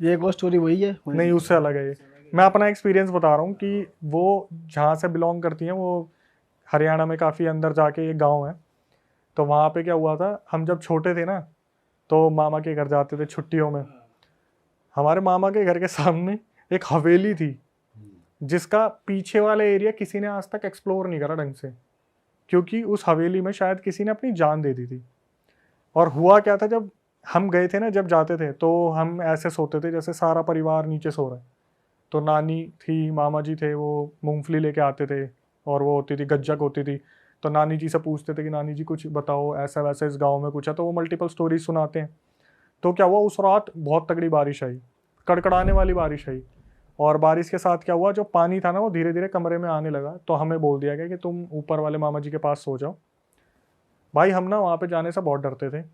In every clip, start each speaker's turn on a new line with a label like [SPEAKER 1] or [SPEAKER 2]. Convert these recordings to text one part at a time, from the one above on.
[SPEAKER 1] ये एक और स्टोरी वही है
[SPEAKER 2] नहीं, उससे अलग है ये। मैं अपना एक्सपीरियंस बता रहा हूँ कि वो जहाँ से बिलोंग करती हैं, वो हरियाणा में काफ़ी अंदर जाके एक गांव है। तो वहाँ पे क्या हुआ था, हम जब छोटे थे ना, तो मामा के घर जाते थे छुट्टियों में। हमारे मामा के घर के सामने एक हवेली थी, जिसका पीछे वाला एरिया किसी ने आज तक एक्सप्लोर नहीं करा ढंग से, क्योंकि उस हवेली में शायद किसी ने अपनी जान दे दी थी। और हुआ क्या था, जब हम गए थे ना, जब जाते थे तो हम ऐसे सोते थे जैसे सारा परिवार नीचे सो रहा है। तो नानी थी, मामा जी थे, वो मूंगफली लेके आते थे, और वो होती थी गज्जक होती थी। तो नानी जी से पूछते थे कि नानी जी कुछ बताओ, ऐसा वैसा इस गांव में कुछ है, तो वो मल्टीपल स्टोरीज सुनाते हैं। तो क्या हुआ, उस रात बहुत तगड़ी बारिश आई, कड़कड़ाने वाली बारिश आई। और बारिश के साथ क्या हुआ, जो पानी था ना वो धीरे धीरे कमरे में आने लगा। तो हमें बोल दिया गया कि तुम ऊपर वाले मामा जी के पास सो जाओ। भाई हम ना वहाँ पे जाने से बहुत डरते थे,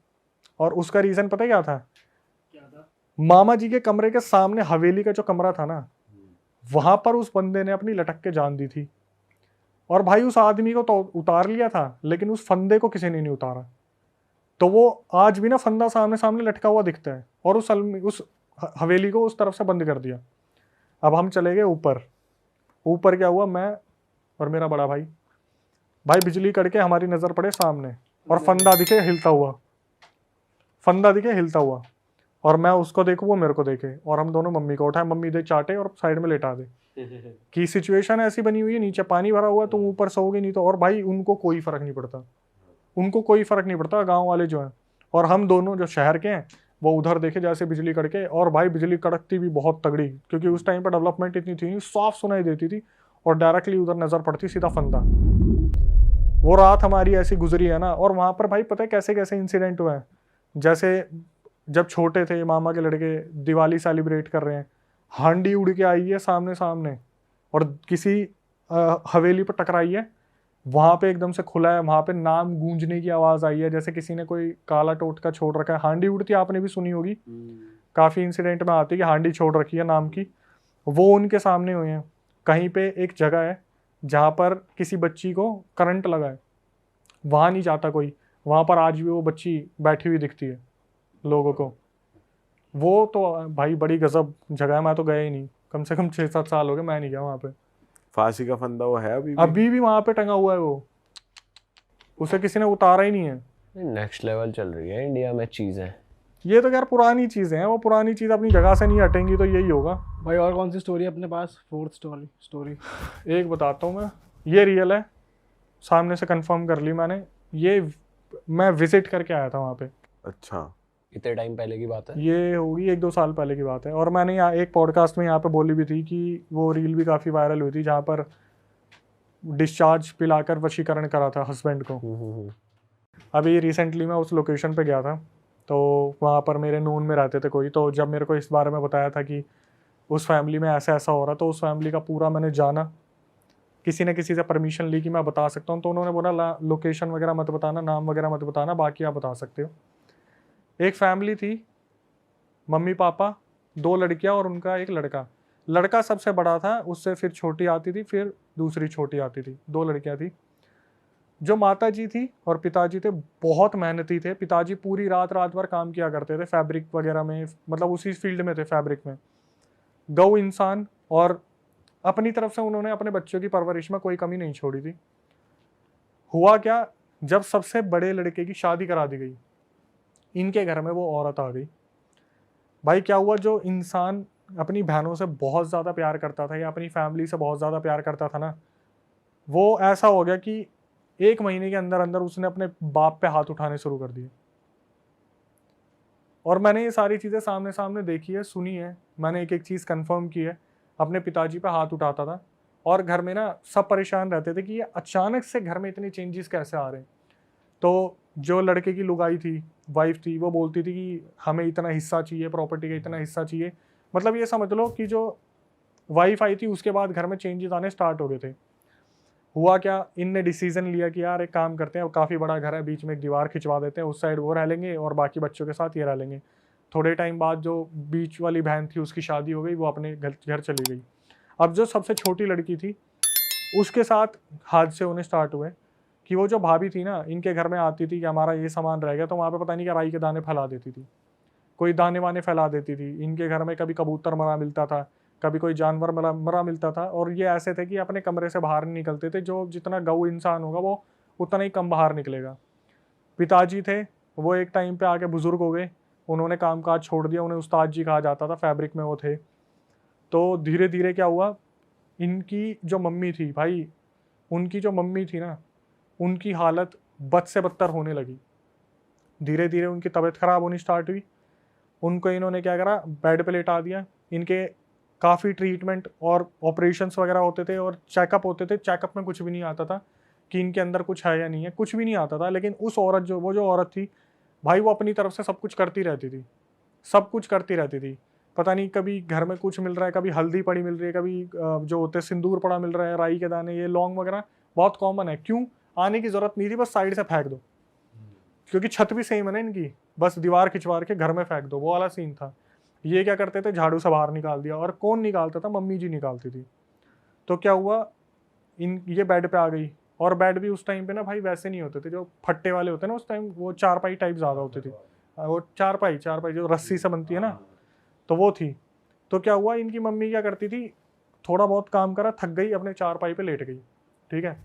[SPEAKER 2] और उसका रीज़न पता है क्या था? मामा जी के कमरे के सामने हवेली का जो कमरा था ना, वहां पर उस बंदे ने अपनी लटक के जान दी थी। और भाई उस आदमी को तो उतार लिया था, लेकिन उस फंदे को किसी ने नहीं उतारा। तो वो आज भी ना फंदा सामने सामने लटका हुआ दिखता है, और उस हवेली को उस तरफ से बंद कर दिया। अब हम चले गए ऊपर। ऊपर क्या हुआ, मैं और मेरा बड़ा भाई, बिजली कड़के हमारी नजर पड़े सामने, और फंदा दिखे हिलता हुआ, फंदा दिखे हिलता हुआ। और मैं उसको देखूं, वो मेरे को देखे, और हम दोनों मम्मी को उठाए, मम्मी दे चाटे और साइड में लेटा दे। कि सिचुएशन ऐसी बनी हुई है, नीचे पानी भरा हुआ है, तुम ऊपर सोओगे नहीं तो। और भाई उनको कोई फर्क नहीं पड़ता, उनको कोई फर्क नहीं पड़ता, गांव वाले जो हैं। और हम दोनों जो शहर के हैं, वो उधर देखे जैसे बिजली कड़के। और भाई बिजली कड़कती भी बहुत तगड़ी, क्योंकि उस टाइम पर डेवलपमेंट इतनी थी नहीं, साफ सुनाई देती थी, और डायरेक्टली उधर नजर पड़ती सीधा फंदा। वो रात हमारी ऐसी गुजरी है ना। और वहां पर भाई पता है कैसे कैसे इंसिडेंट हुए हैं। जैसे जब छोटे थे, मामा के लड़के दिवाली सेलिब्रेट कर रहे हैं, हांडी उड़ के आई है सामने सामने, और किसी हवेली पर टकराई है। वहां पे एकदम से खुला है, वहां पे नाम गूंजने की आवाज आई है, जैसे किसी ने कोई काला टोटका छोड़ रखा है। हांडी उड़ती आपने भी सुनी होगी, काफी इंसिडेंट में आती है कि हांडी छोड़ रखी है नाम की। वो उनके सामने हुए हैं। कहीं पे एक जगह है जहां पर किसी बच्ची को करंट लगा है, वहां नहीं जाता कोई, वहां पर आज भी वो बच्ची बैठी हुई दिखती है लोगों को। वो तो भाई बड़ी गजब जगह है, मैं तो गया ही नहीं, कम से कम 6-7 साल हो गए मैं नहीं गया वहां पे।
[SPEAKER 3] फांसी का फंदा वो है अभी भी?
[SPEAKER 2] अभी भी वहां पे टंगा हुआ है वो, उसे किसी ने उतारा ही नहीं है।
[SPEAKER 4] नेक्स्ट लेवल चल रही है इंडिया में चीज़ें।
[SPEAKER 2] ये तो यार पुरानी चीजें हैं, वो पुरानी चीज अपनी जगह से नहीं हटेंगी, तो यही होगा।
[SPEAKER 1] भाई और कौन सी स्टोरी है अपने पास? Fourth story.
[SPEAKER 2] एक बताता हूँ मैं, ये रियल है, सामने से कंफर्म कर ली मैंने। ये मैं विजिट करके आया था वहाँ पे।
[SPEAKER 3] अच्छा,
[SPEAKER 4] इतने टाइम पहले की बात है?
[SPEAKER 2] ये होगी 1-2 साल पहले की बात है। और मैंने यहाँ एक पॉडकास्ट में यहाँ पे बोली भी थी कि वो रील भी काफ़ी वायरल हुई थी, जहाँ पर डिस्चार्ज पिलाकर वशीकरण करा था हस्बैंड को। अभी रिसेंटली मैं उस लोकेशन पे गया था, तो वहाँ पर मेरे नून में रहते थे कोई। तो जब मेरे को इस बारे में बताया था कि उस फैमिली में ऐसा ऐसा हो रहा, तो उस फैमिली का पूरा मैंने जाना, किसी न किसी से परमिशन ली कि मैं बता सकता हूँ। तो उन्होंने बोला लोकेशन वगैरह मत बताना, नाम वगैरह मत बताना, बाकी आप बता सकते हो। एक फैमिली थी, मम्मी पापा, 2 लड़कियां और उनका एक लड़का। लड़का सबसे बड़ा था, उससे फिर छोटी आती थी, फिर दूसरी छोटी आती थी, 2 लड़कियां थी। जो माता जी थी और पिताजी थे, बहुत मेहनती थे। पिताजी पूरी रात रात भर काम किया करते थे फैब्रिक वगैरह में, मतलब उसी फील्ड में थे, फैब्रिक में। गौ इंसान, और अपनी तरफ से उन्होंने अपने बच्चों की परवरिश में कोई कमी नहीं छोड़ी थी। हुआ क्या, जब सबसे बड़े लड़के की शादी करा दी गई, इनके घर में वो औरत आ गई। भाई क्या हुआ, जो इंसान अपनी बहनों से बहुत ज़्यादा प्यार करता था, या अपनी फैमिली से बहुत ज़्यादा प्यार करता था ना, वो ऐसा हो गया कि 1 महीने के अंदर अंदर उसने अपने बाप पे हाथ उठाने शुरू कर दिए। और मैंने ये सारी चीज़ें सामने सामने देखी है, सुनी है, मैंने एक एक चीज़ कंफर्म की है। अपने पिताजी पे हाथ उठाता था, और घर में ना सब परेशान रहते थे कि ये अचानक से घर में इतने चेंजेस कैसे आ रहे हैं। तो जो लड़के की लुगाई थी, वाइफ थी, वो बोलती थी कि हमें इतना हिस्सा चाहिए, प्रॉपर्टी का इतना हिस्सा चाहिए। मतलब ये समझ लो कि जो वाइफ आई थी उसके बाद घर में चेंजेस आने स्टार्ट हो गए थे। हुआ क्या, इनने डिसीजन लिया कि यार एक काम करते हैं, काफ़ी बड़ा घर है, बीच में एक दीवार खिंचवा देते हैं, उस साइड वो रह लेंगे और बाकी बच्चों के साथ ये रह लेंगे। थोड़े टाइम बाद जो बीच वाली बहन थी उसकी शादी हो गई, वो अपने घर चली गई। अब जो सबसे छोटी लड़की थी, उसके साथ हादसे होने स्टार्ट हुए कि वो जो भाभी थी ना, इनके घर में आती थी कि हमारा ये सामान रह गया, तो वहाँ पे पता नहीं क्या राई के दाने फैला देती थी। कोई दाने वाने फैला देती थी। इनके घर में कभी कबूतर मरा मिलता था, कभी कोई जानवर मरा मरा मिलता था, और ये ऐसे थे कि अपने कमरे से बाहर नहीं निकलते थे। जो जितना गऊ इंसान होगा वो उतना ही कम बाहर निकलेगा। पिताजी थे वो एक टाइम पे आके बुजुर्ग हो गए, उन्होंने कामकाज छोड़ दिया, उन्हें उस्ताद जी कहा जाता था, फैब्रिक में वो थे। तो धीरे धीरे क्या हुआ, इनकी जो मम्मी थी भाई, उनकी जो मम्मी थी ना, उनकी हालत बद से बदतर होने लगी। धीरे धीरे उनकी तबीयत ख़राब होनी स्टार्ट हुई। उनको इन्होंने क्या करा, बेड पे लेटा दिया। इनके काफ़ी ट्रीटमेंट और ऑपरेशंस वगैरह होते थे और चेकअप होते थे। चेकअप में कुछ भी नहीं आता था कि इनके अंदर कुछ है या नहीं है, कुछ भी नहीं आता था। लेकिन उस औरत जो औरत थी भाई, वो अपनी तरफ से सब कुछ करती रहती थी, सब कुछ करती रहती थी। पता नहीं कभी घर में कुछ मिल रहा है, कभी हल्दी पड़ी मिल रही है, कभी जो होते सिंदूर पड़ा मिल रहा है, राई के दाने, ये लौंग वगैरह बहुत कॉमन है। क्यों आने की ज़रूरत नहीं थी, बस साइड से फेंक दो, क्योंकि छत भी सेम है ना इनकी, बस दीवार खिंचवार के घर में फेंक दो, वो वाला सीन था। ये क्या करते थे, झाड़ू से बाहर निकाल दिया। और कौन निकालता था, मम्मी जी निकालती थी। तो क्या हुआ, ये बेड पे आ गई। और बेड भी उस टाइम पे ना भाई वैसे नहीं होते थे जो फट्टे वाले होते हैं ना, उस टाइम वो चारपाई टाइप ज़्यादा होती थी। वो चारपाई जो रस्सी से बनती है ना, तो वो थी। तो क्या हुआ, इनकी मम्मी क्या करती थी, थोड़ा बहुत काम करा, थक गई, अपने चारपाई पे लेट गई। ठीक है,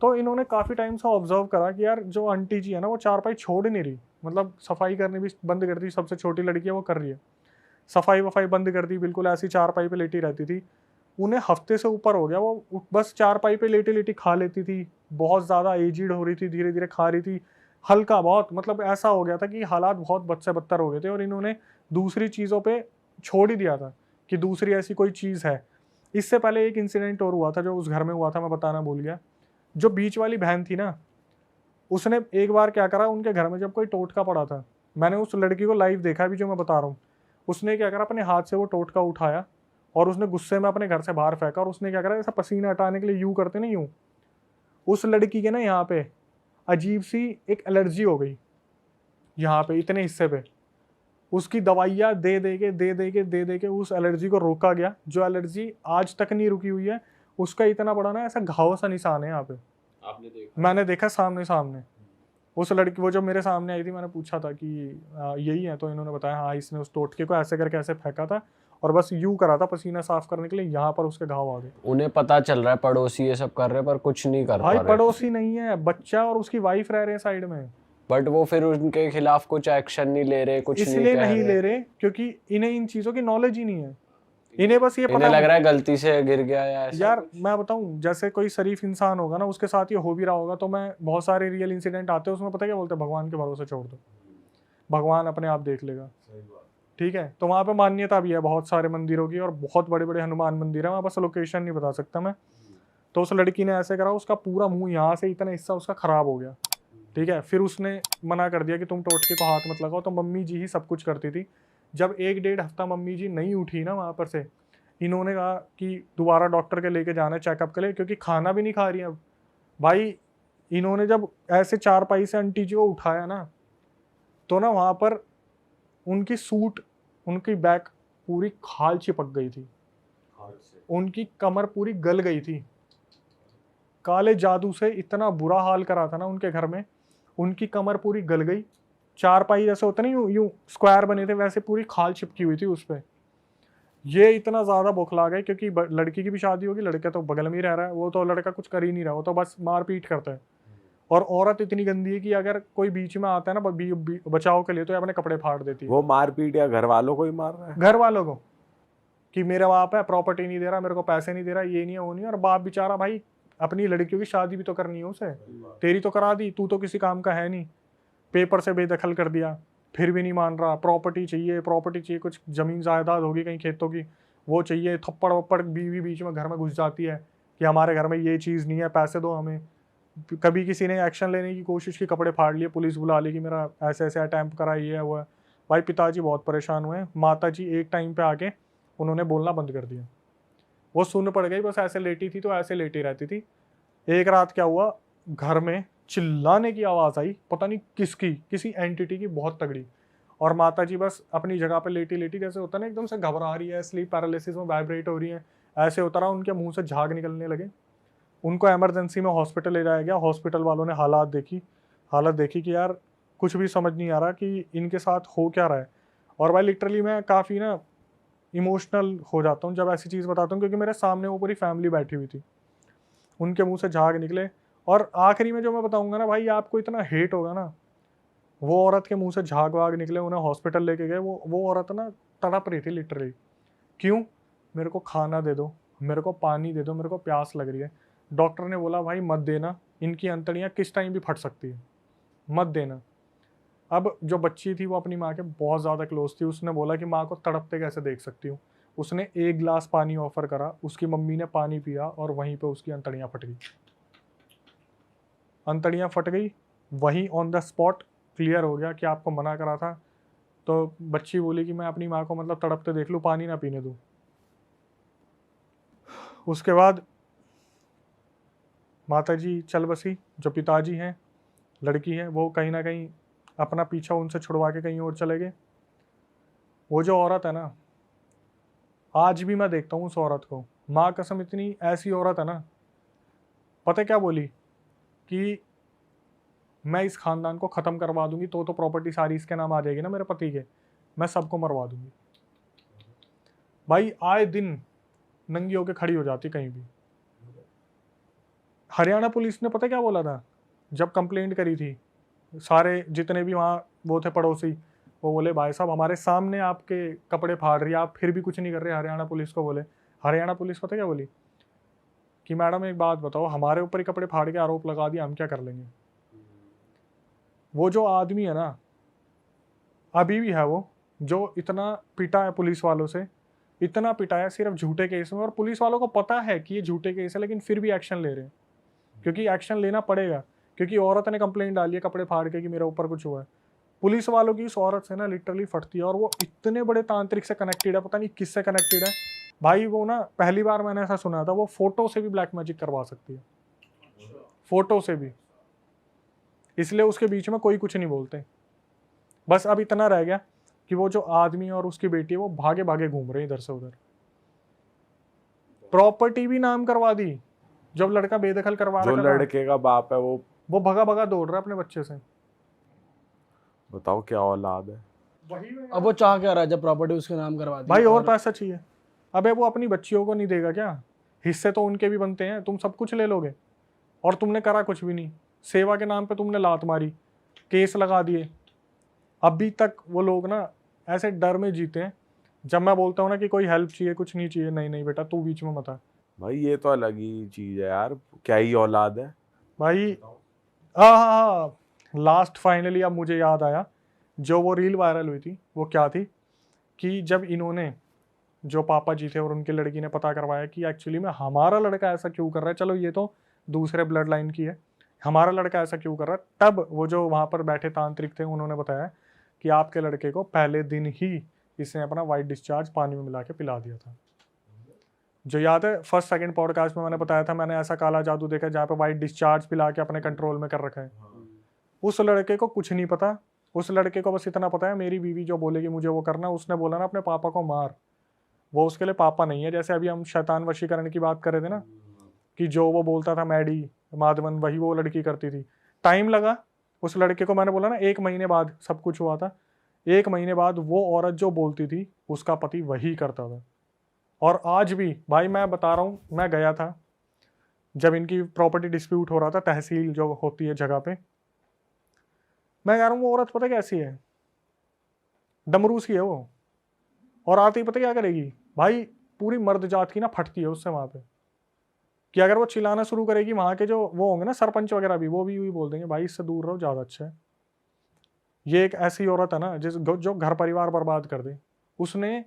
[SPEAKER 2] तो इन्होंने काफ़ी टाइम से ऑब्जर्व करा कि यार जो आंटी जी है ना, वो चारपाई छोड़ नहीं रही, मतलब सफाई करनी भी बंद कर दी। सबसे छोटी लड़की है वो कर रही है, सफाई वफाई बंद कर दी, बिल्कुल ऐसी चारपाई पे लेटी रहती थी। उन्हें हफ्ते से ऊपर हो गया, वो बस चारपाई पे लेटी लेटी खा लेती थी। बहुत ज़्यादा एजिड हो रही थी, धीरे धीरे खा रही थी, हल्का बहुत, मतलब ऐसा हो गया था कि हालात बहुत बद से बदतर हो गए थे। और इन्होंने दूसरी चीज़ों पे छोड़ ही दिया था कि दूसरी ऐसी कोई चीज़ है। इससे पहले एक इंसिडेंट और हुआ था जो उस घर में हुआ था, मैं बताना भूल गया। जो बीच वाली बहन थी ना, उसने एक बार क्या करा, उनके घर में जब कोई टोटका पड़ा था, मैंने उस लड़की को लाइव देखा भी जो मैं बता रहा हूँ। उसने क्या करा, अपने हाथ से वो टोटका उठाया और उसने गुस्से में अपने घर से बाहर फेंका। और उसने क्या करा, ऐसा पसीना हटाने के लिए यूँ करते ना, यूँ, उस लड़की के ना यहाँ पे अजीब सी एक एलर्जी हो गई, यहाँ पे इतने हिस्से पे। उसकी दवाइयाँ दे दे के उस एलर्जी को रोका गया। जो एलर्जी आज तक नहीं रुकी हुई है, उसका इतना बड़ा ना ऐसा घाव सा निशान है यहाँ पे।
[SPEAKER 3] आपने देखा?
[SPEAKER 2] मैंने देखा सामने। उस लड़की, वो जब मेरे सामने आई थी, मैंने पूछा था कि यही है, तो इन्होंने बताया हाँ, इसने उस टोटके को ऐसे करके ऐसे फेंका था और बस यूं करा था पसीना साफ करने के लिए, यहाँ पर उसके घाव आ गए।
[SPEAKER 4] उन्हें पता चल रहा है पड़ोसी ये सब कर रहे हैं पर कुछ नहीं कर पा
[SPEAKER 2] भाई
[SPEAKER 4] रहे।
[SPEAKER 2] पड़ोसी नहीं है, बच्चा और उसकी वाइफ रह रहे हैं साइड में,
[SPEAKER 4] बट वो फिर उनके खिलाफ कुछ एक्शन नहीं ले रहे, कुछ नहीं
[SPEAKER 2] इसलिए
[SPEAKER 4] कह
[SPEAKER 2] नहीं
[SPEAKER 4] रहे।
[SPEAKER 2] ले रहे क्योंकि इन्हें इन चीज़ों की नॉलेज ही नहीं है। इन्हें बस ये
[SPEAKER 4] इन्हें
[SPEAKER 2] पता
[SPEAKER 4] लग रहा है गलती से गिर गया या ऐसा
[SPEAKER 2] यार
[SPEAKER 4] कुछ।
[SPEAKER 2] मैं बताऊं, जैसे कोई शरीफ इंसान होगा ना, उसके साथ ये हो भी रहा होगा, तो मैं बहुत सारे रियल इंसिडेंट आते हैं, उसमें पता है क्या बोलते हैं, भगवान के भरोसे छोड़ दो, भगवान अपने आप देख लेगा। ठीक है, तो वहाँ पे मान्यता भी है बहुत सारे मंदिरों की, और बहुत बड़े बड़े हनुमान मंदिर है वहाँ, बस लोकेशन नहीं बता सकता मैं। तो उस लड़की ने ऐसे करा, उसका पूरा मुंह यहाँ से इतना हिस्सा उसका खराब हो गया। ठीक है, फिर उसने मना कर दिया कि तुम टोटके को हाथ मत लगाओ, तो मम्मी जी ही सब कुछ करती थी। जब 1-1.5 हफ्ता मम्मी जी नहीं उठी ना वहाँ पर से, इन्होंने कहा कि दोबारा डॉक्टर के लेके जाना है चेकअप के लिए, क्योंकि खाना भी नहीं खा रही अब भाई। इन्होंने जब ऐसे चारपाई से आंटी जी को उठाया ना, तो ना वहाँ पर उनकी सूट, उनकी बैक पूरी खाल चिपक गई थी, उनकी कमर पूरी गल गई थी। काले जादू से इतना बुरा हाल करा था ना उनके घर में, उनकी कमर पूरी गल गई। चारपाई जैसे होते नहीं, यूं स्क्वायर बने थे, वैसे पूरी खाल चिपकी हुई थी उस पर। ये इतना ज़्यादा बौखला गए, क्योंकि लड़की की भी शादी होगी, लड़का तो बगल में ही रह रहा है, वो तो लड़का कुछ कर ही नहीं रहा, वो तो बस मारपीट करता है। और औरत इतनी गंदी है कि अगर कोई बीच में आता है ना बचाव के लिए, तो ये अपने कपड़े फाड़ देती है।
[SPEAKER 3] वो मारपीट या घर वालों को ही मार रहा है?
[SPEAKER 2] घर वालों को, कि मेरा बाप है, प्रॉपर्टी नहीं दे रहा, मेरे को पैसे नहीं दे रहा, ये नहीं है वो नहीं है। और बाप बेचारा भाई, अपनी लड़कियों की शादी भी तो करनी है उसे, तेरी तो करा दी, तू तो किसी काम का है नहीं, पेपर से बेदखल कर दिया, फिर भी नहीं मान रहा। प्रॉपर्टी चाहिए, कुछ ज़मीन जायदाद होगी कहीं खेतों की, वो चाहिए। थप्पड़ वप्पड़ बीवी बीच में घर में घुस जाती है कि हमारे घर में ये चीज़ नहीं है, पैसे दो हमें। कभी किसी ने एक्शन लेने की कोशिश की, कपड़े फाड़ लिए, पुलिस बुला ली कि मेरा ऐसे ऐसे अटैम्प्ट करा, ये है वो है। भाई पिताजी बहुत परेशान हुए। माता जी एक टाइम पे आके उन्होंने बोलना बंद कर दिया, वो सुन पड़ गई, बस ऐसे लेटी थी तो ऐसे लेटी रहती थी। एक रात क्या हुआ, घर में चिल्लाने की आवाज़ आई, पता नहीं किसकी, किसी एंटिटी की, बहुत तगड़ी। और माता जी बस अपनी जगह पे लेटी लेटी, जैसे होता है ना एकदम से घबरा रही है, स्लीप पैरालिसिस में वाइब्रेट हो रही है, ऐसे होता रहा। उनके मुंह से झाग निकलने लगे। उनको इमरजेंसी में हॉस्पिटल ले जाया गया। हॉस्पिटल वालों ने हालत देखी कि यार कुछ भी समझ नहीं आ रहा कि इनके साथ हो क्या रहा है। और भाई लिटरली मैं काफ़ी ना इमोशनल हो जाता हूँ जब ऐसी चीज़ बताता हूँ, क्योंकि मेरे सामने वो पूरी फैमिली बैठी हुई थी, उनके मुंह से झाग निकले। और आखिरी में जो मैं बताऊंगा ना भाई, आपको इतना हेट होगा ना, वो औरत के मुंह से झाग वाग निकले, उन्हें हॉस्पिटल लेके गए, वो औरत ना तड़प रही थी लिटरली। क्यों? मेरे को खाना दे दो, मेरे को पानी दे दो, मेरे को प्यास लग रही है। डॉक्टर ने बोला भाई मत देना, इनकी अंतड़ियाँ किस टाइम भी फट सकती है, मत देना। अब जो बच्ची थी वो अपनी माँ के बहुत ज़्यादा क्लोज थी, उसने बोला कि माँ को तड़पते कैसे देख सकती हूँ। उसने 1 गिलास पानी ऑफर करा, उसकी मम्मी ने पानी पिया और वहीं पे उसकी अंतड़ियाँ फट गई। अंतड़ियाँ फट गई, वहीं ऑन द स्पॉट क्लियर हो गया कि आपको मना करा था। तो बच्ची बोली कि मैं अपनी माँ को मतलब तड़पते देख लूँ, पानी ना पीने दूँ। उसके बाद माता जी चल बसी, जो पिताजी हैं, लड़की है, वो कहीं ना कहीं अपना पीछा उनसे छुड़वा के कहीं और चले गए। वो जो औरत है ना, आज भी मैं देखता हूँ उस औरत को, माँ कसम इतनी ऐसी औरत है ना। पता क्या बोली कि मैं इस खानदान को ख़त्म करवा दूंगी, तो प्रॉपर्टी सारी इसके नाम आ जाएगी ना मेरे पति के, मैं सबको मरवा दूंगी। भाई आए दिन नंगी होके खड़ी हो जाती कहीं भी। हरियाणा पुलिस ने पता क्या बोला था जब कंप्लेंट करी थी, सारे जितने भी वहाँ वो थे पड़ोसी, वो बोले भाई साहब हमारे सामने आपके कपड़े फाड़ रही है, आप फिर भी कुछ नहीं कर रहे। हरियाणा पुलिस को बोले, हरियाणा पुलिस पता क्या बोली कि मैडम एक बात बताओ, हमारे ऊपर ही कपड़े फाड़ के आरोप लगा दिया, हम क्या कर लेंगे। वो जो आदमी है ना, अभी भी है वो, जो इतना पिटा है पुलिस वालों से, इतना पिटा है सिर्फ झूठे केस में, और पुलिस वालों को पता है कि ये झूठे केस है, लेकिन फिर भी एक्शन ले रहे हैं, क्योंकि एक्शन लेना पड़ेगा, क्योंकि औरत ने कंप्लेंट डाली है कपड़े फाड़ के कि मेरे ऊपर कुछ हुआ है। पुलिस वालों की उस औरत से ना लिटरली फटती है, और वो इतने बड़े तांत्रिक से कनेक्टेड है, पता नहीं किससे कनेक्टेड है भाई। वो ना पहली बार मैंने ऐसा सुना था, वो फोटो से भी ब्लैक मैजिक करवा सकती है, फोटो से भी, इसलिए उसके बीच में कोई कुछ नहीं बोलते। बस अब इतना रह गया कि वो जो आदमी और उसकी बेटी है वो भागे भागे घूम रहे हैं इधर से उधर। प्रॉपर्टी भी नाम करवा दी, जब लड़का बेदखल करवा
[SPEAKER 3] जो
[SPEAKER 2] रखा था,
[SPEAKER 3] लड़के का बाप है
[SPEAKER 2] वो भगा भगा दौड़ रहा है अपने बच्चे से।
[SPEAKER 3] बताओ क्या औलाद है।
[SPEAKER 1] अब वो चाह क्या रहा है जब प्रॉपर्टी उसके नाम करवा दी
[SPEAKER 2] भाई और पैसा चाहिए। अबे वो अपनी बच्चियों को नहीं देगा क्या? हिस्से तो उनके भी बनते हैं, तुम सब कुछ ले लोगे और तुमने करा कुछ भी नहीं। सेवा के नाम पे तुमने लात मारी, केस लगा दिए। अभी तक वो लोग ना ऐसे डर में जीते हैं। जब मैं बोलता हूँ ना कि कोई हेल्प चाहिए, कुछ नहीं चाहिए, नहीं नहीं बेटा तू बीच में मत आ।
[SPEAKER 3] भाई ये तो अलग ही चीज है यार, क्या ही औलाद है
[SPEAKER 2] भाई हाँ, लास्ट फाइनली अब मुझे याद आया, जो वो रील वायरल हुई थी वो क्या थी कि जब इन्होंने, जो पापा जी थे और उनकी लड़की ने पता करवाया कि एक्चुअली में हमारा लड़का ऐसा क्यों कर रहा है, चलो ये तो दूसरे ब्लड लाइन की है, हमारा लड़का ऐसा क्यों कर रहा है, तब वो जो वहाँ पर बैठे तांत्रिक थे उन्होंने बताया कि आपके लड़के को पहले दिन ही इसने अपना वाइट डिस्चार्ज पानी में मिला के पिला दिया था। जो याद है फर्स्ट सेकंड पॉडकास्ट में मैंने बताया था, मैंने ऐसा काला जादू देखा जहाँ पे वाइट डिस्चार्ज पिला के अपने कंट्रोल में कर रखा है। उस लड़के को कुछ नहीं पता, उस लड़के को बस इतना पता है मेरी बीवी जो बोलेगी मुझे वो करना। उसने बोला ना अपने पापा को मार, वो उसके लिए पापा नहीं है। जैसे अभी हम शैतान वशीकरण की बात कर रहे थे ना, कि जो वो बोलता था मैडी माधवन, वही वो लड़की करती थी। टाइम लगा उस लड़के को, मैंने बोला ना 1 महीने बाद सब कुछ हुआ था। 1 महीने बाद वो औरत जो बोलती थी उसका पति वही करता था। और आज भी भाई मैं बता रहा हूँ, मैं गया था जब इनकी प्रॉपर्टी डिस्प्यूट हो रहा था, तहसील जो होती है जगह पे, मैं कह रहा हूँ वो औरत पता कैसी है, डमरू सी है वो। और आते ही पता क्या करेगी भाई, पूरी मर्द जात की ना फटती है उससे वहां पे, कि अगर वो चिल्लाना शुरू करेगी, वहां के जो वो होंगे ना सरपंच वगैरह भी, वो भी वही बोल देंगे भाई इससे दूर रहो ज्यादा अच्छा है। ये एक ऐसी औरत है ना जो घर परिवार बर्बाद कर दे। उसने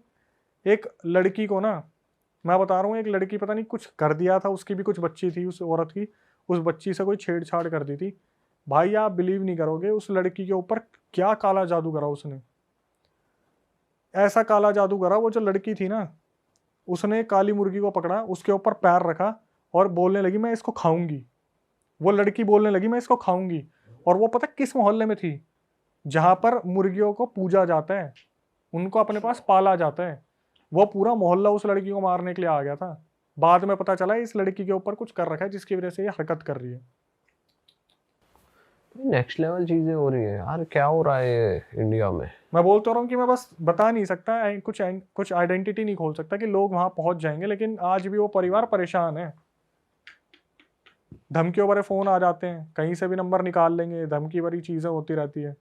[SPEAKER 2] एक लड़की को ना, मैं बता रहा हूँ, एक लड़की पता नहीं कुछ कर दिया था, उसकी भी कुछ बच्ची थी उस औरत की, उस बच्ची से कोई छेड़छाड़ कर दी थी। भाई आप बिलीव नहीं करोगे उस लड़की के ऊपर क्या काला जादू करा उसने। ऐसा काला जादू करा, वो जो लड़की थी ना, उसने काली मुर्गी को पकड़ा, उसके ऊपर पैर रखा और बोलने लगी मैं इसको खाऊंगी। वो लड़की बोलने लगी मैं इसको खाऊंगी। और वो पता किस मोहल्ले में थी? जहां पर मुर्गियों को पूजा जाता है, उनको अपने पास पाला जाता है। वो पूरा मोहल्ला उस लड़की को मारने के लिए आ गया था। बाद में पता चला इस लड़की के ऊपर कुछ कर रखा है जिसकी वजह से ये हरकत कर रही है।
[SPEAKER 4] नेक्स्ट लेवल चीजें हो रही है यार, क्या हो रहा है ये इंडिया में।
[SPEAKER 2] मैं बोलता रहा हूँ कि मैं बस बता नहीं सकता, कुछ आइडेंटिटी नहीं खोल सकता कि लोग वहां पहुंच जाएंगे, लेकिन आज भी वो परिवार परेशान है। धमकियों भरे फोन आ जाते हैं, कहीं से भी नंबर निकाल लेंगे, धमकी भरी चीजें होती रहती है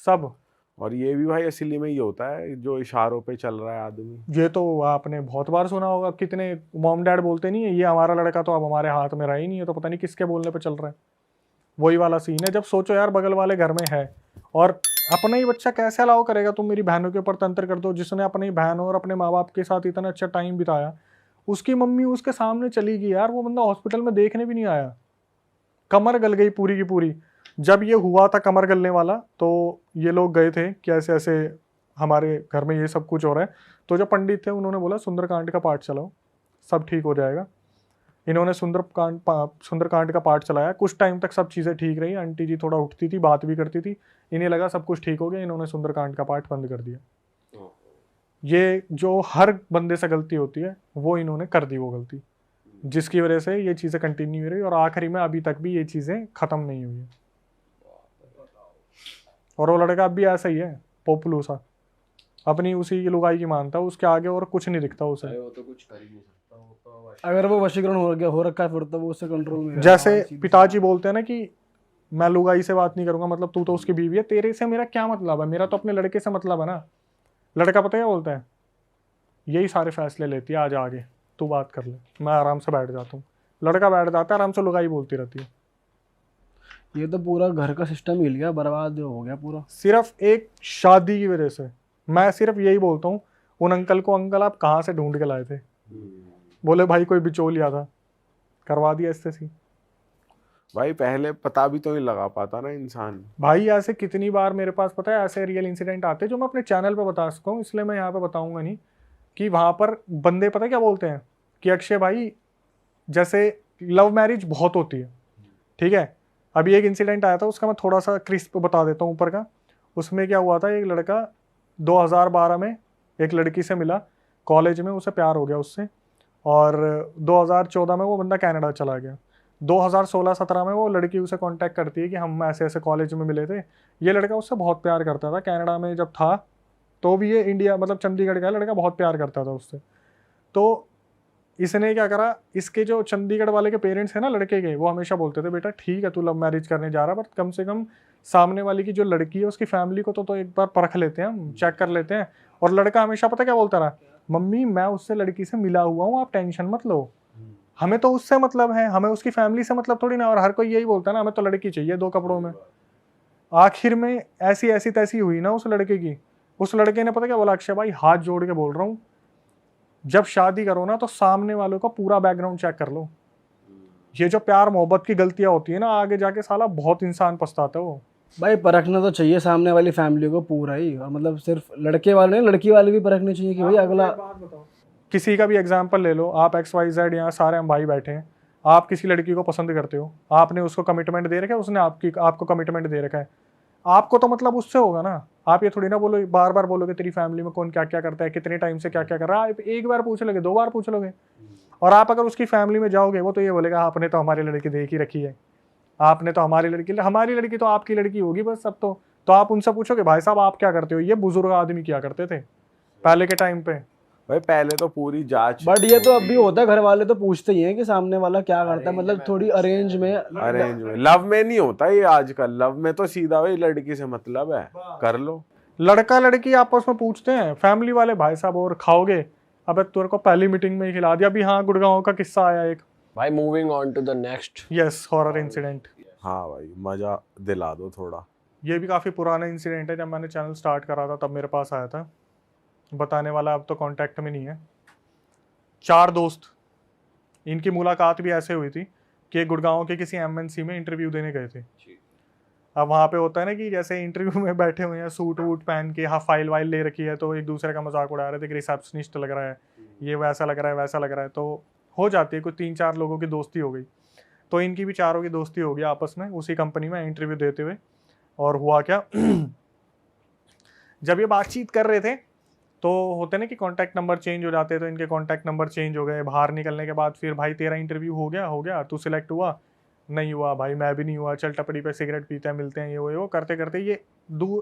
[SPEAKER 2] सब।
[SPEAKER 3] और ये भी भाई असली में ही होता है जो इशारों पे चल रहा है आदमी।
[SPEAKER 2] ये तो आपने बहुत बार सुना होगा, कितने मॉम डैड बोलते नहीं है ये हमारा लड़का तो अब हमारे हाथ में रहा ही नहीं है, तो पता नहीं किसके बोलने पे चल रहा है। वही वाला सीन है। जब सोचो यार बगल वाले घर में है और अपना ही बच्चा कैसे अलाउ करेगा तुम मेरी बहनों के ऊपर तंत्र कर दो, जिसने अपनी बहन और अपने माँ बाप के साथ इतना अच्छा टाइम बिताया, उसकी मम्मी उसके सामने चली गई यार, वो बंदा हॉस्पिटल में देखने भी नहीं आया, कमर गल गई पूरी की पूरी। जब ये हुआ था कमर गलने वाला, तो ये लोग गए थे कि ऐसे ऐसे हमारे घर में ये सब कुछ हो रहा है। तो जो पंडित थे उन्होंने बोला सुंदरकांड का पाठ चलाओ, सब ठीक हो जाएगा। इन्होंने सुंदरकांड का पाठ चलाया, कुछ टाइम तक सब चीज़ें ठीक रही, आंटी जी थोड़ा उठती थी, बात भी करती थी, इन्हें लगा सब कुछ ठीक हो गया, इन्होंने सुंदरकांड का पाठ बंद कर दिया। ये जो हर बंदे से गलती होती है वो इन्होंने कर दी वो गलती, जिसकी वजह से ये चीज़ें कंटिन्यू हो रही और आखिरी में अभी तक भी ये चीज़ें ख़त्म नहीं हुई है। और वो लड़का अब भी ऐसा ही है, पोपलू सा, अपनी उसी की लुगाई की मानता है, उसके आगे और कुछ नहीं दिखता उसे।
[SPEAKER 4] वो तो कुछ कर ही नहीं सकता, वो तो
[SPEAKER 1] अगर वो वशीकरण हो रखा है फिर तो वो उससे कंट्रोल में
[SPEAKER 2] जैसे पिताजी बोलते हैं ना कि मैं लुगाई से बात नहीं करूंगा, मतलब तू तो उसकी बीवी है, तेरे से मेरा क्या मतलब है, मेरा तो अपने लड़के से मतलब है ना। लड़का पता है क्या बोलता है, यही सारे फैसले लेती है, आज आगे तू बात कर ले, मैं आराम से बैठ जाता हूँ। लड़का बैठ जाता है आराम से, लुगाई बोलती रहती है।
[SPEAKER 1] ये तो पूरा घर का सिस्टम हिल गया, बर्बाद हो गया पूरा,
[SPEAKER 2] सिर्फ एक शादी की वजह से। मैं सिर्फ यही बोलता हूँ उन अंकल को, अंकल आप कहाँ से ढूंढ के लाए थे? बोले भाई कोई बिचौलिया था, करवा दिया इससे सी।
[SPEAKER 3] भाई पहले पता भी तो नहीं लगा पाता ना इंसान।
[SPEAKER 2] भाई ऐसे कितनी बार मेरे पास पता है ऐसे रियल इंसिडेंट आते हैं जो मैं अपने चैनल पे बता सकता हूँ, इसलिए मैं यहाँ पे बताऊंगा नहीं, कि वहां पर बंदे पता है क्या बोलते हैं कि अक्षय भाई जैसे लव मैरिज बहुत होती है, ठीक है। अभी एक इंसिडेंट आया था, उसका मैं थोड़ा सा क्रिस्प बता देता हूँ ऊपर का। उसमें क्या हुआ था, एक लड़का 2012 में एक लड़की से मिला कॉलेज में, उसे प्यार हो गया उससे, और 2014 में वो बंदा कनाडा चला गया। 2016-17 में वो लड़की उसे कांटेक्ट करती है कि हम ऐसे ऐसे कॉलेज में मिले थे। ये लड़का उससे बहुत प्यार करता था, कनाडा में जब था तो भी, ये इंडिया मतलब चंडीगढ़ का लड़का, बहुत प्यार करता था उससे। तो इसने क्या करा, इसके जो चंडीगढ़ वाले के पेरेंट्स हैं ना लड़के के, वो हमेशा बोलते थे बेटा ठीक है तू लव मैरिज करने जा रहा है, बट कम से कम सामने वाली की जो लड़की है उसकी फैमिली को तो एक बार परख लेते हैं हम, चेक कर लेते हैं। और लड़का हमेशा पता क्या बोलता रहा, मम्मी मैं उससे लड़की से मिला हुआ हूँ, आप टेंशन मत लो, हमें तो उससे मतलब है, हमें उसकी फैमिली से मतलब थोड़ी ना। और हर कोई यही बोलता है ना, हमें तो लड़की चाहिए 2 कपड़ों में। आखिर में ऐसी ऐसी तैसी हुई ना उस लड़के की, उस लड़के ने पता क्या बोला, अक्षय भाई हाथ जोड़ के बोल रहा हूँ, जब शादी करो ना तो सामने वालों का पूरा बैकग्राउंड चेक कर लो। ये जो प्यार मोहब्बत की गलतियां होती है ना, आगे जाके साला बहुत इंसान पछताता है वो।
[SPEAKER 1] भाई परखना तो चाहिए सामने वाली फैमिली को पूरा ही, और मतलब सिर्फ लड़के वाले नहीं, लड़की वाले भी परखने चाहिए कि भाई अगला।
[SPEAKER 2] किसी का भी एग्जाम्पल ले लो, आप XYZ यहाँ सारे हम भाई बैठे हैं, आप किसी लड़की को पसंद करते हो, आपने उसको कमिटमेंट दे रखा है, उसने आपको कमिटमेंट दे रखा है, आपको तो मतलब उससे होगा ना। आप ये थोड़ी ना बोलो, बार बार बोलोगे तेरी फैमिली में कौन क्या क्या करता है, कितने टाइम से क्या क्या कर रहा है, आप एक बार पूछ लोगे, 2 बार पूछ लोगे। और आप अगर उसकी फैमिली में जाओगे, वो तो ये बोलेगा आपने तो हमारी लड़की देख ही रखी है, आपने तो हमारी लड़की तो आपकी लड़की होगी बस अब तो आप उनसे पूछोगे भाई साहब आप क्या करते हो, ये बुजुर्ग आदमी क्या करते थे पहले के टाइम पे।
[SPEAKER 3] भाई पहले तो पूरी जांच।
[SPEAKER 1] बट ये तो अब भी होता है, घर वाले तो पूछते ही हैं कि सामने वाला क्या करता है, मतलब थोड़ी अरेंज में
[SPEAKER 3] लव में नहीं होता ये आजकल, लव में तो सीधा भाई लड़की से मतलब है, कर लो।
[SPEAKER 2] लड़का लड़की आपस में पूछते हैं, फैमिली वाले भाई साहब और खाओगे, अबे तेरे को पहली मीटिंग में ही खिला दिया। अभी हाँ गुड़गांव का किस्सा आया एक,
[SPEAKER 4] भाई moving on to the next.
[SPEAKER 2] Yes, horror incident.
[SPEAKER 3] हाँ भाई मजा दिला दो थोड़ा।
[SPEAKER 2] ये भी काफ़ी पुराना इंसिडेंट है, जब मैंने चैनल स्टार्ट करा था तब मेरे पास आया था, बताने वाला अब तो कांटेक्ट में नहीं है। 4 दोस्त, इनकी मुलाकात भी ऐसे हुई थी कि गुड़गांव के किसी MNC में इंटरव्यू देने गए थे। अब वहाँ पे होता है ना कि जैसे इंटरव्यू में बैठे हुए हैं, सूट वूट पहन के, हाँ फाइल वाइल ले रखी है, तो एक दूसरे का मजाक उड़ा रहे थे कि रिसेप्शनिस्ट लग रहा है, ये वैसा लग रहा है वैसा लग रहा है, तो हो जाती है, कुछ 3-4 लोगों की दोस्ती हो गई। तो इनकी भी 4 की दोस्ती हो गई आपस में उसी कंपनी में इंटरव्यू देते हुए। और हुआ क्या जब ये बातचीत कर रहे थे तो होते ना कि कॉन्टैक्ट नंबर चेंज हो जाते हैं, तो इनके कॉन्टैक्ट नंबर चेंज हो गए। बाहर निकलने के बाद फिर भाई तेरा इंटरव्यू हो गया तू सिलेक्ट हुआ, नहीं हुआ भाई, मैं भी नहीं हुआ, चल टपरी पे सिगरेट पीते हैं, मिलते हैं, ये वो करते करते ये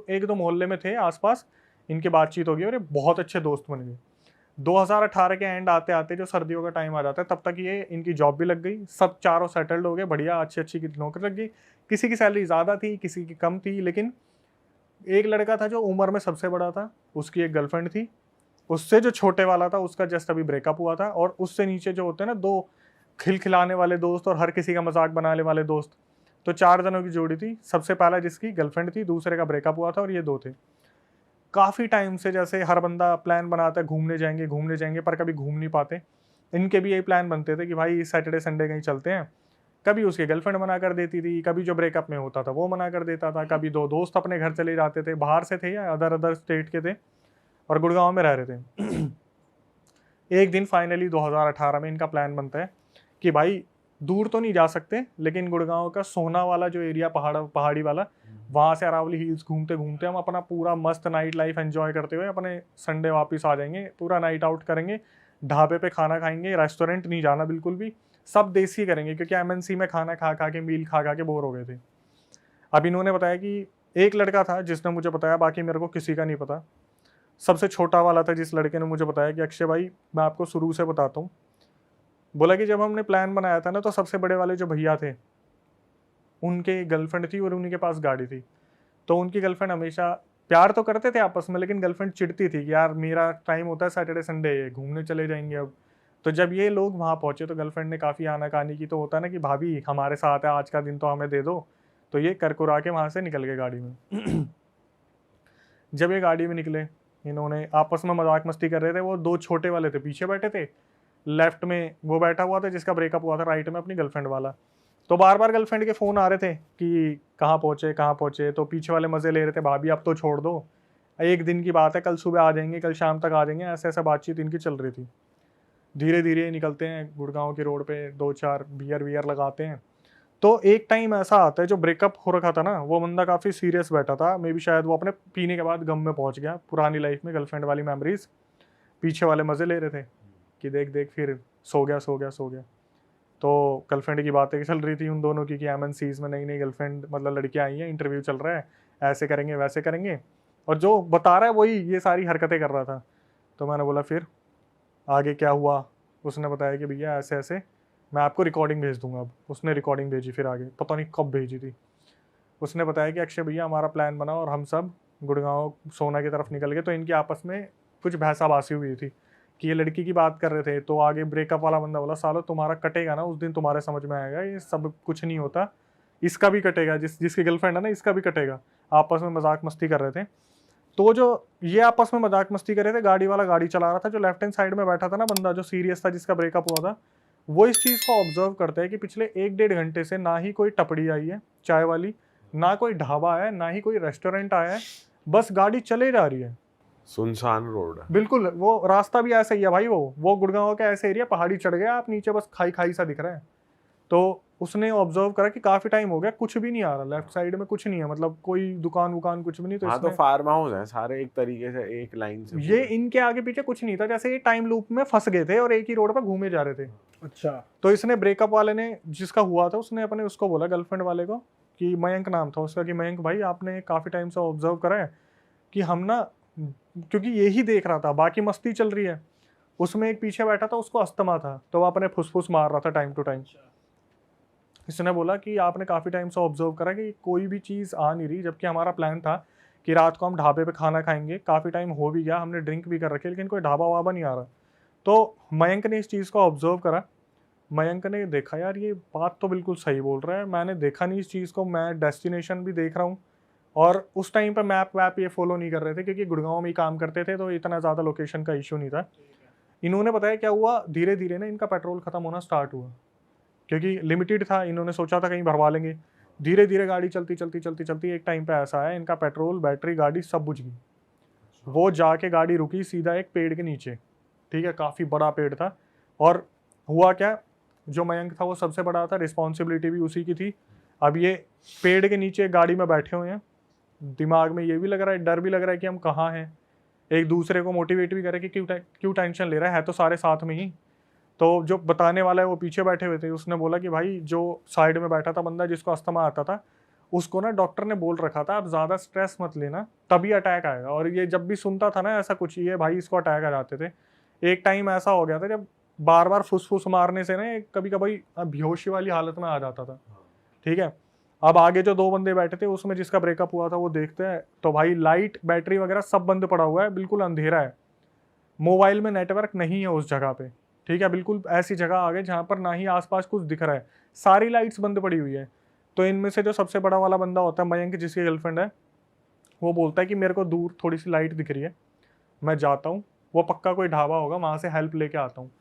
[SPEAKER 2] एक दो मोहल्ले में थे आसपास, इनकी बातचीत हो गई और ये बहुत अच्छे दोस्त बन गए। 2018 के एंड आते आते जो सर्दियों का टाइम आ जाता है, तब तक ये इनकी जॉब भी लग गई, सब चारों सेटल्ड हो गए, बढ़िया अच्छी अच्छी नौकरी लग गई। किसी की सैलरी ज़्यादा थी, किसी की कम थी, लेकिन एक लड़का था जो उम्र में सबसे बड़ा था, उसकी एक गर्लफ्रेंड थी, उससे जो छोटे वाला था उसका जस्ट अभी ब्रेकअप हुआ था, और उससे नीचे जो होते हैं ना दो खिलखिलाने वाले दोस्त और हर किसी का मजाक बनाने वाले दोस्त, तो 4 जनों की जोड़ी थी। सबसे पहला जिसकी गर्लफ्रेंड थी, दूसरे का ब्रेकअप हुआ था, और ये 2 थे। काफ़ी टाइम से जैसे हर बंदा प्लान बनाता है घूमने जाएंगे, पर कभी घूम नहीं पाते। इनके भी यही प्लान बनते थे कि भाई सैटरडे संडे कहीं चलते हैं। कभी उसकी गर्लफ्रेंड मना कर देती थी, कभी जो ब्रेकअप में होता था वो मना कर देता था, कभी 2 दोस्त अपने घर चले जाते थे, बाहर से थे या अदर स्टेट के थे और गुड़गांव में रह रहे थे। एक दिन फाइनली 2018 में इनका प्लान बनता है कि भाई दूर तो नहीं जा सकते, लेकिन गुड़गांव का सोना वाला जो एरिया पहाड़ी वाला, वहाँ से अरावली हिल्स घूमते घूमते हम अपना पूरा मस्त नाइट लाइफ एंजॉय करते हुए अपने संडे वापस आ जाएंगे। पूरा नाइट आउट करेंगे, ढाबे पे खाना खाएंगे, रेस्टोरेंट नहीं जाना बिल्कुल भी, सब देसी करेंगे, क्योंकि एमएनसी में खाना खा खा के मील खा खा के बोर हो गए थे। अब इन्होंने बताया कि एक लड़का था जिसने मुझे बताया, बाकी मेरे को किसी का नहीं पता। सबसे छोटा वाला था जिस लड़के ने मुझे बताया कि अक्षय भाई मैं आपको शुरू से बताता हूँ, बोला कि जब हमने प्लान बनाया था ना, तो सबसे बड़े वाले जो भैया थे उनके गर्लफ्रेंड थी और उन्हीं के पास गाड़ी थी। तो उनकी गर्लफ्रेंड हमेशा प्यार तो करते थे आपस में, लेकिन गर्लफ्रेंड चिढ़ती थी कि यार मेरा टाइम होता है सैटरडे संडे, घूमने चले जाएंगे अब। तो जब ये लोग वहाँ पहुँचे तो गर्लफ्रेंड ने काफ़ी आनाकानी की, तो होता है ना कि भाभी हमारे साथ है, आज का दिन तो हमें दे दो। तो ये करकुरा के वहाँ से निकल गए गाड़ी में। जब ये गाड़ी में निकले, इन्होंने आपस में मजाक मस्ती कर रहे थे। वो 2 छोटे वाले थे पीछे बैठे थे, लेफ्ट में वो बैठा हुआ था जिसका ब्रेकअप हुआ था, राइट में अपनी गर्लफ्रेंड वाला। तो बार बार गर्लफ्रेंड के फ़ोन आ रहे थे कि कहाँ पहुँचे, तो पीछे वाले मज़े ले रहे थे, भाभी अब तो छोड़ दो, एक दिन की बात है, कल सुबह आ जाएंगे, कल शाम तक आ जाएंगे, ऐसे ऐसा बातचीत इनकी चल रही थी। धीरे धीरे निकलते हैं गुड़गांव की रोड पे, 2-4 बियर लगाते हैं। तो एक टाइम ऐसा आता है, जो ब्रेकअप हो रखा था ना, वो बंदा काफ़ी सीरियस बैठा था, मे भी शायद वो अपने पीने के बाद गम में पहुंच गया, पुरानी लाइफ में गर्लफ्रेंड वाली मेमोरीज। पीछे वाले मज़े ले रहे थे कि देख देख फिर सो गया। तो गर्लफ्रेंड की बातें चल रही थी उन दोनों की कि एमएनसीज़ में नई नई गर्लफ्रेंड मतलब लड़कियाँ आई हैं, इंटरव्यू चल रहा है, ऐसे करेंगे वैसे करेंगे, और जो बता रहा है वही ये सारी हरकतें कर रहा था। तो मैंने बोला फिर आगे क्या हुआ? उसने बताया कि भैया ऐसे ऐसे, मैं आपको रिकॉर्डिंग भेज दूंगा। अब उसने रिकॉर्डिंग भेजी, फिर आगे पता नहीं कब भेजी थी। उसने बताया कि अक्षय भैया हमारा प्लान बना और हम सब गुड़गांव सोना की तरफ निकल गए। तो इनकी आपस में कुछ बहसाबासी हुई थी कि ये लड़की की बात कर रहे थे, तो आगे ब्रेकअप वाला बंदा बोला सालो तुम्हारा कटेगा ना उस दिन, तुम्हारे समझ में आएगा, ये सब कुछ नहीं होता, इसका भी कटेगा, जिसकी गर्लफ्रेंड है ना इसका भी कटेगा। आपस में मजाक मस्ती कर रहे थे। तो जो ये आपस में मजाक मस्ती कर रहे थे, गाड़ी वाला गाड़ी चला रहा था, जो लेफ्ट हैंड साइड में बैठा था ना बंदा, जो सीरियस था जिसका ब्रेकअप हुआ था, वो इस चीज़ को ऑब्जर्व करता है कि पिछले 1-1.5 घंटे से ना ही कोई टपड़ी आई है चाय वाली, ना कोई ढाबा है, ना ही कोई रेस्टोरेंट आया है, बस गाड़ी चले जा रही है,
[SPEAKER 3] सुनसान रोड है
[SPEAKER 2] बिल्कुल। वो रास्ता भी ऐसा ही है भाई, वो गुड़गांव का ऐसे एरिया, पहाड़ी चढ़ गया आप, नीचे बस खाई खाई सा दिख रहा है। तो उसने ऑब्जर्व करा कि काफी टाइम हो गया कुछ भी नहीं आ रहा, लेफ्ट साइड में कुछ नहीं है, मतलब कोई दुकान वुकान कुछ भी नहीं। तो
[SPEAKER 3] हाँ, तो फार्म हाउस है सारे एक तरीके से, एक लाइन से
[SPEAKER 2] ये इनके आगे पीछे कुछ नहीं था, जैसे ये टाइम लूप में फंस गए थे और एक ही रोड पर घूमे जा रहे थे।
[SPEAKER 1] अच्छा।
[SPEAKER 2] तो इसने ब्रेकअप वाले ने, जिसका हुआ था, उसने अपने उसको बोला गर्लफ्रेंड वाले को कि मयंक नाम था उसका, कि मयंक भाई आपने काफ़ी टाइम से ऑब्जर्व करा है कि हम ना, क्योंकि यही देख रहा था, बाकी मस्ती चल रही है, उसमें एक पीछे बैठा था उसको अस्थमा था, तो वो अपने फुसफुस मार रहा था टाइम टू टाइम। इसने बोला कि आपने काफ़ी टाइम से ऑब्जर्व करा कि कोई भी चीज़ आ नहीं रही, जबकि हमारा प्लान था कि रात को हम ढाबे पे खाना खाएंगे, काफ़ी टाइम हो भी गया, हमने ड्रिंक भी कर रखी, लेकिन कोई ढाबा वाबा नहीं आ रहा। तो मयंक ने इस चीज़ को ऑब्जर्व करा, मयंक ने देखा यार ये बात तो बिल्कुल सही बोल रहा है, मैंने देखा नहीं इस चीज़ को, मैं डेस्टिनेशन भी देख रहा हूँ, और उस टाइम पर मैप वैप ये फॉलो नहीं कर रहे थे क्योंकि गुड़गांव में ही काम करते थे, तो इतना ज़्यादा लोकेशन का इशू नहीं था। इन्होंने बताया क्या हुआ, धीरे धीरे ना इनका पेट्रोल ख़त्म होना स्टार्ट हुआ, क्योंकि लिमिटेड था, इन्होंने सोचा था कहीं भरवा लेंगे। धीरे धीरे गाड़ी चलती एक टाइम पे ऐसा आया, इनका पेट्रोल, बैटरी, गाड़ी सब बुझ गई। वो जाके गाड़ी रुकी सीधा एक पेड़ के नीचे, ठीक है, काफ़ी बड़ा पेड़ था। और हुआ क्या, जो मयंक था वो सबसे बड़ा था, रिस्पॉन्सिबिलिटी भी उसी की थी। अब ये पेड़ के नीचे गाड़ी में बैठे हुए हैं, दिमाग में ये भी लग रहा है, डर भी लग रहा है कि हम कहाँ हैं, एक दूसरे को मोटिवेट भी करें कि क्यों टेंशन ले रहा है तो सारे साथ में ही। तो जो बताने वाला है वो पीछे बैठे हुए थे, उसने बोला कि भाई जो साइड में बैठा था बंदा जिसको अस्थमा आता था, उसको ना डॉक्टर ने बोल रखा था आप ज़्यादा स्ट्रेस मत लेना तभी अटैक आएगा। और ये जब भी सुनता था ना ऐसा कुछ, ये भाई इसको अटैक आ जाते थे। एक टाइम ऐसा हो गया था जब बार बार फुसफुस मारने से ना कभी कभी बेहोशी वाली हालत में आ जाता था। ठीक है, अब आगे जो 2 बंदे बैठे थे उसमें जिसका ब्रेकअप हुआ था वो देखते हैं तो भाई लाइट बैटरी वगैरह सब बंद पड़ा हुआ है, बिल्कुल अंधेरा है, मोबाइल में नेटवर्क नहीं है उस जगह पे। ठीक है, बिल्कुल ऐसी जगह आ गए जहाँ पर ना ही आसपास कुछ दिख रहा है, सारी लाइट्स बंद पड़ी हुई है। तो इनमें से जो सबसे बड़ा वाला बंदा होता है मयंक, जिसकी गर्लफ्रेंड है, वो बोलता है कि मेरे को दूर थोड़ी सी लाइट दिख रही है, मैं जाता हूँ, वो पक्का कोई ढाबा होगा वहाँ से हेल्प लेके आता हूँ।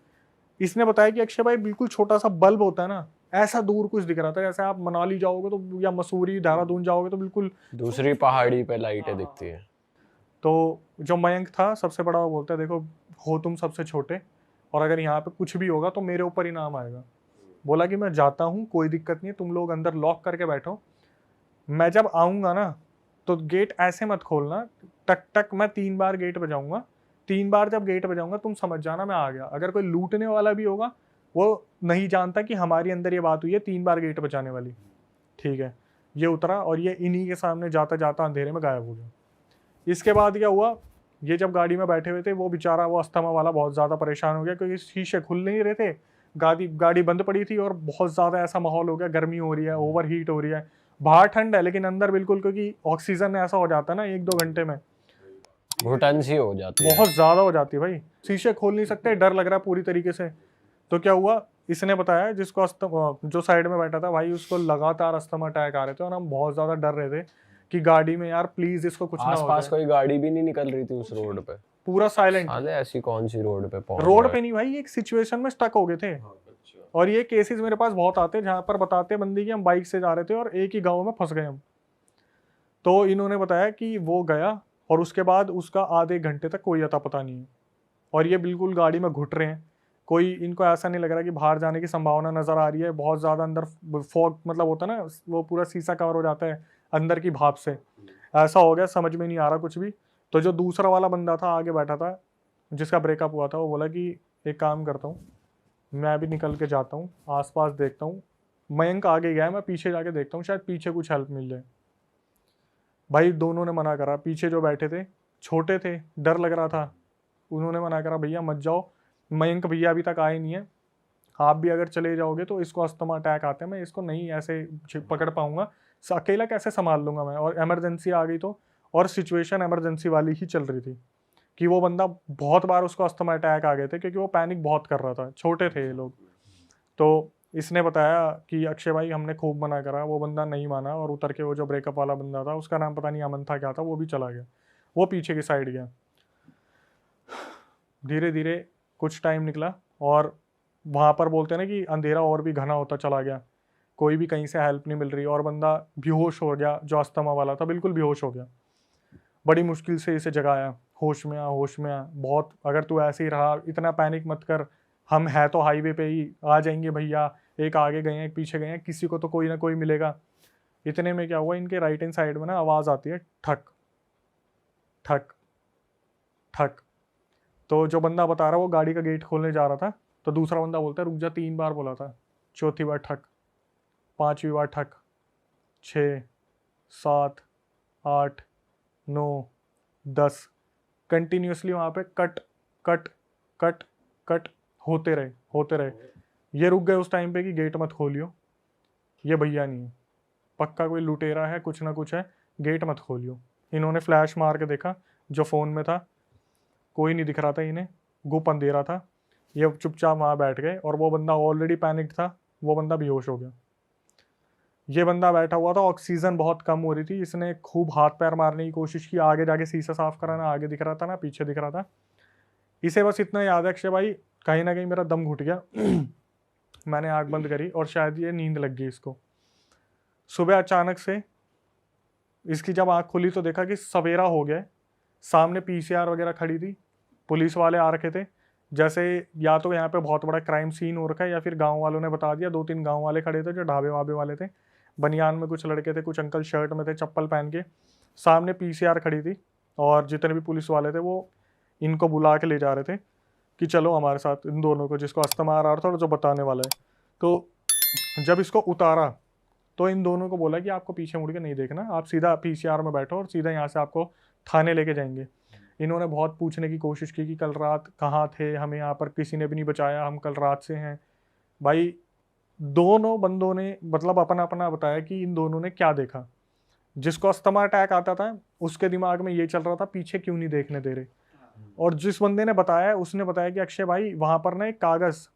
[SPEAKER 2] इसने बताया कि अक्षय भाई बिल्कुल छोटा सा बल्ब होता है ना, ऐसा दूर कुछ दिख रहा था, जैसे आप मनाली जाओगे तो या मसूरी देहरादून जाओगे तो बिल्कुल
[SPEAKER 4] दूसरी पहाड़ी पे लाइटें दिखती है।
[SPEAKER 2] तो जो मयंक था सबसे बड़ा, वो बोलता है देखो हो तुम सबसे छोटे, और अगर यहाँ पे कुछ भी होगा तो मेरे ऊपर ही नाम आएगा। बोला कि मैं जाता हूँ, कोई दिक्कत नहीं है, तुम लोग अंदर लॉक करके बैठो, मैं जब आऊँगा ना तो गेट ऐसे मत खोलना, टक टक मैं 3 बार गेट बजाऊंगा, 3 बार जब गेट बजाऊंगा तुम समझ जाना मैं आ गया। अगर कोई लूटने वाला भी होगा वो नहीं जानता कि हमारी अंदर ये बात हुई है 3 बार गेट बजाने वाली। ठीक है, ये उतरा और ये इन्हीं के सामने जाता जाता अंधेरे में गायब हो गया। इसके बाद क्या हुआ, ये जब गाड़ी में बैठे हुए थे वो बेचारा, वो अस्थमा वाला बहुत ज़्यादा परेशान हो गया क्योंकि शीशे खुल नहीं रहे थे, गाड़ी बंद पड़ी थी और बहुत ज़्यादा ऐसा माहौल हो गया, गर्मी हो रही है, ओवर हीट हो रही है, बाहर ठंड है लेकिन अंदर बिल्कुल, क्योंकि ऑक्सीजन ऐसा हो जाता है ना 1-2 घंटे में
[SPEAKER 4] घुटन सी हो जाती है।
[SPEAKER 2] बहुत ज़्यादा हो जाती है भाई, शीशे खोल नहीं सकते, डर लग रहा है पूरी तरीके से। तो क्या हुआ, इसने बताया जिसको जो साइड में बैठा था भाई, उसको लगातार अस्थमा अटैक आ रहे थे और हम बहुत ज़्यादा डर रहे थे कि गाड़ी में यार प्लीज इसको कुछ ना हो
[SPEAKER 4] आसपास
[SPEAKER 2] जाए।
[SPEAKER 4] कोई गाड़ी भी नहीं निकल रही थी उस रोड पे।
[SPEAKER 2] पूरा साइलेंट,
[SPEAKER 4] साले ऐसी कौन सी रोड पे पहुंच
[SPEAKER 2] रोड
[SPEAKER 4] गए?
[SPEAKER 2] पे नहीं भाई, एक सिचुएशन में स्टक हो गए थे। और ये केसेस मेरे पास बहुत आते हैं जहाँ पर बताते बंदी कि हम बाइक से जा रहे थे और एक ही गाँव में फंस गए हम। तो इन्होंने बताया कि वो गया और उसके बाद उसका आधे घंटे तक कोई अता पता नहीं है, और ये बिल्कुल गाड़ी में घुट रहे हैं, कोई इनको ऐसा नहीं लग रहा कि बाहर जाने की संभावना नज़र आ रही है। बहुत ज़्यादा अंदर फॉग मतलब होता है ना, वो पूरा शीशा कवर हो जाता है अंदर की भाप से, ऐसा हो गया, समझ में नहीं आ रहा कुछ भी। तो जो दूसरा वाला बंदा था आगे बैठा था जिसका ब्रेकअप हुआ था, वो बोला कि एक काम करता हूँ, मैं अभी निकल के जाता हूँ, आसपास देखता हूँ, मयंक आगे गया है, मैं पीछे जाके देखता हूँ, शायद पीछे कुछ हेल्प मिल जाए। भाई दोनों ने मना करा, पीछे जो बैठे थे छोटे थे, डर लग रहा था, उन्होंने मना करा भैया मत जाओ, मयंक भैया अभी तक आए नहीं है, आप भी अगर चले जाओगे तो इसको अस्थमा अटैक आते हैं, मैं इसको नहीं ऐसे पकड़ पाऊंगा, अकेला कैसे संभाल लूंगा मैं, और इमरजेंसी आ गई तो, और सिचुएशन इमरजेंसी वाली ही चल रही थी कि वो बंदा बहुत बार उसको अस्थमा अटैक आ गए थे क्योंकि वो पैनिक बहुत कर रहा था, छोटे थे ये लोग। तो इसने बताया कि अक्षय भाई हमने खूब मना करा, वो बंदा नहीं माना, और उतर के वो जो ब्रेकअप वाला बंदा था, उसका नाम पता नहीं अमन था क्या था, वो भी चला गया, वो पीछे की साइड गया। धीरे धीरे कुछ टाइम निकला और वहाँ पर बोलते हैं ना कि अंधेरा और भी घना होता चला गया, कोई भी कहीं से हेल्प नहीं मिल रही, और बंदा बेहोश हो गया, जो अस्थमा वाला था बिल्कुल बेहोश हो गया। बड़ी मुश्किल से इसे जगाया, होश में आ, होश में आ, बहुत, अगर तू ऐसे ही रहा, इतना पैनिक मत कर, हम है तो हाईवे पे ही, आ जाएंगे भैया, एक आगे गए हैं एक पीछे गए हैं, किसी को तो कोई ना कोई मिलेगा। इतने में क्या हुआ, इनके राइट हैंड साइड में ना आवाज़ आती है, ठक ठक ठक। तो जो बंदा बता रहा वो गाड़ी का गेट खोलने जा रहा था, तो दूसरा बंदा बोलता है रुक जा, 3 बार बोला था, चौथी बार ठक, 5वीं बार ठक, 6, 7, 8, 9, 10, कंटिन्यूसली वहाँ पे कट कट कट कट होते रहे। ये रुक गए उस टाइम पे कि गेट मत खोलियो, ये भैया नहीं है, पक्का कोई लुटेरा है, कुछ ना कुछ है, गेट मत खोलियो। इन्होंने फ्लैश मार के देखा, जो फ़ोन में था कोई नहीं दिख रहा था इन्हें, गुप अंधेरा था, ये चुपचाप वहाँ बैठ गए, और वो बंदा ऑलरेडी पैनिक था, वो बंदा बेहोश हो गया। ये बंदा बैठा हुआ था, ऑक्सीजन बहुत कम हो रही थी, इसने खूब हाथ पैर मारने की कोशिश की, आगे जाके शीशा साफ कराना, आगे दिख रहा था ना पीछे दिख रहा था। इसे बस इतना याद है अक्षय भाई, कहीं ना कहीं मेरा दम घुट गया मैंने आँख बंद करी और शायद ये नींद लग गई इसको। सुबह अचानक से इसकी जब आँख खुली तो देखा कि सवेरा हो गया, सामने पीसीआर वगैरह खड़ी थी, पुलिस वाले आ रखे थे, जैसे या तो यहाँ पे बहुत बड़ा क्राइम सीन हो रखा है या फिर गांव वालों ने बता दिया। 2-3 गांव वाले खड़े थे जो ढाबे वाबे वाले थे, बनियान में कुछ लड़के थे, कुछ अंकल शर्ट में थे चप्पल पहन के, सामने पीसीआर खड़ी थी, और जितने भी पुलिस वाले थे वो इनको बुला के ले जा रहे थे कि चलो हमारे साथ, इन दोनों को, जिसको अस्थमा आ रहा था और जो बताने वाला है। तो जब इसको उतारा तो इन दोनों को बोला कि आपको पीछे मुड़ के नहीं देखना, आप सीधा पीसीआर में बैठो और सीधा यहाँ से आपको थाने लेके जाएंगे। इन्होंने बहुत पूछने की कोशिश की कि कल रात कहाँ थे, हमें यहाँ पर किसी ने भी नहीं बचाया, हम कल रात से हैं। भाई दोनों बंदों ने मतलब अपना अपना बताया कि इन दोनों ने क्या देखा। जिसको अस्थमा अटैक आता था उसके दिमाग में ये चल रहा था पीछे क्यों नहीं देखने दे रहे, और जिस बंदे ने बताया उसने बताया कि अक्षय भाई वहाँ पर ना एक कागज़,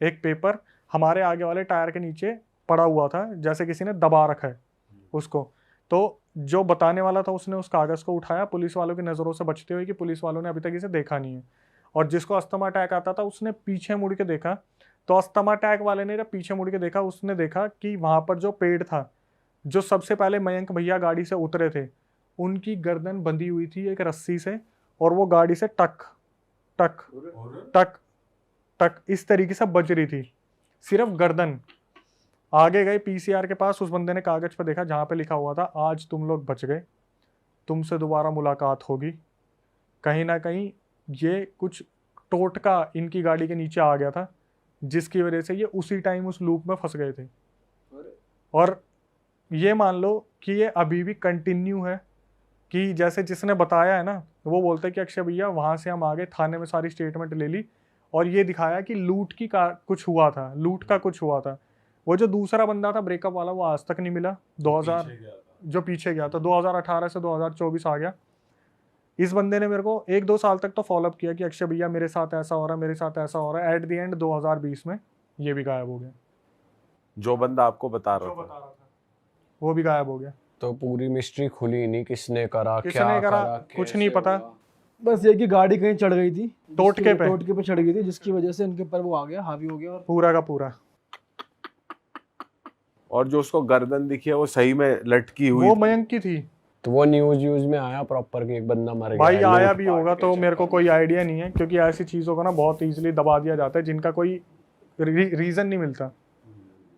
[SPEAKER 2] एक पेपर हमारे आगे वाले टायर के नीचे पड़ा हुआ था, जैसे किसी ने दबा रखा है उसको। तो जो बताने वाला था उसने उस कागज़ को उठाया, पुलिस वालों की नज़रों से बचते हुए कि पुलिस वालों ने अभी तक इसे देखा नहीं है। और जिसको अस्थमा अटैक आता था उसने पीछे मुड़ के देखा, तो अस्थमा अटैक वाले ने जब पीछे मुड़ के देखा उसने देखा कि वहाँ पर जो पेड़ था, जो सबसे पहले मयंक भैया गाड़ी से उतरे थे, उनकी गर्दन बंधी हुई थी एक रस्सी से, और वो गाड़ी से टक टक टक टक इस तरीके से बज रही थी, सिर्फ गर्दन। आगे गए पीसीआर के पास, उस बंदे ने कागज पर देखा जहाँ पे लिखा हुआ था आज तुम लोग बच गए, तुमसे दोबारा मुलाकात होगी। कहीं ना कहीं ये कुछ टोटका इनकी गाड़ी के नीचे आ गया था, जिसकी वजह से ये उसी टाइम उस लूप में फंस गए थे। और ये मान लो कि ये अभी भी कंटिन्यू है, कि जैसे जिसने बताया है ना, वो बोलते हैं कि अक्षय भैया वहाँ से हम आगे थाने में सारी स्टेटमेंट ले ली और ये दिखाया कि लूट की का कुछ हुआ था, लूट का कुछ हुआ था। वो जो दूसरा बंदा था ब्रेकअप वाला, वो आज तक नहीं मिला। 2000 जो पीछे गया था, 2018 से 2024 आ गया। इस बंदे ने मेरे को 1-2 साल तक तो फॉलोअप किया कि अक्षय भैया मेरे साथ ऐसा हो रहा है, मेरे साथ ऐसा हो रहा है। एट द एंड 2020 में ये भी गायब हो गया।
[SPEAKER 3] जो बंदा आपको बता रहा था
[SPEAKER 2] वो भी गायब हो गया।
[SPEAKER 4] तो पूरी मिस्ट्री खुली नहीं, किसने करा,
[SPEAKER 2] किसने
[SPEAKER 4] क्या
[SPEAKER 2] करा,
[SPEAKER 4] करा,
[SPEAKER 2] कुछ
[SPEAKER 4] कैसे
[SPEAKER 2] नहीं पता।
[SPEAKER 4] हुआ।
[SPEAKER 1] बस ये कि गाड़ी कहीं चढ़ गई थी,
[SPEAKER 2] टोटके पे।
[SPEAKER 1] टोटके पे चढ़ गई थी, जिसकी वजह से इनके ऊपर वो आ गया, हावी हो गया। और
[SPEAKER 2] पूरा का पूरा।
[SPEAKER 3] और जो उसको गर्दन दिखी है वो सही में लटकी हुई
[SPEAKER 2] वो
[SPEAKER 3] थी।
[SPEAKER 2] मयंक की थी।
[SPEAKER 4] तो वो न्यूज में आया प्रॉपर कि एक बंदा मर गया
[SPEAKER 2] भाई
[SPEAKER 4] है,
[SPEAKER 2] आया
[SPEAKER 4] लूट
[SPEAKER 2] भी
[SPEAKER 4] पाट
[SPEAKER 2] होगा
[SPEAKER 4] के
[SPEAKER 2] तो मेरे को
[SPEAKER 4] चक्कर
[SPEAKER 2] कोई आइडिया नहीं है, क्योंकि ऐसी चीज़ों को ना बहुत इजीली दबा दिया जाता है जिनका कोई रीज़न नहीं मिलता।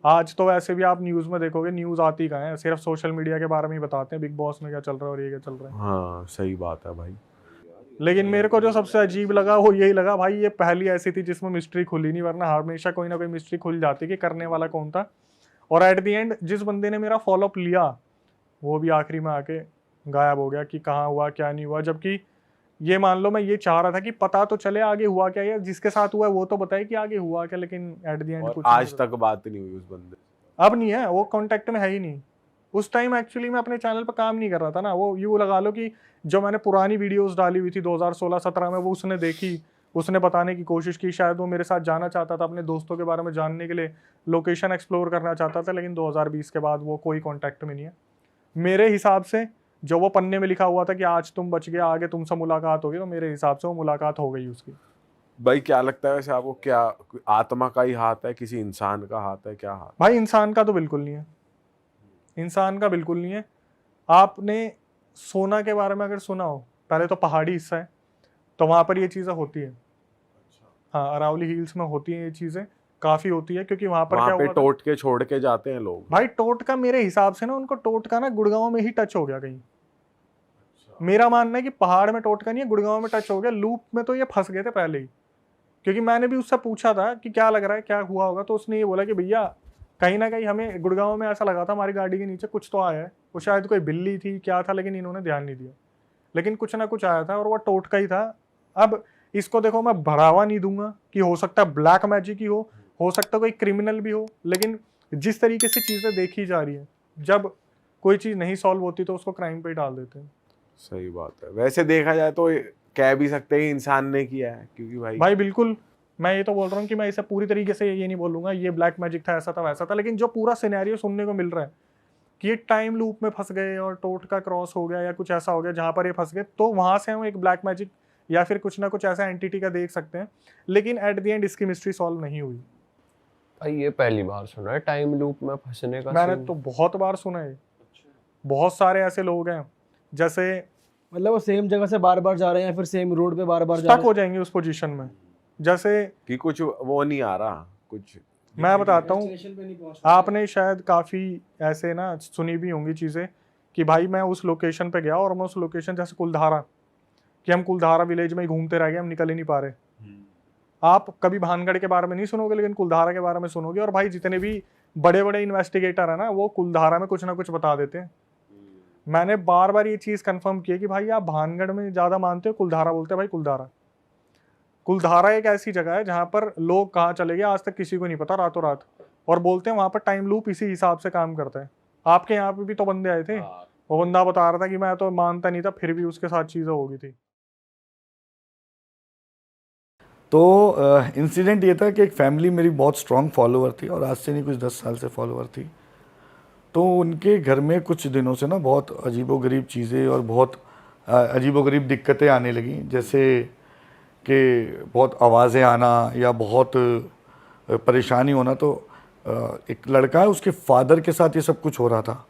[SPEAKER 2] आज तो वैसे भी आप न्यूज़ में देखोगे, न्यूज़ आती कहाँ है, सिर्फ सोशल मीडिया के बारे में ही बताते हैं, बिग बॉस में क्या चल रहा है और ये क्या चल रहा है।
[SPEAKER 3] हाँ सही बात है भाई।
[SPEAKER 2] लेकिन मेरे को जो सबसे अजीब लगा वो यही लगा भाई, ये पहली ऐसी थी जिसमें मिस्ट्री खुली नहीं, वरना हमेशा कोई ना कोई मिस्ट्री खुल जाती कि करने वाला कौन था। और एट द एंड जिस बंदे ने मेरा फॉलोअप लिया वो भी आखिरी में आके गायब हो गया कि कहाँ हुआ क्या नहीं हुआ। जबकि ये मान लो मैं ये चाह रहा था कि पता तो चले आगे हुआ क्या, या जिसके साथ हुआ है वो तो बताए कि आगे हुआ क्या, लेकिन एट द एंड
[SPEAKER 3] और
[SPEAKER 2] कुछ
[SPEAKER 3] आज
[SPEAKER 2] नहीं
[SPEAKER 3] तक बात नहीं हुई उस बंदे से।
[SPEAKER 2] अब नहीं है, वो कांटेक्ट में है ही नहीं। उस टाइम एक्चुअली मैं अपने चैनल पर काम नहीं कर रहा था ना, वो यूँ लगा लो कि जो मैंने पुरानी वीडियोस डाली हुई थी 2016-17 में, वो उसने देखी, उसने बताने की कोशिश की, शायद वो मेरे साथ जाना चाहता था, अपने दोस्तों के बारे में जानने के लिए लोकेशन एक्सप्लोर करना चाहता था। लेकिन 2020 के बाद वो कोई कॉन्टैक्ट में नहीं है मेरे हिसाब से। जो वो पन्ने में लिखा हुआ था कि आज तुम बच गए, आगे तुमसे मुलाकात होगी, तो मेरे हिसाब से वो मुलाकात हो गई उसकी।
[SPEAKER 3] भाई क्या लगता है वैसे आपको, क्या आत्मा का ही हाथ है, किसी इंसान का हाथ है, क्या हाथ?
[SPEAKER 2] भाई इंसान का तो बिल्कुल नहीं है, इंसान का बिल्कुल नहीं है। आपने सोना के बारे में अगर सुना हो, पहले तो पहाड़ी हिस्सा है तो वहाँ पर ये चीज़ें होती है। हाँ, अरावली हिल्स में होती हैं ये चीज़ें, काफ़ी होती है, क्योंकि वहाँ पर क्या
[SPEAKER 3] वहाँ पे
[SPEAKER 2] हुआ था?
[SPEAKER 3] टोट के छोड़ के जाते हैं लोग।
[SPEAKER 2] भाई टोटका मेरे हिसाब से ना, उनको टोटका ना गुड़गांव में ही टच हो गया कहीं। मेरा मानना है कि पहाड़ में टोटका नहीं है, गुड़गांव में टच हो गया। लूप में तो ये फंस गए थे पहले ही, क्योंकि मैंने भी उससे पूछा था कि क्या लग रहा है, क्या हुआ होगा, तो उसने ये बोला कि भैया कहीं ना कहीं हमें गुड़गांव में ऐसा लगा था हमारी गाड़ी के नीचे कुछ तो आया है। वो शायद कोई बिल्ली थी, क्या था, लेकिन इन्होंने ध्यान नहीं दिया। लेकिन कुछ ना कुछ आया था और वो टोटका ही था। अब इसको देखो, मैं बढ़ावा नहीं दूंगा कि हो सकता है ब्लैक मैजिक ही हो सकता है कोई क्रिमिनल भी हो, लेकिन जिस तरीके से चीज़ें देखी जा रही है, जब कोई चीज़ नहीं सॉल्व होती तो उसको क्राइम पे ही डाल देते हैं।
[SPEAKER 3] सही बात है। वैसे देखा जाए तो कह भी सकते हैं इंसान ने किया है, क्योंकि
[SPEAKER 2] भाई बिल्कुल, मैं ये तो बोल रहा हूँ कि मैं इसे पूरी तरीके से ये नहीं बोलूँगा ये ब्लैक मैजिक था, ऐसा था वैसा था, लेकिन जो पूरा सिनेरियो सुनने को मिल रहा है कि ये टाइम लूप में फंस गए और टोटका क्रॉस हो गया या कुछ ऐसा हो गया जहाँ पर ये फंस गए, तो वहाँ से हम एक ब्लैक मैजिक या फिर कुछ ना कुछ ऐसा एंटिटी का देख सकते हैं। लेकिन एट द एंड इसकी मिस्ट्री सॉल्व नहीं हुई।
[SPEAKER 4] भाई ये पहली बार सुना है टाइम लूप में फंसने का
[SPEAKER 2] मैंने
[SPEAKER 4] सीन।
[SPEAKER 2] तो बहुत बार सुना है, बहुत सारे ऐसे लोग हैं जैसे
[SPEAKER 1] मतलब वो सेम जगह से बार बार जा रहे हैं या फिर सेम रोड पे बार बार जा
[SPEAKER 2] स्टक
[SPEAKER 1] रहे
[SPEAKER 2] हो जाएंगे उस पोजीशन में। जैसे
[SPEAKER 3] कि कुछ वो नहीं आ रहा कुछ।
[SPEAKER 2] मैं बताता हूँ,
[SPEAKER 1] स्टेशन पे नहीं पहुंच
[SPEAKER 2] आपने शायद काफ़ी ऐसे ना सुनी भी होंगी चीज़ें कि भाई मैं उस लोकेशन पे गया और मैं उस लोकेशन, जैसे कुलधारा, कि हम कुलधारा विलेज में ही घूमते रह गए, हम निकल ही नहीं पा रहे। आप कभी भानगढ़ के बारे में नहीं सुनोगे, लेकिन कुलधारा के बारे में सुनोगे। और भाई जितने भी बड़े बड़े इन्वेस्टिगेटर है ना, वो कुलधारा में कुछ ना कुछ बता देते हैं। मैंने बार बार ये चीज़ कंफर्म की है कि भाई आप भानगढ़ में ज़्यादा मानते हो, कुलधारा बोलते हैं भाई कुलधारा। कुलधारा एक ऐसी जगह है जहाँ पर लोग कहाँ चले गए आज तक किसी को नहीं पता, रातों रात। और बोलते हैं वहाँ पर टाइम लूप इसी हिसाब से काम करता है। आपके यहाँ पे भी तो बंदे आए थे, वो बंदा बता रहा था कि मैं तो मानता नहीं था, फिर भी उसके साथ चीज़ें हो गई थी।
[SPEAKER 5] तो इंसिडेंट ये था कि एक फैमिली मेरी बहुत स्ट्रॉन्ग फॉलोअर थी, और आज से नहीं कुछ 10 साल से फॉलोअर थी। तो उनके घर में कुछ दिनों से ना बहुत अजीबोगरीब चीज़ें और बहुत अजीबोगरीब दिक्कतें आने लगी, जैसे कि बहुत आवाज़ें आना या बहुत परेशानी होना। तो एक लड़का है, उसके फादर के साथ ये सब कुछ हो रहा था,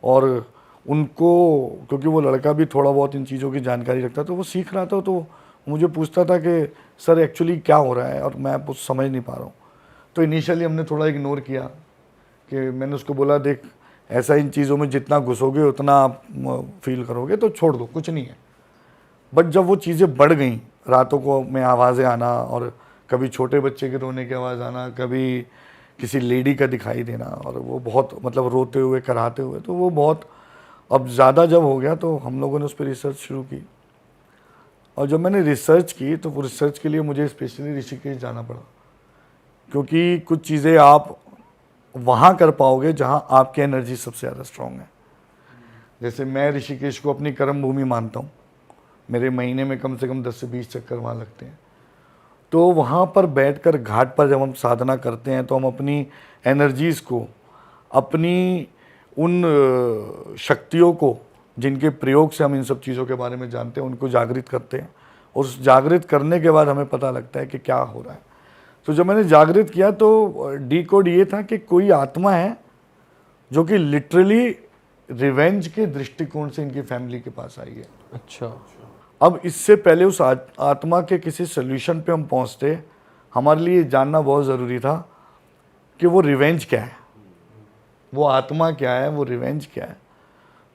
[SPEAKER 5] और उनको, क्योंकि वो लड़का भी थोड़ा बहुत इन चीज़ों की जानकारी रखता, तो वो सीख रहा था। तो मुझे पूछता था कि सर एक्चुअली क्या हो रहा है, और मैं कुछ समझ नहीं पा रहा हूँ। तो इनिशियली हमने थोड़ा इग्नोर किया, कि मैंने उसको बोला देख ऐसा इन चीज़ों में जितना घुसोगे उतना आप फील करोगे, तो छोड़ दो, कुछ नहीं है। बट जब वो चीज़ें बढ़ गई, रातों को में आवाज़ें आना, और कभी छोटे बच्चे के रोने की आवाज़ आना, कभी किसी लेडी का दिखाई देना, और वो बहुत मतलब रोते हुए कराते हुए, तो वो बहुत अब ज़्यादा जब हो गया तो हम लोगों ने उस पर रिसर्च शुरू की। और जब मैंने रिसर्च की तो वो रिसर्च के लिए मुझे स्पेशली ऋषिकेश जाना पड़ा, क्योंकि कुछ चीज़ें आप वहाँ कर पाओगे जहाँ आपकी एनर्जी सबसे ज़्यादा स्ट्रॉन्ग है। जैसे मैं ऋषिकेश को अपनी कर्म भूमि मानता हूँ, मेरे महीने में कम से कम 10 से 20 चक्कर वहाँ लगते हैं। तो वहाँ पर बैठकर घाट पर जब हम साधना करते हैं तो हम अपनी एनर्जीज़ को, अपनी उन शक्तियों को जिनके प्रयोग से हम इन सब चीज़ों के बारे में जानते हैं, उनको जागृत करते हैं। और उस जागृत करने के बाद हमें पता लगता है कि क्या हो रहा है। तो जब मैंने जागृत किया तो डीकोड ये था कि कोई आत्मा है जो कि लिटरली रिवेंज के दृष्टिकोण से इनकी फैमिली के पास आई है।
[SPEAKER 4] अच्छा।
[SPEAKER 5] अब इससे पहले उस आत्मा के किसी सोल्यूशन पे हम पहुंचते, हमारे लिए जानना बहुत ज़रूरी था कि वो रिवेंज क्या है, वो आत्मा क्या है, वो रिवेंज क्या है।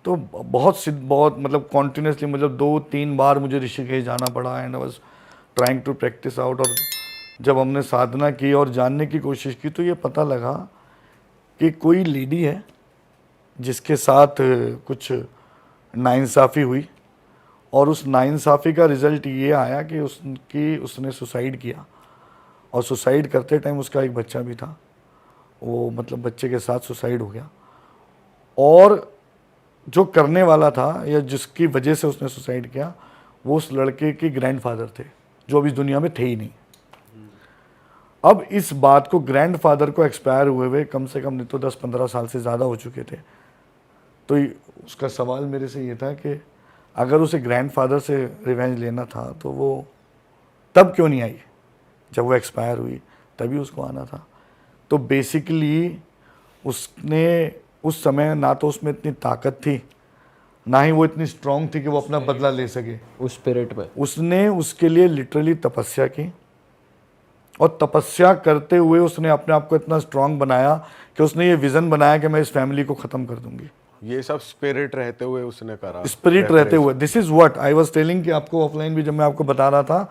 [SPEAKER 5] तो बहुत मतलब कॉन्टिन्यूसली, मतलब 2-3 बार मुझे ऋषिकेश जाना पड़ा, and I was trying to practice out. और जब हमने साधना की और जानने की कोशिश की तो ये पता लगा कि कोई लेडी है जिसके साथ कुछ नाइंसाफ़ी हुई, और उस नाइंसाफ़ी का रिज़ल्ट ये आया कि उसने सुसाइड किया। और सुसाइड करते टाइम उसका एक बच्चा भी था, वो मतलब बच्चे के साथ सुसाइड हो गया। और जो करने वाला था या जिसकी वजह से उसने सुसाइड किया, वो उस लड़के के ग्रैंडफादर थे, जो अभी इस दुनिया में थे ही नहीं। अब इस बात को, ग्रैंडफादर को एक्सपायर हुए कम से कम नहीं तो 10-15 साल से ज़्यादा हो चुके थे। तो उसका सवाल मेरे से ये था कि अगर उसे ग्रैंडफादर से रिवेंज लेना था तो वो तब क्यों नहीं आई, जब वो एक्सपायर हुई तभी उसको आना था। तो बेसिकली उसने उस समय ना तो उसमें इतनी ताकत थी, ना ही वो इतनी स्ट्रांग थी कि वो अपना बदला ले सके
[SPEAKER 4] उस स्पिरिट पे।
[SPEAKER 5] उसने उसके लिए लिटरली तपस्या की, और तपस्या करते हुए उसने अपने आप को इतना स्ट्रांग बनाया कि उसने ये विज़न बनाया कि मैं इस फैमिली को ख़त्म कर दूंगी।
[SPEAKER 3] ये सब स्पिरिट रहते हुए उसने करा,
[SPEAKER 5] स्पिरिट रहते हुए। This is what I was telling कि आपको ऑफलाइन भी जब मैं आपको बता रहा था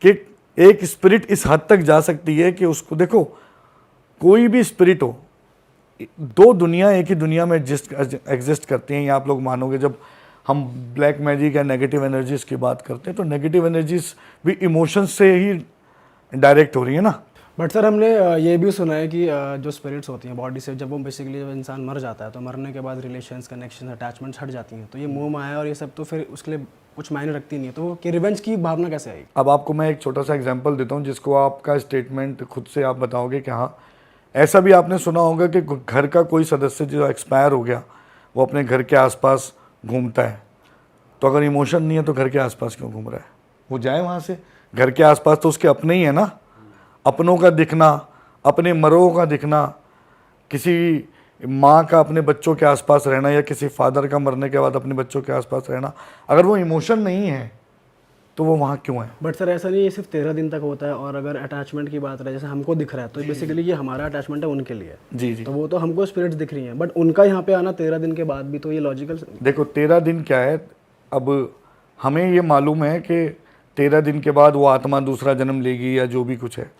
[SPEAKER 5] कि एक स्पिरिट इस हद तक जा सकती है कि उसको देखो, कोई भी स्पिरिट हो, दो दुनिया एक ही दुनिया में एग्जिस्ट करती हैं। ये आप लोग मानोगे, जब हम ब्लैक मैजिक या नेगेटिव एनर्जीज की बात करते हैं तो नेगेटिव एनर्जीज भी इमोशंस से ही डायरेक्ट हो रही है ना।
[SPEAKER 1] बट सर हमने ये भी सुना है कि जो स्पिरिट्स होती हैं बॉडी से, जब वो बेसिकली जब इंसान मर जाता है तो मरने के बाद रिलेशंस, कनेक्शन, अटैचमेंट्स हट जाती हैं, तो ये मोह माया और ये सब तो फिर उसके लिए कुछ मायने रखती नहीं है। तो कि रिवेंज की भावना कैसे आई?
[SPEAKER 5] अब आपको मैं एक छोटा सा एग्जांपल देता हूँ जिसको आपका स्टेटमेंट खुद से आप बताओगे कि हाँ, ऐसा भी आपने सुना होगा कि घर का कोई सदस्य जो एक्सपायर हो गया वो अपने घर के आसपास घूमता है। तो अगर इमोशन नहीं है तो घर के आसपास क्यों घूम रहा है? वो जाए वहाँ से। घर के आसपास तो उसके अपने ही है ना। अपनों का दिखना, अपने मरों का दिखना, किसी माँ का अपने बच्चों के आसपास रहना, या किसी फादर का मरने के बाद अपने बच्चों के आसपास रहना, अगर वो इमोशन नहीं है तो वो वहाँ क्यों है?
[SPEAKER 1] बट सर ऐसा नहीं, ये सिर्फ 13 दिन तक होता है। और अगर अटैचमेंट की बात रहे, जैसे हमको दिख रहा है तो बेसिकली ये हमारा अटैचमेंट है उनके लिए।
[SPEAKER 5] जी जी।
[SPEAKER 1] तो वो तो हमको स्पिरिट्स दिख रही हैं, बट उनका यहाँ पे आना 13 दिन के बाद भी, तो ये लॉजिकल।
[SPEAKER 5] देखो 13 दिन क्या है, अब हमें ये मालूम है कि 13 दिन के बाद वो आत्मा दूसरा जन्म लेगी या जो भी कुछ है।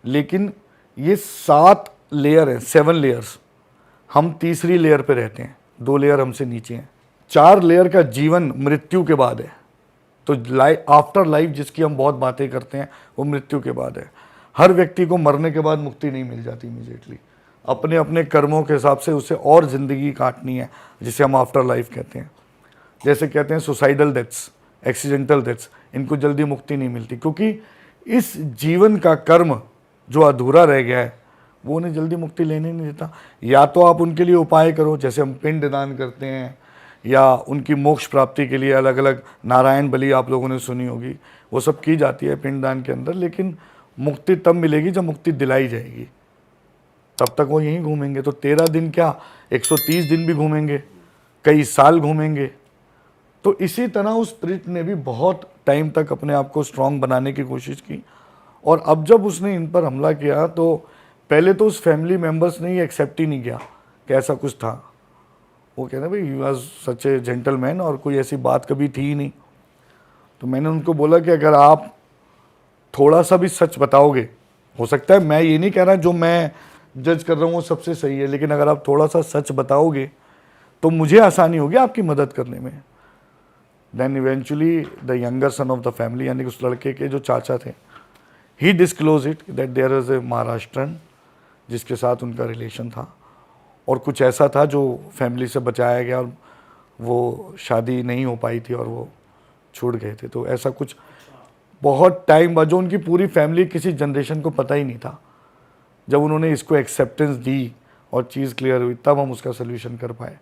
[SPEAKER 5] लेकिन ये 7 लेयर हैं, 7 लेयर्स, हम तीसरी लेयर पे रहते हैं, 2 लेयर हमसे नीचे हैं। 4 लेयर का जीवन मृत्यु के बाद है। तो आफ्टर लाइफ जिसकी हम बहुत बातें करते हैं वो मृत्यु के बाद है। हर व्यक्ति को मरने के बाद मुक्ति नहीं मिल जाती इमीडिएटली, अपने अपने कर्मों के हिसाब से उसे और ज़िंदगी काटनी है, जिसे हम आफ्टर लाइफ कहते हैं। जैसे कहते हैं सुसाइडल डेथ्स, एक्सीडेंटल डेथ्स, इनको जल्दी मुक्ति नहीं मिलती, क्योंकि इस जीवन का कर्म जो अधूरा रह गया है वो उन्हें जल्दी मुक्ति लेने नहीं देता। या तो आप उनके लिए उपाय करो, जैसे हम पिंड दान करते हैं, या उनकी मोक्ष प्राप्ति के लिए अलग अलग नारायण बलि आप लोगों ने सुनी होगी, वो सब की जाती है पिंड दान के अंदर। लेकिन मुक्ति तब मिलेगी जब मुक्ति दिलाई जाएगी, तब तक वो यहीं घूमेंगे। तो 13 दिन क्या, 130 दिन भी घूमेंगे, कई साल घूमेंगे। तो इसी तरह उस स्पिरिट ने भी बहुत टाइम तक अपने आप को स्ट्रांग बनाने की कोशिश की। और अब जब उसने इन पर हमला किया तो पहले तो उस फैमिली मेम्बर्स ने ये एक्सेप्ट ही नहीं किया कि ऐसा कुछ था। वो कहते भाई he was such A gentleman, और कोई ऐसी बात कभी थी ही नहीं। तो मैंने उनको बोला कि अगर आप थोड़ा सा भी सच बताओगे, हो सकता है, मैं ये नहीं कह रहा जो मैं जज कर रहा हूँ वो सबसे सही है, लेकिन अगर आप थोड़ा सा सच बताओगे तो मुझे आसानी होगी आपकी मदद करने में। Then eventually the younger son of the family, यानी कि उस लड़के के जो चाचा थे, he disclose it that there is a Maharashtrian जिसके साथ उनका रिलेशन था, और कुछ ऐसा था जो फैमिली से बचाया गया और वो शादी नहीं हो पाई थी और वो छूट गए थे। तो ऐसा कुछ बहुत टाइम बाद, जो उनकी पूरी फैमिली किसी जनरेशन को पता ही नहीं था, जब उन्होंने इसको एक्सेप्टेंस दी और चीज़ क्लियर हुई, तब हम उसका सोल्यूशन कर पाए।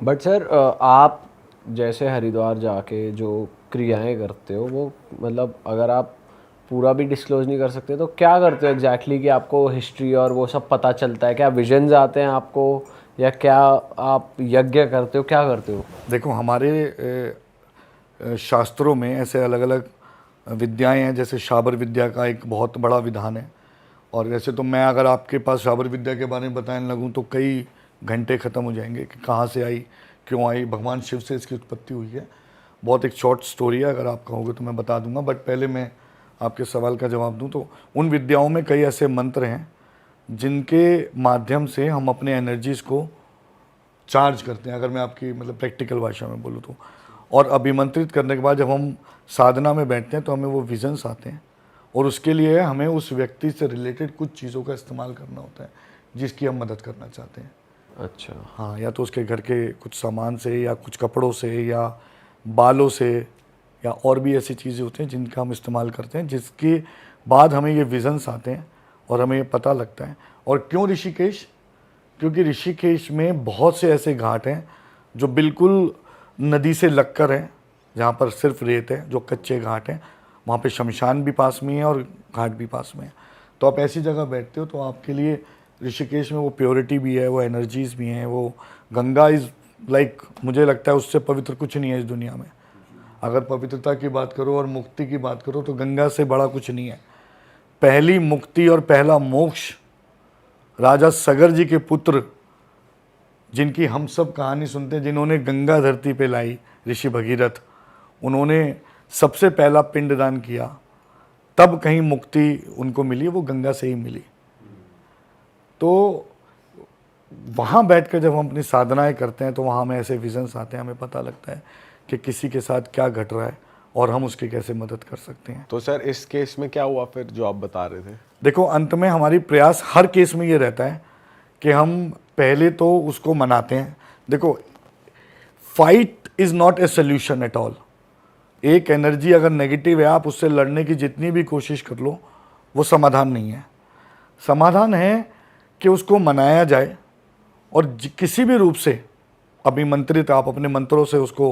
[SPEAKER 4] बट सर आप जैसे हरिद्वार जाके जो क्रियाएं करते हो, वो मतलब अगर आप पूरा भी डिस्क्लोज नहीं कर सकते तो क्या करते हो एग्जैक्टली कि आपको हिस्ट्री और वो सब पता चलता है? क्या विजन्स आते हैं आपको, या क्या आप यज्ञ करते हो, क्या करते हो?
[SPEAKER 5] देखो, हमारे शास्त्रों में ऐसे अलग अलग विद्याएं हैं। जैसे शाबर विद्या का एक बहुत बड़ा विधान है, और वैसे तो मैं अगर आपके पास शाबर विद्या के बारे में बताने लगूँ तो कई घंटे ख़त्म हो जाएंगे कि कहाँ से आई, क्यों आई, भगवान शिव से इसकी उत्पत्ति हुई है। बहुत एक शॉर्ट स्टोरी है, अगर आप कहोगे तो मैं बता दूंगा, बट पहले मैं आपके सवाल का जवाब दूं। तो उन विद्याओं में कई ऐसे मंत्र हैं जिनके माध्यम से हम अपने एनर्जीज़ को चार्ज करते हैं, अगर मैं आपकी मतलब प्रैक्टिकल भाषा में बोलूँ तो। और अभिमंत्रित करने के बाद जब हम साधना में बैठते हैं तो हमें वो विजन्स आते हैं, और उसके लिए हमें उस व्यक्ति से रिलेटेड कुछ चीज़ों का इस्तेमाल करना होता है जिसकी हम मदद करना चाहते हैं।
[SPEAKER 4] अच्छा,
[SPEAKER 5] हाँ, या तो उसके घर के कुछ सामान से, या कुछ कपड़ों से, या बालों से, या और भी ऐसी चीज़ें होती हैं जिनका हम इस्तेमाल करते हैं, जिसके बाद हमें ये विजन्स आते हैं और हमें ये पता लगता है। और क्यों ऋषिकेश? क्योंकि ऋषिकेश में बहुत से ऐसे घाट हैं जो बिल्कुल नदी से लगकर हैं, जहाँ पर सिर्फ रेत है, जो कच्चे घाट हैं। वहाँ पे शमशान भी पास में है और घाट भी पास में है। तो आप ऐसी जगह बैठते हो तो आपके लिए ऋषिकेश में वो प्योरिटी भी है, वो एनर्जीज़ भी हैं। वो गंगा इज़ लाइक, मुझे लगता है उससे पवित्र कुछ नहीं है इस दुनिया में। अगर पवित्रता की बात करो और मुक्ति की बात करो तो गंगा से बड़ा कुछ नहीं है। पहली मुक्ति और पहला मोक्ष राजा सगर जी के पुत्र, जिनकी हम सब कहानी सुनते हैं, जिन्होंने गंगा धरती पे लाई, ऋषि भगीरथ, उन्होंने सबसे पहला पिंडदान किया, तब कहीं मुक्ति उनको मिली, वो गंगा से ही मिली। तो वहाँ बैठकर जब हम अपनी साधनाएं करते हैं तो वहाँ हमें ऐसे विजन्स आते हैं, हमें पता लगता है कि किसी के साथ क्या घट रहा है और हम उसकी कैसे मदद कर सकते हैं।
[SPEAKER 3] तो सर इस केस में क्या हुआ फिर जो आप बता रहे थे?
[SPEAKER 5] देखो, अंत में हमारी प्रयास हर केस में ये रहता है कि हम पहले तो उसको मनाते हैं। देखो, fight is not a solution at all. एक एनर्जी अगर नेगेटिव है, आप उससे लड़ने की जितनी भी कोशिश कर लो, वो समाधान नहीं है। समाधान है कि उसको मनाया जाए, और किसी भी रूप से अभिमंत्रित, आप अपने मंत्रों से उसको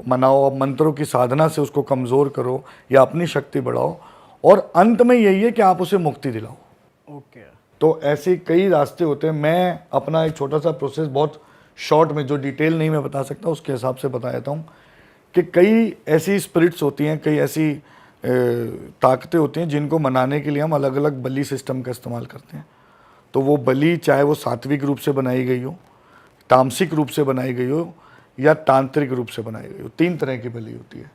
[SPEAKER 5] मनाओ, मंत्रों की साधना से उसको कमज़ोर करो या अपनी शक्ति बढ़ाओ, और अंत में यही है कि आप उसे मुक्ति दिलाओ।
[SPEAKER 1] ओके।
[SPEAKER 5] तो ऐसे कई रास्ते होते हैं। मैं अपना एक छोटा सा प्रोसेस बहुत शॉर्ट में, जो डिटेल नहीं मैं बता सकता, उसके हिसाब से बता देता हूँ कि कई ऐसी स्पिरिट्स होती हैं, कई ऐसी ताकतें होती हैं जिनको मनाने के लिए हम अलग अलग बलि सिस्टम का इस्तेमाल करते हैं। तो वो बलि चाहे वो सात्विक रूप से बनाई गई हो, तामसिक रूप से बनाई गई हो, या तांत्रिक रूप से बनाई गई हो, 3 तरह की बलि होती है।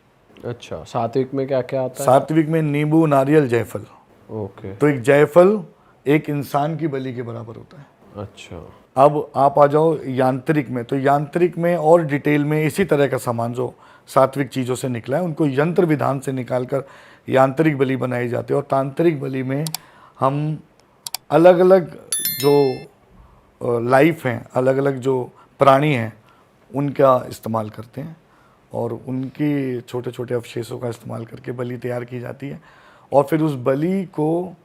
[SPEAKER 4] अच्छा, सात्विक में क्या क्या आता है?
[SPEAKER 5] सात्विक में नींबू, नारियल, जायफल।
[SPEAKER 4] ओके।
[SPEAKER 5] तो एक जायफल एक इंसान की बलि के बराबर होता है।
[SPEAKER 4] अच्छा।
[SPEAKER 5] अब आप आ जाओ यांत्रिक में, तो यांत्रिक में और डिटेल में इसी तरह का सामान जो सात्विक चीज़ों से निकला है उनको यंत्र विधान से निकालकर यांत्रिक बलि बनाई जाती है। और तांत्रिक बलि में हम अलग अलग जो लाइफ हैं, अलग अलग जो प्राणी हैं उनका इस्तेमाल करते हैं और उनके छोटे छोटे अवशेषों का इस्तेमाल करके बलि तैयार की जाती है। और फिर उस बलि को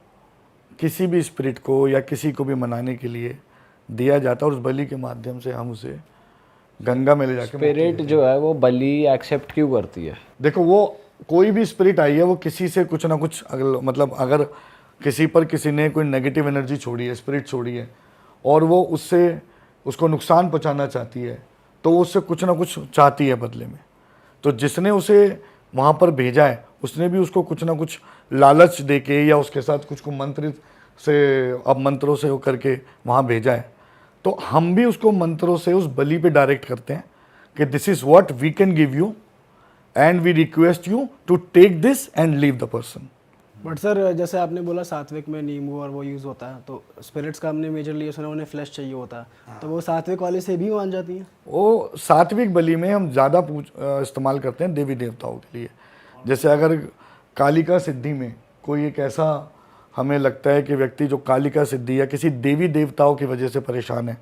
[SPEAKER 5] किसी भी स्पिरिट को या किसी को भी मनाने के लिए दिया जाता है और उस बलि के माध्यम से हम उसे गंगा में ले जाके
[SPEAKER 4] स्पिरिट जो है वो बलि एक्सेप्ट क्यों करती है?
[SPEAKER 5] देखो, वो कोई भी स्पिरिट आई है वो किसी से कुछ ना कुछ मतलब अगर किसी पर किसी ने कोई नेगेटिव एनर्जी छोड़ी है, स्पिरिट छोड़ी है और वो उससे उसको नुकसान पहुंचाना चाहती है तो वो उससे कुछ ना कुछ चाहती है बदले में। तो जिसने उसे वहाँ पर भेजा है उसने भी उसको कुछ ना कुछ लालच देके या उसके साथ कुछ को मंत्रित से अब मंत्रों से वो करके वहाँ भेजा है। तो हम भी उसको मंत्रों से उस बलि पे डायरेक्ट करते हैं कि this is what we can give you and we request you to take this and leave the person.
[SPEAKER 1] But sir जैसे आपने बोला सात्विक में नींबू और वो यूज़ होता है, तो स्पिरिट्स का हमने मेजरली सुना उन्हें फ्लैश चाहिए होता है, तो वो सात्विक वाले से भी मान जाती हैं?
[SPEAKER 5] वो सात्विक बलि में हम ज़्यादा इस्तेमाल करते हैं देवी देवताओं के लिए। जैसे अगर कालिका सिद्धि में कोई एक ऐसा हमें लगता है कि व्यक्ति जो कालिका सिद्धि या किसी देवी देवताओं की वजह से परेशान है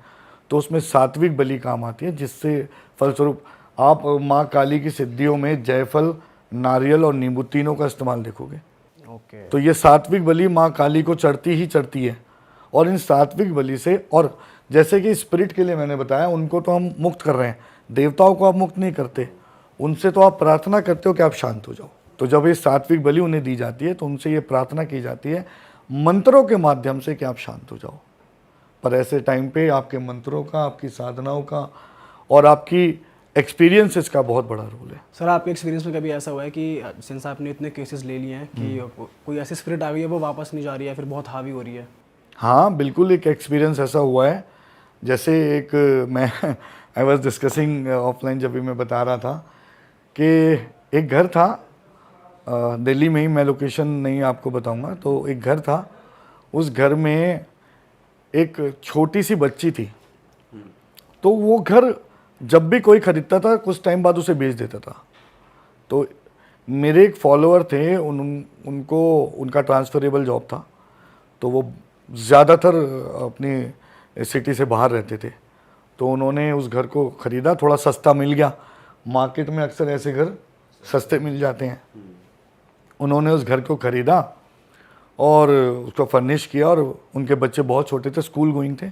[SPEAKER 5] तो उसमें सात्विक बलि काम आती है, जिससे फलस्वरूप आप माँ काली की सिद्धियों में जायफल, नारियल और नींबू तीनों का इस्तेमाल देखोगे।
[SPEAKER 1] ओके।
[SPEAKER 5] तो ये सात्विक बलि माँ काली को चढ़ती ही चढ़ती है। और इन सात्विक बलि से, और जैसे कि स्पिरिट के लिए मैंने बताया, उनको तो हम मुक्त कर रहे हैं, देवताओं को आप मुक्त नहीं करते, उनसे तो आप प्रार्थना करते हो कि आप शांत हो जाओ। तो जब ये सात्विक बलि उन्हें दी जाती है तो उनसे ये प्रार्थना की जाती है मंत्रों के माध्यम से कि आप शांत हो जाओ। पर ऐसे टाइम पे आपके मंत्रों का, आपकी साधनाओं का और आपकी एक्सपीरियंसेस का बहुत बड़ा रोल है।
[SPEAKER 1] सर आपके एक्सपीरियंस में कभी ऐसा हुआ है कि सिंस आपने इतने केसेस ले लिए हैं कि कोई ऐसी स्पिरिट आ गई है वो वापस नहीं जा रही है, फिर बहुत हावी हो रही है?
[SPEAKER 5] हाँ बिल्कुल, एक एक्सपीरियंस ऐसा हुआ है। जैसे एक मैं आई वॉज डिस्कसिंग ऑफलाइन जब भी मैं बता रहा था कि एक घर था दिल्ली में ही, मैं लोकेशन नहीं आपको बताऊंगा। तो एक घर था, उस घर में एक छोटी सी बच्ची थी। तो वो घर जब भी कोई ख़रीदता था कुछ टाइम बाद उसे बेच देता था। तो मेरे एक फॉलोअर थे, उनको उनका ट्रांसफरेबल जॉब था, तो वो ज़्यादातर अपनी सिटी से बाहर रहते थे। तो उन्होंने उस घर को ख़रीदा, थोड़ा सस्ता मिल गया, मार्केट में अक्सर ऐसे घर सस्ते मिल जाते हैं। उन्होंने उस घर को ख़रीदा और उसको फर्निश किया और उनके बच्चे बहुत छोटे थे, स्कूल गोइंग थे,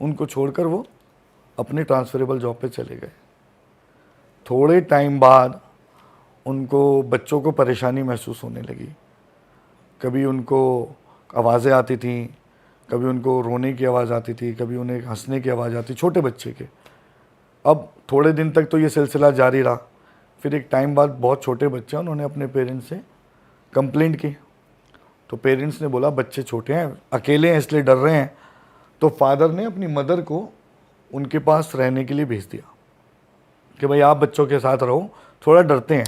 [SPEAKER 5] उनको छोड़कर वो अपने ट्रांसफरेबल जॉब पे चले गए। थोड़े टाइम बाद उनको बच्चों को परेशानी महसूस होने लगी। कभी उनको आवाज़ें आती थीं, कभी उनको रोने की आवाज़ आती थी, कभी उन्हें हंसने की आवाज़ आती, छोटे बच्चे के। अब थोड़े दिन तक तो ये सिलसिला जारी रहा। फिर एक टाइम बाद बहुत छोटे बच्चे, उन्होंने अपने पेरेंट्स से कंप्लेंट की। तो पेरेंट्स ने बोला बच्चे छोटे हैं, अकेले हैं इसलिए डर रहे हैं। तो फादर ने अपनी मदर को उनके पास रहने के लिए भेज दिया कि भाई आप बच्चों के साथ रहो, थोड़ा डरते हैं।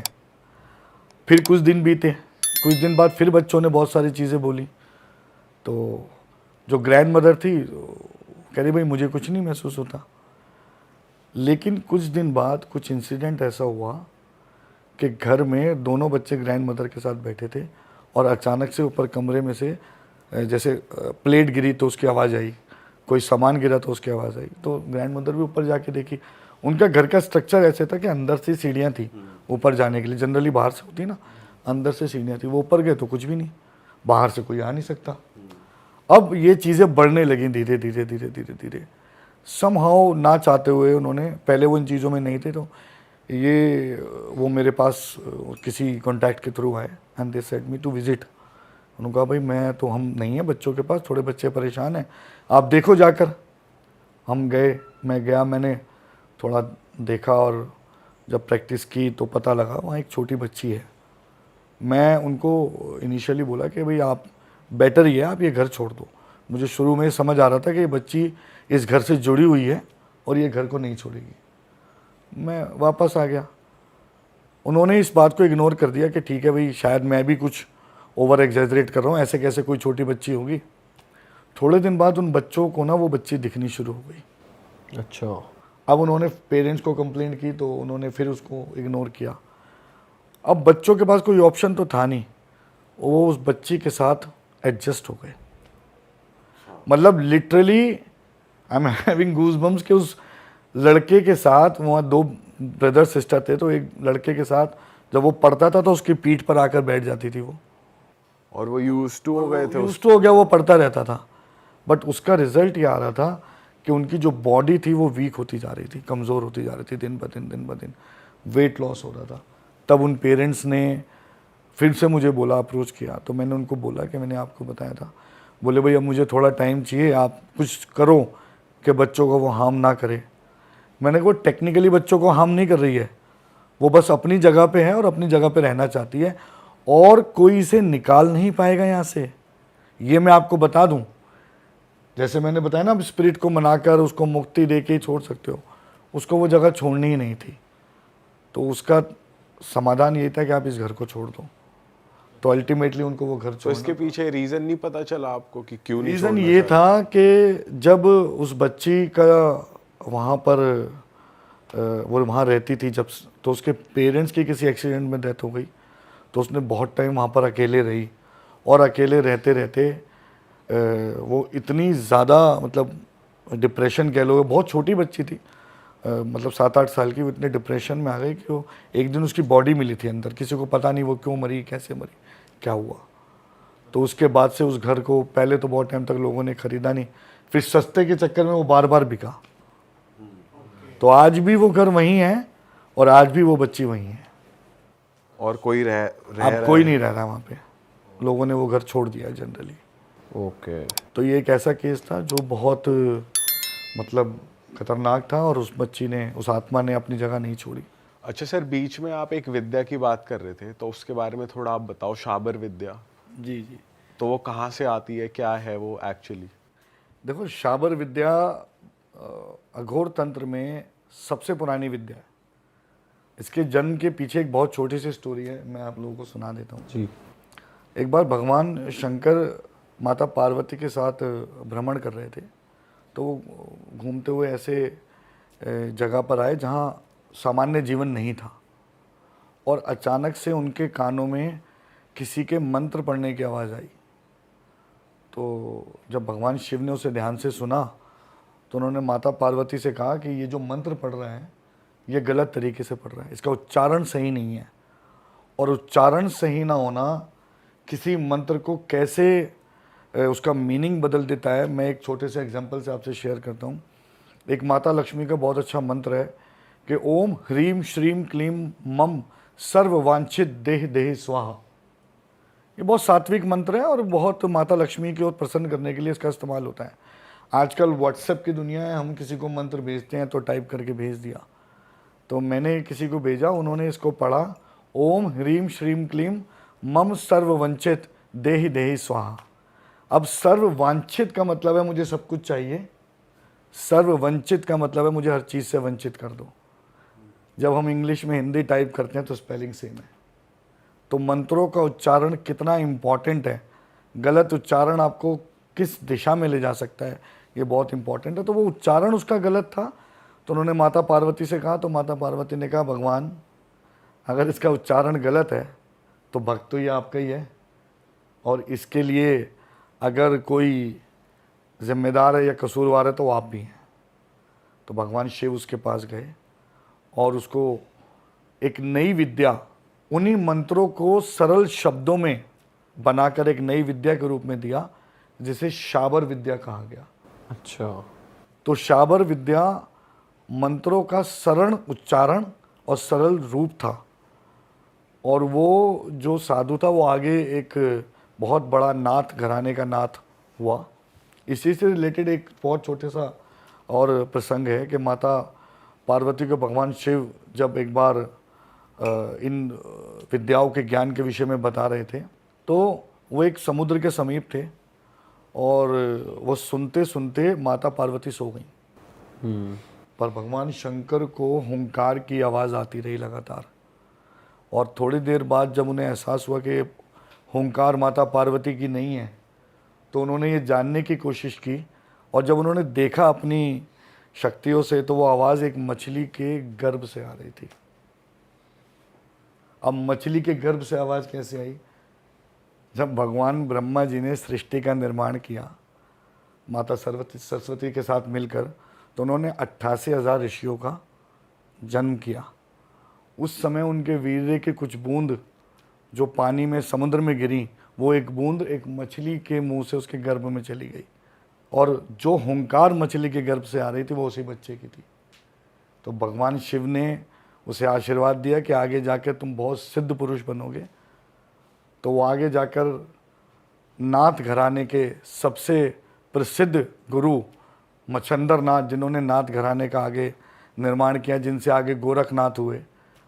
[SPEAKER 5] फिर कुछ दिन बीते, कुछ दिन बाद फिर बच्चों ने बहुत सारी चीज़ें बोली। तो जो ग्रैंड मदर थी कह रही भाई मुझे कुछ नहीं महसूस होता। लेकिन कुछ दिन बाद कुछ इंसिडेंट ऐसा हुआ कि घर में दोनों बच्चे ग्रैंड मदर के साथ बैठे थे और अचानक से ऊपर कमरे में से जैसे प्लेट गिरी तो उसकी आवाज़ आई, कोई सामान गिरा तो उसकी आवाज़ आई। तो ग्रैंड मदर भी ऊपर जाके देखी। उनका घर का स्ट्रक्चर ऐसे था कि अंदर से सीढ़ियाँ थी ऊपर जाने के लिए, जनरली बाहर से होती ना, अंदर से सीढ़ियाँ थी। वो ऊपर गए तो कुछ भी नहीं, बाहर से कोई आ नहीं सकता। अब ये चीज़ें बढ़ने लगी धीरे धीरे धीरे धीरे धीरे। समहाउ ना चाहते हुए उन्होंने, पहले वो इन चीज़ों में नहीं थे, तो ये वो मेरे पास किसी कॉन्टैक्ट के थ्रू आए and they said me to visit. उन्होंने कहा भाई मैं तो, हम नहीं है बच्चों के पास, थोड़े बच्चे परेशान हैं, आप देखो जाकर। हम गए, मैं गया, मैंने थोड़ा देखा और जब प्रैक्टिस की तो पता लगा वहाँ एक छोटी बच्ची है। मैं उनको इनिशियली बोला कि भाई आप बेटर ही है आप ये घर छोड़ दो। मुझे शुरू में समझ आ रहा था कि ये बच्ची इस घर से जुड़ी हुई है और ये घर को नहीं छोड़ेगी। मैं वापस आ गया। उन्होंने इस बात को इग्नोर कर दिया कि ठीक है भाई, शायद मैं भी कुछ ओवर एग्जैजरेट कर रहा हूँ, ऐसे कैसे कोई छोटी बच्ची होगी। थोड़े दिन बाद उन बच्चों को ना वो बच्ची दिखनी शुरू हो गई।
[SPEAKER 4] अच्छा।
[SPEAKER 5] अब उन्होंने पेरेंट्स को कंप्लेंट की तो उन्होंने फिर उसको इग्नोर किया। अब बच्चों के पास कोई ऑप्शन तो था नहीं, वो उस बच्ची के साथ एडजस्ट हो गए। मतलब literally I am having goosebumps कि उस लड़के के साथ, वहाँ 2 ब्रदर सिस्टर थे, तो एक लड़के के साथ जब वो पढ़ता था तो उसकी पीठ पर आकर बैठ जाती थी वो,
[SPEAKER 3] और वो यूज टू हो गए थे
[SPEAKER 5] यूज तो हो गया, वो पढ़ता रहता था। बट उसका रिजल्ट ये आ रहा था कि उनकी जो बॉडी थी वो वीक होती जा रही थी, कमज़ोर होती जा रही थी, दिन ब दिन वेट लॉस हो रहा था। तब उन पेरेंट्स ने फिर से मुझे बोला, अप्रोच किया, तो मैंने उनको बोला कि मैंने आपको बताया था। बोले भाई अब मुझे थोड़ा टाइम चाहिए, आप कुछ करो कि बच्चों को वो हार्म ना करे। मैंने कहा टेक्निकली बच्चों को हार्म नहीं कर रही है, वो बस अपनी जगह पे है और अपनी जगह पे रहना चाहती है, और कोई इसे निकाल नहीं पाएगा यहाँ से, ये मैं आपको बता दूँ। जैसे मैंने बताया ना, आप स्पिरिट को मनाकर उसको मुक्ति दे के ही छोड़ सकते हो, उसको वो जगह छोड़नी ही नहीं थी। तो उसका समाधान ये था कि आप इस घर को छोड़ दो। तो अल्टीमेटली उनको वो घर
[SPEAKER 3] तो
[SPEAKER 5] छोड़ना।
[SPEAKER 3] इसके पीछे रीजन नहीं पता चला आपको कि क्यों नहीं
[SPEAKER 5] रीज़न
[SPEAKER 3] छोड़ना
[SPEAKER 5] ये
[SPEAKER 3] चाहते?
[SPEAKER 5] था कि जब उस बच्ची का वहाँ पर वो वहाँ रहती थी जब, तो उसके पेरेंट्स की किसी एक्सीडेंट में डेथ हो गई, तो उसने बहुत टाइम वहाँ पर अकेले रही, और अकेले रहते रहते वो इतनी ज़्यादा, मतलब डिप्रेशन कह लो, बहुत छोटी बच्ची थी, मतलब 7-8 साल की, वो इतने डिप्रेशन में आ गई कि वो एक दिन उसकी बॉडी मिली थी अंदर, किसी को पता नहीं वो क्यों मरी, कैसे मरी, क्या हुआ। तो उसके बाद से उस घर को पहले तो बहुत टाइम तक लोगों ने ख़रीदा नहीं, फिर सस्ते के चक्कर में वो बार बार बिका। तो आज भी वो घर वहीं है और आज भी वो बच्ची वहीं है।
[SPEAKER 3] और कोई रह
[SPEAKER 5] अब कोई नहीं रह रहा वहाँ पे, लोगों ने वो घर छोड़ दिया जनरली।
[SPEAKER 4] ओके।
[SPEAKER 5] तो ये एक ऐसा केस था जो बहुत मतलब खतरनाक था, और उस बच्ची ने, उस आत्मा ने अपनी जगह नहीं छोड़ी।
[SPEAKER 3] अच्छा सर, बीच में आप एक विद्या की बात कर रहे थे, तो उसके बारे में थोड़ा आप बताओ। शाबर विद्या,
[SPEAKER 5] जी जी।
[SPEAKER 3] तो वो कहाँ से आती है, क्या है वो एक्चुअली?
[SPEAKER 5] देखो, शाबर विद्या अघोर तंत्र में सबसे पुरानी विद्या है। इसके जन्म के पीछे एक बहुत छोटी सी स्टोरी है, मैं आप लोगों को सुना देता हूँ।
[SPEAKER 4] जी।
[SPEAKER 5] एक बार भगवान शंकर माता पार्वती के साथ भ्रमण कर रहे थे, तो घूमते हुए ऐसे जगह पर आए जहाँ सामान्य जीवन नहीं था, और अचानक से उनके कानों में किसी के मंत्र पढ़ने की आवाज़ आई। तो जब भगवान शिव ने उसे ध्यान से सुना, तो उन्होंने माता पार्वती से कहा कि ये जो मंत्र पढ़ रहा है ये गलत तरीके से पढ़ रहा है, इसका उच्चारण सही नहीं है। और उच्चारण सही ना होना किसी मंत्र को कैसे उसका मीनिंग बदल देता है, मैं एक छोटे से एग्जांपल से आपसे शेयर करता हूँ। एक माता लक्ष्मी का बहुत अच्छा मंत्र है कि ओम ह्रीम श्रीम क्लीम मम सर्व वांछित देह देह स्वाहा। ये बहुत सात्विक मंत्र है और बहुत माता लक्ष्मी की ओर प्रसन्न करने के लिए इसका इस्तेमाल होता है। आजकल व्हाट्सएप की दुनिया है, हम किसी को मंत्र भेजते हैं तो टाइप करके भेज दिया। तो मैंने किसी को भेजा, उन्होंने इसको पढ़ा, ओम ह्रीम श्रीम क्लीम मम सर्व वंचित देहि देहि स्वाहा। अब सर्व वांछित का मतलब है मुझे सब कुछ चाहिए, सर्व वंचित का मतलब है मुझे हर चीज़ से वंचित कर दो। जब हम इंग्लिश में हिंदी टाइप करते हैं तो स्पेलिंग सेम है। तो मंत्रों का उच्चारण कितना इम्पॉर्टेंट है, गलत उच्चारण आपको किस दिशा में ले जा सकता है, ये बहुत इंपॉर्टेंट है। तो वो उच्चारण उसका गलत था, तो उन्होंने माता पार्वती से कहा, तो माता पार्वती ने कहा भगवान अगर इसका उच्चारण गलत है तो भक्त तो ये आपका ही है, और इसके लिए अगर कोई जिम्मेदार है या कसूरवार है तो आप भी हैं। तो भगवान शिव उसके पास गए और उसको एक नई विद्या, उन्हीं मंत्रों को सरल शब्दों में बनाकर एक नई विद्या के रूप में दिया, जिसे शाबर विद्या कहा गया।
[SPEAKER 4] अच्छा।
[SPEAKER 5] तो शाबर विद्या मंत्रों का सरल उच्चारण और सरल रूप था, और वो जो साधु था वो आगे एक बहुत बड़ा नाथ घराने का नाथ हुआ। इसी से रिलेटेड एक बहुत छोटे सा और प्रसंग है कि माता पार्वती को भगवान शिव जब एक बार इन विद्याओं के ज्ञान के विषय में बता रहे थे, तो वो एक समुद्र के समीप थे, और वो सुनते सुनते माता पार्वती सो गई। पर भगवान शंकर को हुंकार की आवाज़ आती रही लगातार, और थोड़ी देर बाद जब उन्हें एहसास हुआ कि हुंकार माता पार्वती की नहीं है, तो उन्होंने ये जानने की कोशिश की, और जब उन्होंने देखा अपनी शक्तियों से, तो वो आवाज़ एक मछली के गर्भ से आ रही थी। अब मछली के गर्भ से आवाज़ कैसे आई? जब भगवान ब्रह्मा जी ने सृष्टि का निर्माण किया माता सरस्वती के साथ मिलकर, तो उन्होंने 88,000 ऋषियों का जन्म किया। उस समय उनके वीर्य के कुछ बूंद जो पानी में समुद्र में गिरी, वो एक बूंद एक मछली के मुंह से उसके गर्भ में चली गई, और जो हुंकार मछली के गर्भ से आ रही थी वो उसी बच्चे की थी। तो भगवान शिव ने उसे आशीर्वाद दिया कि आगे जाकर तुम बहुत सिद्ध पुरुष बनोगे। तो वो आगे जाकर नाथ घराने के सबसे प्रसिद्ध गुरु मच्छंदर नाथ, जिन्होंने नाथ घराने का आगे निर्माण किया, जिनसे आगे गोरखनाथ हुए,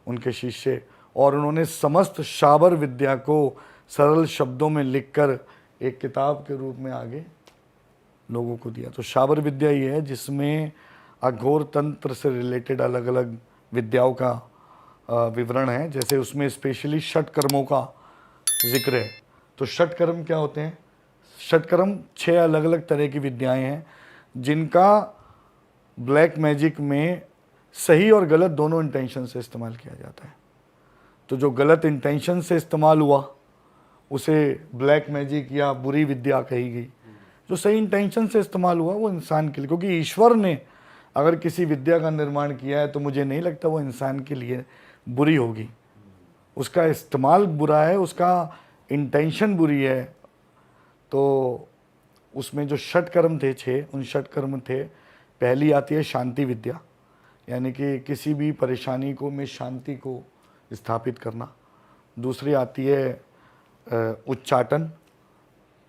[SPEAKER 5] उनके शिष्य, और उन्होंने समस्त शाबर विद्या को सरल शब्दों में लिखकर एक किताब के रूप में आगे लोगों को दिया। तो शाबर विद्या ये है जिसमें अघोर तंत्र से रिलेटेड अलग अलग विद्याओं का विवरण है। जैसे उसमें स्पेशली षट कर्मों का जिक्र है। तो षट कर्म क्या होते हैं? षट कर्म 6 अलग अलग तरह की विद्याएं हैं जिनका ब्लैक मैजिक में सही और गलत दोनों इंटेंशन से इस्तेमाल किया जाता है। तो जो गलत इंटेंशन से इस्तेमाल हुआ उसे ब्लैक मैजिक या बुरी विद्या कही गई। जो सही इंटेंशन से इस्तेमाल हुआ वो इंसान के लिए, क्योंकि ईश्वर ने अगर किसी विद्या का निर्माण किया है तो मुझे नहीं लगता वो इंसान के लिए बुरी होगी। उसका इस्तेमाल बुरा है, उसका इंटेंशन बुरी है। तो उसमें जो षट कर्म थे 6, उन षट कर्म थे, पहली आती है शांति विद्या, यानी कि किसी भी परेशानी को में शांति को स्थापित करना। दूसरी आती है उच्चाटन।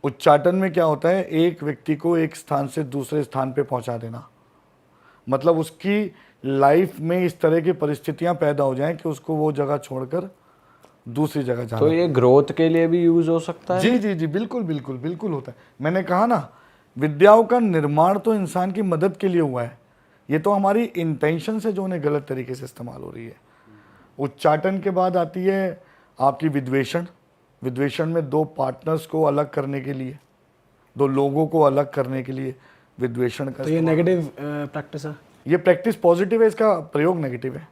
[SPEAKER 5] उच्चाटन में क्या होता है? एक व्यक्ति को एक स्थान से दूसरे स्थान पे पहुंचा देना, मतलब उसकी लाइफ में इस तरह की परिस्थितियां पैदा हो जाएं कि उसको वो जगह छोड़कर दूसरी जगह जाना।
[SPEAKER 4] तो ये ग्रोथ के लिए भी यूज हो सकता है?
[SPEAKER 5] जी जी जी, बिल्कुल बिल्कुल बिल्कुल होता है। मैंने कहा ना, विद्याओं का निर्माण तो इंसान की मदद के लिए हुआ है। ये तो हमारी इंटेंशन से जो उन्हें गलत तरीके से इस्तेमाल हो रही है। उच्चाटन के बाद आती है आपकी विद्वेषण। विद्वेषण में 2 पार्टनर्स को अलग करने के लिए, 2 लोगों को अलग करने के लिए विद्वेषण का।
[SPEAKER 1] तो ये नेगेटिव प्रैक्टिस है?
[SPEAKER 5] ये प्रैक्टिस पॉजिटिव है, इसका प्रयोग नेगेटिव है।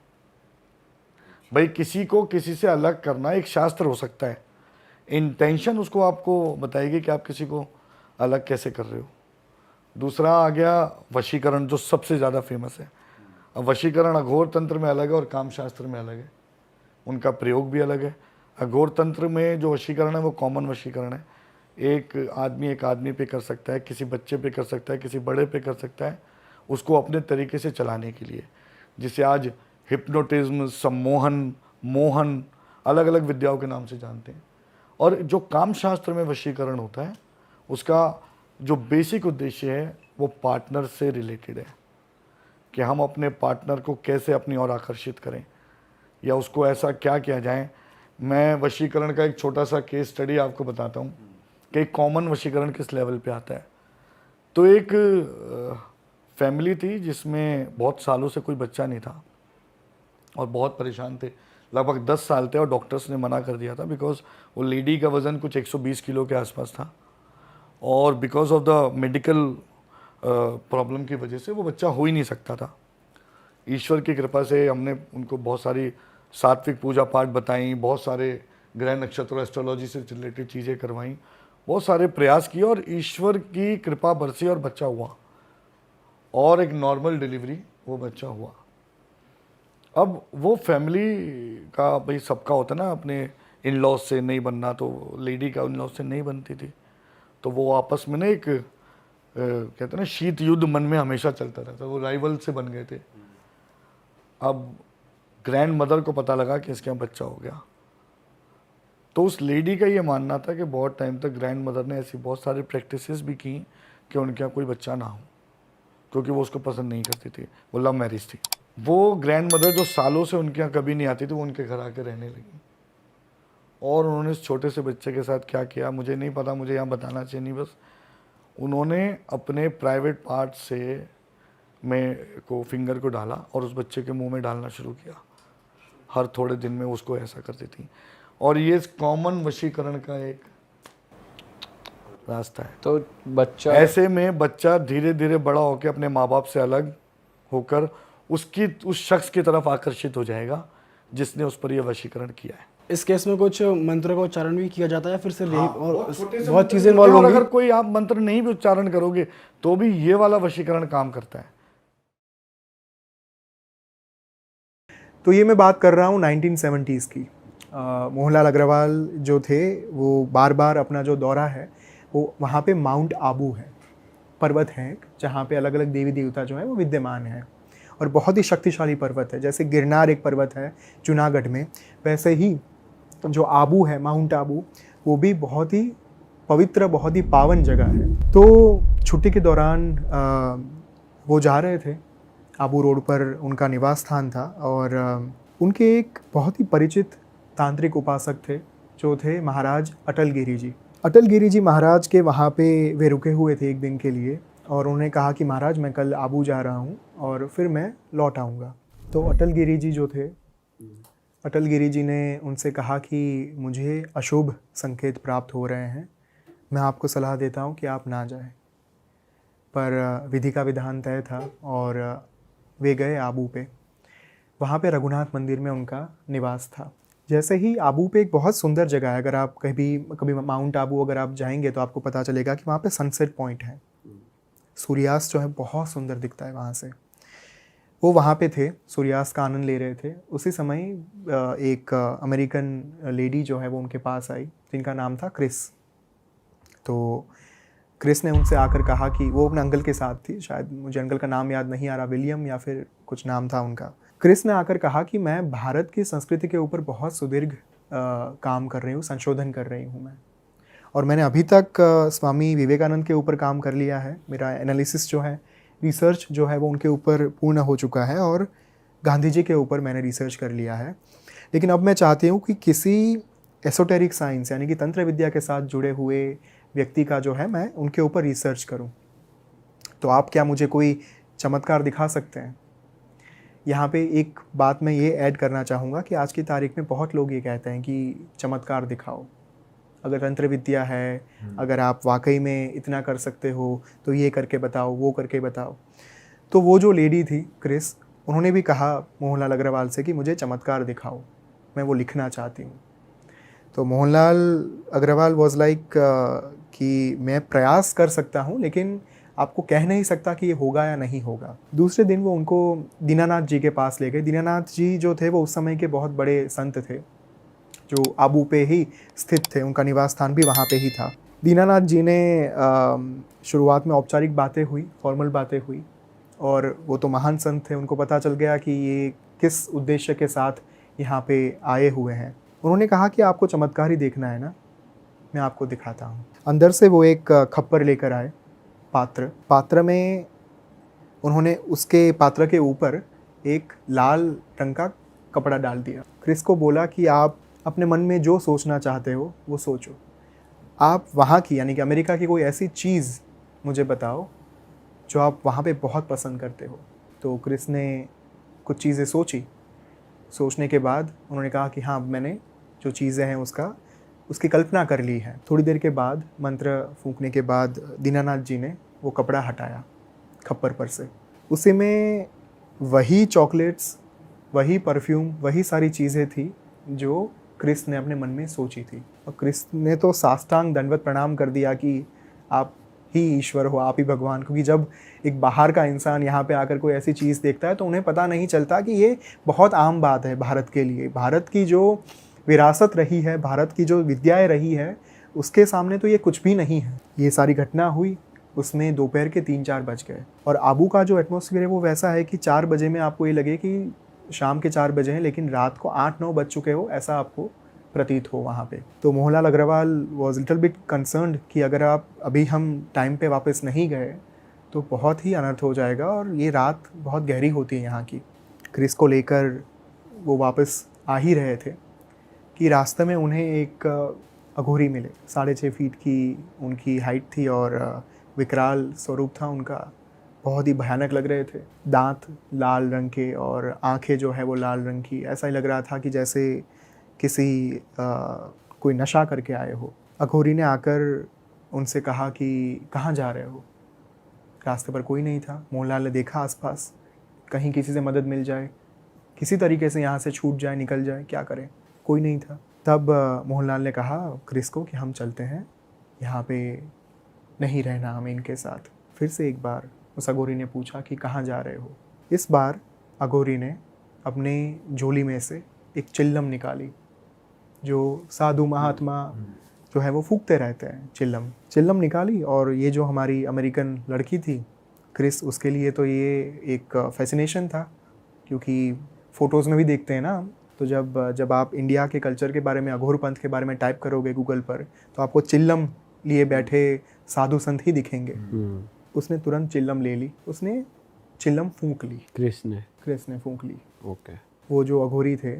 [SPEAKER 5] भाई किसी को किसी से अलग करना एक शास्त्र हो सकता है, इंटेंशन उसको आपको बताएगी कि आप किसी को अलग कैसे कर रहे हो। दूसरा आ गया वशीकरण, जो सबसे ज़्यादा फेमस है। अब वशीकरण अघोर तंत्र में अलग है और काम शास्त्र में अलग है, उनका प्रयोग भी अलग है। अघोर तंत्र में जो वशीकरण है वो कॉमन वशीकरण है। एक आदमी पे कर सकता है, किसी बच्चे पे कर सकता है, किसी बड़े पे कर सकता है, उसको अपने तरीके से चलाने के लिए, जिसे आज हिप्नोटिज्म, सम्मोहन, मोहन, अलग अलग विद्याओं के नाम से जानते हैं। और जो काम शास्त्र में वशीकरण होता है उसका जो बेसिक उद्देश्य है वो पार्टनर से रिलेटेड है, कि हम अपने पार्टनर को कैसे अपनी ओर आकर्षित करें या उसको ऐसा क्या किया जाए। मैं वशीकरण का एक छोटा सा केस स्टडी आपको बताता हूँ कि कॉमन वशीकरण किस लेवल पे आता है। तो एक फैमिली थी जिसमें बहुत सालों से कोई बच्चा नहीं था और बहुत परेशान थे, लगभग 10 साल थे, और डॉक्टर्स ने मना कर दिया था बिकॉज वो लेडी का वज़न कुछ 120 किलो के आसपास था, और because of the medical problem की वजह से वो बच्चा हो ही नहीं सकता था। ईश्वर की कृपा से हमने उनको बहुत सारी सात्विक पूजा पाठ बताई, बहुत सारे ग्रह नक्षत्र एस्ट्रोलॉजी से रिलेटेड चीज़ें करवाई, बहुत सारे प्रयास किए, और ईश्वर की कृपा बरसी और बच्चा हुआ, और एक नॉर्मल डिलीवरी वो बच्चा हुआ। अब वो फैमिली का भाई सबका होता ना, अपने इन लॉज से नहीं बनना, तो लेडी का इन लॉज से नहीं बनती थी, तो वो आपस में ना एक कहते हैं ना शीत युद्ध मन में हमेशा चलता रहता, वो राइवल से बन गए थे। अब ग्रैंड मदर को पता लगा कि इसके यहाँ बच्चा हो गया, तो उस लेडी का ये मानना था कि बहुत टाइम तक ग्रैंड मदर ने ऐसी बहुत सारी प्रैक्टिसेस भी की कि उनके यहाँ कोई बच्चा ना हो, क्योंकि वो उसको पसंद नहीं करती थी, वो लव मैरिज थी। वो ग्रैंड मदर जो सालों से उनके यहाँ कभी नहीं आती थी, वो उनके घर आके रहने लगी, और उन्होंने इस छोटे से बच्चे के साथ क्या किया मुझे नहीं पता, मुझे यहाँ बताना चाहिए नहीं, बस उन्होंने अपने प्राइवेट पार्ट से में को फिंगर को डाला और उस बच्चे के मुंह में डालना शुरू किया, हर थोड़े दिन में उसको ऐसा करती थी। और ये कॉमन वशीकरण का एक रास्ता है।
[SPEAKER 4] तो बच्चा
[SPEAKER 5] ऐसे में बच्चा धीरे धीरे बड़ा होकर अपने माँ बाप से अलग होकर उस शख्स की तरफ आकर्षित हो जाएगा जिसने उस पर यह वशीकरण किया है।
[SPEAKER 1] इस केस में कुछ मंत्र का उच्चारण भी किया जाता है, फिर सिर्फ यही और
[SPEAKER 5] बहुत छोटे से
[SPEAKER 1] बहुत
[SPEAKER 5] मंत्र
[SPEAKER 1] चीज़ें
[SPEAKER 5] होते हैं,
[SPEAKER 1] इन्वॉल्व
[SPEAKER 5] और
[SPEAKER 1] होंगी।
[SPEAKER 5] अगर कोई आप मंत्र नहीं भी उच्चारण करोगे तो भी ये वाला वशीकरण काम करता है।
[SPEAKER 6] तो ये मैं बात कर रहा हूँ 1970s की। मोहनलाल अग्रवाल जो थे वो बार बार अपना जो दौरा है वो वहाँ पे माउंट आबू है, पर्वत है एक, जहाँ पे अलग अलग देवी देवता जो हैं वो विद्यमान हैं और बहुत ही शक्तिशाली पर्वत है। जैसे गिरनार एक पर्वत है जूनागढ़ में, वैसे ही जो आबू है, माउंट आबू, वो भी बहुत ही पवित्र, बहुत ही पावन जगह है। तो छुट्टी के दौरान वो जा रहे थे, आबू रोड पर उनका निवास स्थान था और उनके एक बहुत ही परिचित तांत्रिक उपासक थे जो थे महाराज अटल गिरी जी। अटल गिरी जी महाराज के वहाँ पे वे रुके हुए थे एक दिन के लिए और उन्होंने कहा कि महाराज मैं कल आबू जा रहा हूँ और फिर मैं लौट आऊँगा। तो अटल गिरी जी जो थे, अटल गिरी जी ने उनसे कहा कि मुझे अशुभ संकेत प्राप्त हो रहे हैं, मैं आपको सलाह देता हूँ कि आप ना जाएं। पर विधि का विधान तय था और वे गए आबू पे। वहाँ पे रघुनाथ मंदिर में उनका निवास था। जैसे ही आबू पे एक बहुत सुंदर जगह है, अगर आप कभी माउंट आबू अगर आप जाएंगे तो आपको पता चलेगा कि वहाँ पे सनसेट पॉइंट है, सूर्यास्त जो है बहुत सुंदर दिखता है वहाँ से। वो वहाँ पे थे, सूर्यास्त का आनंद ले रहे थे। उसी समय एक अमेरिकन लेडी जो है वो उनके पास आई जिनका नाम था क्रिस। तो क्रिस ने उनसे आकर कहा कि वो अपने अंकल के साथ थी, शायद मुझे अंकल का नाम याद नहीं आ रहा, विलियम या फिर कुछ नाम था उनका। क्रिस ने आकर कहा कि मैं भारत की संस्कृति के ऊपर बहुत सुदीर्घ काम कर रही हूँ, संशोधन कर रही हूँ मैं, और मैंने अभी तक स्वामी विवेकानंद के ऊपर काम कर लिया है। मेरा एनालिसिस जो है, रिसर्च जो है वो उनके ऊपर पूर्ण हो चुका है और गांधी जी के ऊपर मैंने रिसर्च कर लिया है। लेकिन अब मैं चाहती हूँ कि किसी एसोटेरिक साइंस यानी कि तंत्र विद्या के साथ जुड़े हुए व्यक्ति का जो है मैं उनके ऊपर रिसर्च करूं। तो आप क्या मुझे कोई चमत्कार दिखा सकते हैं? यहाँ पे एक बात मैं ये ऐड करना चाहूँगा कि आज की तारीख में बहुत लोग ये कहते हैं कि चमत्कार दिखाओ, अगर तंत्र विद्या है, अगर आप वाकई में इतना कर सकते हो तो ये करके बताओ, वो करके बताओ। तो वो जो लेडी थी क्रिस, उन्होंने भी कहा मोहनलाल अग्रवाल से कि मुझे चमत्कार दिखाओ, मैं वो लिखना चाहती हूँ। तो मोहनलाल अग्रवाल वॉज लाइक कि मैं प्रयास कर सकता हूँ लेकिन आपको कह नहीं सकता कि ये होगा या नहीं होगा। दूसरे दिन वो उनको दीनानाथ जी के पास ले गए। दीनानाथ जी जो थे वो उस समय के बहुत बड़े संत थे जो आबू पे ही स्थित थे, उनका निवास स्थान भी वहाँ पे ही था। दीनानाथ जी ने शुरुआत में औपचारिक बातें हुई, फॉर्मल बातें हुई, और वो तो महान संत थे, उनको पता चल गया कि ये किस उद्देश्य के साथ यहाँ पे आए हुए हैं। उन्होंने कहा कि आपको चमत्कार ही देखना है ना, मैं आपको दिखाता हूँ। अंदर से वो एक खप्पर लेकर आए, पात्र में उन्होंने उसके पात्र के ऊपर एक लाल रंग का कपड़ा डाल दिया। क्रिस को बोला कि आप अपने मन में जो सोचना चाहते हो वो सोचो, आप वहाँ की यानी कि अमेरिका की कोई ऐसी चीज़ मुझे बताओ जो आप वहाँ पे बहुत पसंद करते हो। तो क्रिस ने कुछ चीज़ें सोची, सोचने के बाद उन्होंने कहा कि हाँ, मैंने जो चीज़ें हैं उसकी कल्पना कर ली है। थोड़ी देर के बाद मंत्र फूंकने के बाद दीनानाथ जी ने वो कपड़ा हटाया खप्पर पर से। उसी में वही चॉकलेट्स, वही परफ्यूम, वही सारी चीज़ें थी जो क्रिस ने अपने मन में सोची थी। और क्रिस ने तो साष्टांग दंडवत प्रणाम कर दिया कि आप ही ईश्वर हो, आप ही भगवान। क्योंकि जब एक बाहर का इंसान यहाँ पे आकर कोई ऐसी चीज़ देखता है तो उन्हें पता नहीं चलता कि ये बहुत आम बात है भारत के लिए। भारत की जो विरासत रही है, भारत की जो विद्याएं रही है, उसके सामने तो ये कुछ भी नहीं है। ये सारी घटना हुई, उसमें दोपहर के 3-4 बज गए। और आबू का जो एटमॉस्फेयर है वो वैसा है कि 4 बजे में आपको ये लगे कि शाम के 4 बजे हैं, लेकिन रात को 8-9 बज चुके हो, ऐसा आपको प्रतीत हो वहाँ पे। तो Mohanlal Agarwal was little bit concerned कि अगर आप अभी हम टाइम पे वापस नहीं गए तो बहुत ही अनर्थ हो जाएगा, और ये रात बहुत गहरी होती है यहाँ की। क्रिस को लेकर वो वापस आ ही रहे थे कि रास्ते में उन्हें एक अघोरी मिले। 6.5 फीट की उनकी हाइट थी और विकराल स्वरूप था उनका। बहुत ही भयानक लग रहे थे। दांत लाल रंग के और आंखें जो है वो लाल रंग की। ऐसा ही लग रहा था कि जैसे किसी कोई नशा करके आए हो। अघोरी ने आकर उनसे कहा कि कहाँ जा रहे हो। रास्ते पर कोई नहीं था। मोहनलाल ने देखा आसपास, कहीं किसी से मदद मिल जाए, किसी तरीके से यहाँ से छूट जाए, निकल जाए, क्या करें, कोई नहीं था। तब मोहनलाल ने कहा क्रिस को कि हम चलते हैं, यहाँ पे नहीं रहना हमें इनके साथ। फिर से एक बार उस अघोरी ने पूछा कि कहाँ जा रहे हो। इस बार अघोरी ने अपने झोली में से एक चिल्लम निकाली, जो साधु महात्मा जो है वो फूकते रहते हैं, चिल्लम निकाली। और ये जो हमारी अमेरिकन लड़की थी क्रिस, उसके लिए तो ये एक फैसिनेशन था, क्योंकि फ़ोटोज़ में भी देखते हैं ना, तो जब आप इंडिया के कल्चर के बारे में, अघोर पंथ के बारे में टाइप करोगे गूगल पर, तो आपको चिल्लम लिए बैठे साधु संत ही दिखेंगे। उसने तुरंत चिल्लम ले ली, उसने चिल्लम फूंक ली।
[SPEAKER 4] क्रिस ने
[SPEAKER 6] फूंक ली।
[SPEAKER 4] ओके।
[SPEAKER 6] वो जो अघोरी थे,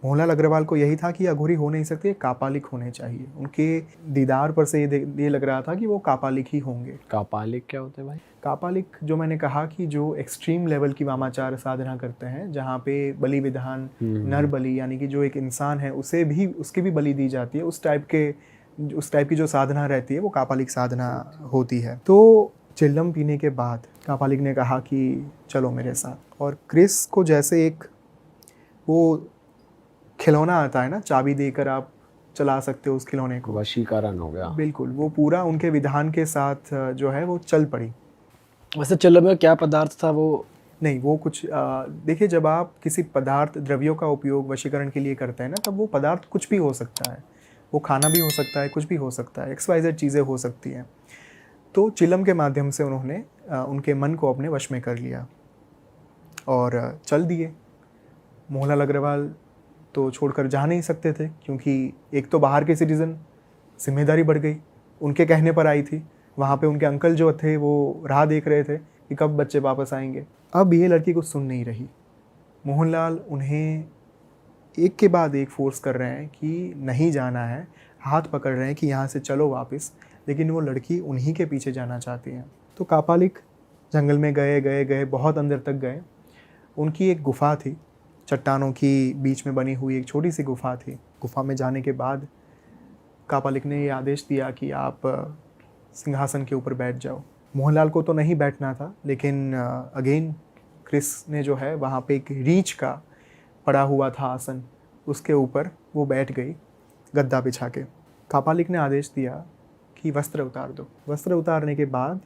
[SPEAKER 6] मोहनलाल अग्रवाल को यही था कि अघोरी हो नहीं सकते, कापालिक होने चाहिए। उनके दीदार पर से ये लग रहा था कि वो कापालिक ही होंगे।
[SPEAKER 4] कापालिक क्या होते हैं भाई?
[SPEAKER 6] कापालिक जो मैंने कहा कि जो एक्सट्रीम लेवल की वामाचार साधना करते हैं, जहाँ पे बलि विधान, नर बलि, यानी कि जो एक इंसान है उसकी भी बलि दी जाती है, उस टाइप की जो साधना रहती है वो कापालिक साधना होती है। तो चिल्लम पीने के बाद कापालिक ने कहा कि चलो मेरे साथ। और क्रिस को जैसे एक वो खिलौना आता है ना, चाबी देकर आप चला सकते हो उस खिलौने को,
[SPEAKER 4] वशीकरण हो गया।
[SPEAKER 6] बिल्कुल, वो पूरा उनके विधान के साथ जो है वो चल पड़ी।
[SPEAKER 1] वैसे चिल्लम में क्या पदार्थ था वो?
[SPEAKER 6] नहीं, वो कुछ देखिए, जब आप किसी पदार्थ द्रव्यों का उपयोग वशीकरण के लिए करते हैं ना, तब वो पदार्थ कुछ भी हो सकता है। वो खाना भी हो सकता है, कुछ भी हो सकता है, XYZ चीज़ें हो सकती हैं। तो चिल्लम के माध्यम से उन्होंने उनके मन को अपने वश में कर लिया और चल दिए। मोहनलाल अग्रवाल तो छोड़कर जा नहीं सकते थे, क्योंकि एक तो बाहर के सिटीज़न, जिम्मेदारी बढ़ गई, उनके कहने पर आई थी। वहाँ पे उनके अंकल जो थे वो राह देख रहे थे कि कब बच्चे वापस आएंगे। अब ये लड़की कुछ सुन नहीं रही। मोहनलाल उन्हें एक के बाद एक फोर्स कर रहे हैं कि नहीं जाना है, हाथ पकड़ रहे हैं कि यहाँ से चलो वापस, लेकिन वो लड़की उन्हीं के पीछे जाना चाहती है। तो कापालिक जंगल में गए, बहुत अंदर तक गए। उनकी एक गुफा थी, चट्टानों की बीच में बनी हुई एक छोटी सी गुफा थी। गुफा में जाने के बाद कापालिक ने ये आदेश दिया कि आप सिंहासन के ऊपर बैठ जाओ। मोहनलाल को तो नहीं बैठना था, लेकिन अगेन क्रिस ने जो है वहाँ पे एक रीछ का पड़ा हुआ था आसन, उसके ऊपर वो बैठ गई गद्दा बिछा के। कापालिक ने आदेश दिया कि वस्त्र उतार दो। वस्त्र उतारने के बाद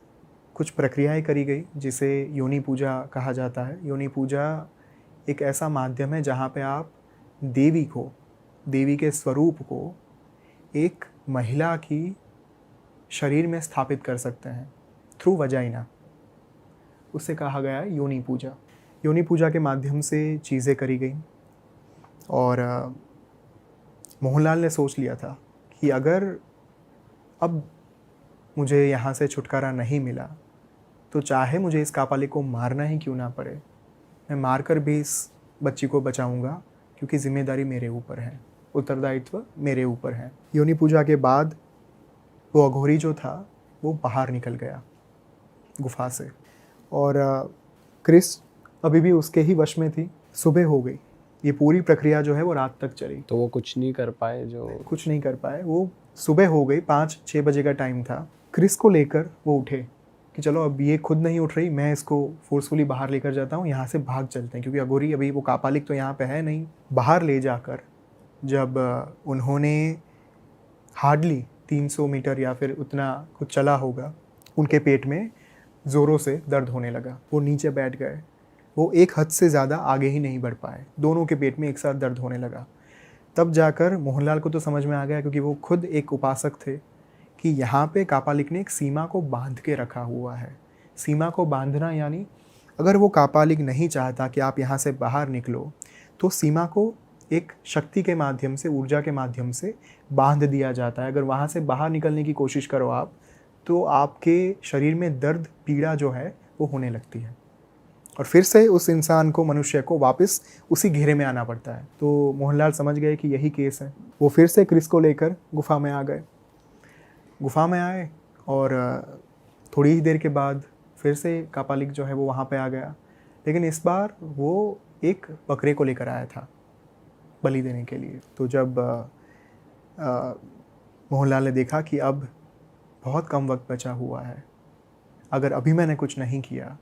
[SPEAKER 6] कुछ प्रक्रियाएं करी गई, जिसे योनि पूजा कहा जाता है। योनि पूजा एक ऐसा माध्यम है जहाँ पे आप देवी के स्वरूप को एक महिला की शरीर में स्थापित कर सकते हैं थ्रू वजाइना। उससे कहा गया है योनि पूजा। योनि पूजा के माध्यम से चीज़ें करी गई और मोहनलाल ने सोच लिया था कि अगर अब मुझे यहाँ से छुटकारा नहीं मिला तो चाहे मुझे इस कापालिक को मारना ही क्यों ना पड़े, मैं मारकर भी इस बच्ची को बचाऊंगा, क्योंकि जिम्मेदारी मेरे ऊपर है, उत्तरदायित्व मेरे ऊपर है। योनि पूजा के बाद वो अघोरी जो था वो बाहर निकल गया गुफा से और क्रिस अभी भी उसके ही वश में थी। सुबह हो गई। ये पूरी प्रक्रिया जो है वो रात तक चली।
[SPEAKER 4] तो वो कुछ नहीं कर पाए?
[SPEAKER 6] कुछ नहीं कर पाए। वो सुबह हो गई, 5-6 बजे का टाइम था। क्रिस को लेकर वो उठे कि चलो अब ये खुद नहीं उठ रही, मैं इसको फोर्सफुली बाहर लेकर जाता हूँ, यहाँ से भाग चलते हैं, क्योंकि अघोरी अभी वो कापालिक तो यहाँ पे है नहीं। बाहर ले जाकर जब उन्होंने हार्डली 300 मीटर या फिर उतना कुछ चला होगा, उनके पेट में ज़ोरों से दर्द होने लगा। वो नीचे बैठ गए। वो एक हद से ज़्यादा आगे ही नहीं बढ़ पाए। दोनों के पेट में एक साथ दर्द होने लगा। तब जाकर मोहनलाल को तो समझ में आ गया, क्योंकि वो खुद एक उपासक थे, कि यहाँ पे कापालिक ने एक सीमा को बांध के रखा हुआ है। सीमा को बांधना यानी अगर वो कापालिक नहीं चाहता कि आप यहाँ से बाहर निकलो, तो सीमा को एक शक्ति के माध्यम से, ऊर्जा के माध्यम से बांध दिया जाता है। अगर वहाँ से बाहर निकलने की कोशिश करो आप, तो आपके शरीर में दर्द, पीड़ा जो है वो होने लगती है और फिर से उस इंसान को, मनुष्य को वापस उसी घेरे में आना पड़ता है। तो मोहनलाल समझ गए कि यही केस है। वो फिर से क्रिस को लेकर गुफा में आ गए। गुफा में आए और थोड़ी ही देर के बाद फिर से कापालिक जो है वो वहाँ पे आ गया, लेकिन इस बार वो एक बकरे को लेकर आया था बलि देने के लिए। तो जब मोहनलाल ने देखा कि अब बहुत कम वक्त बचा हुआ है, अगर अभी मैंने कुछ नहीं किया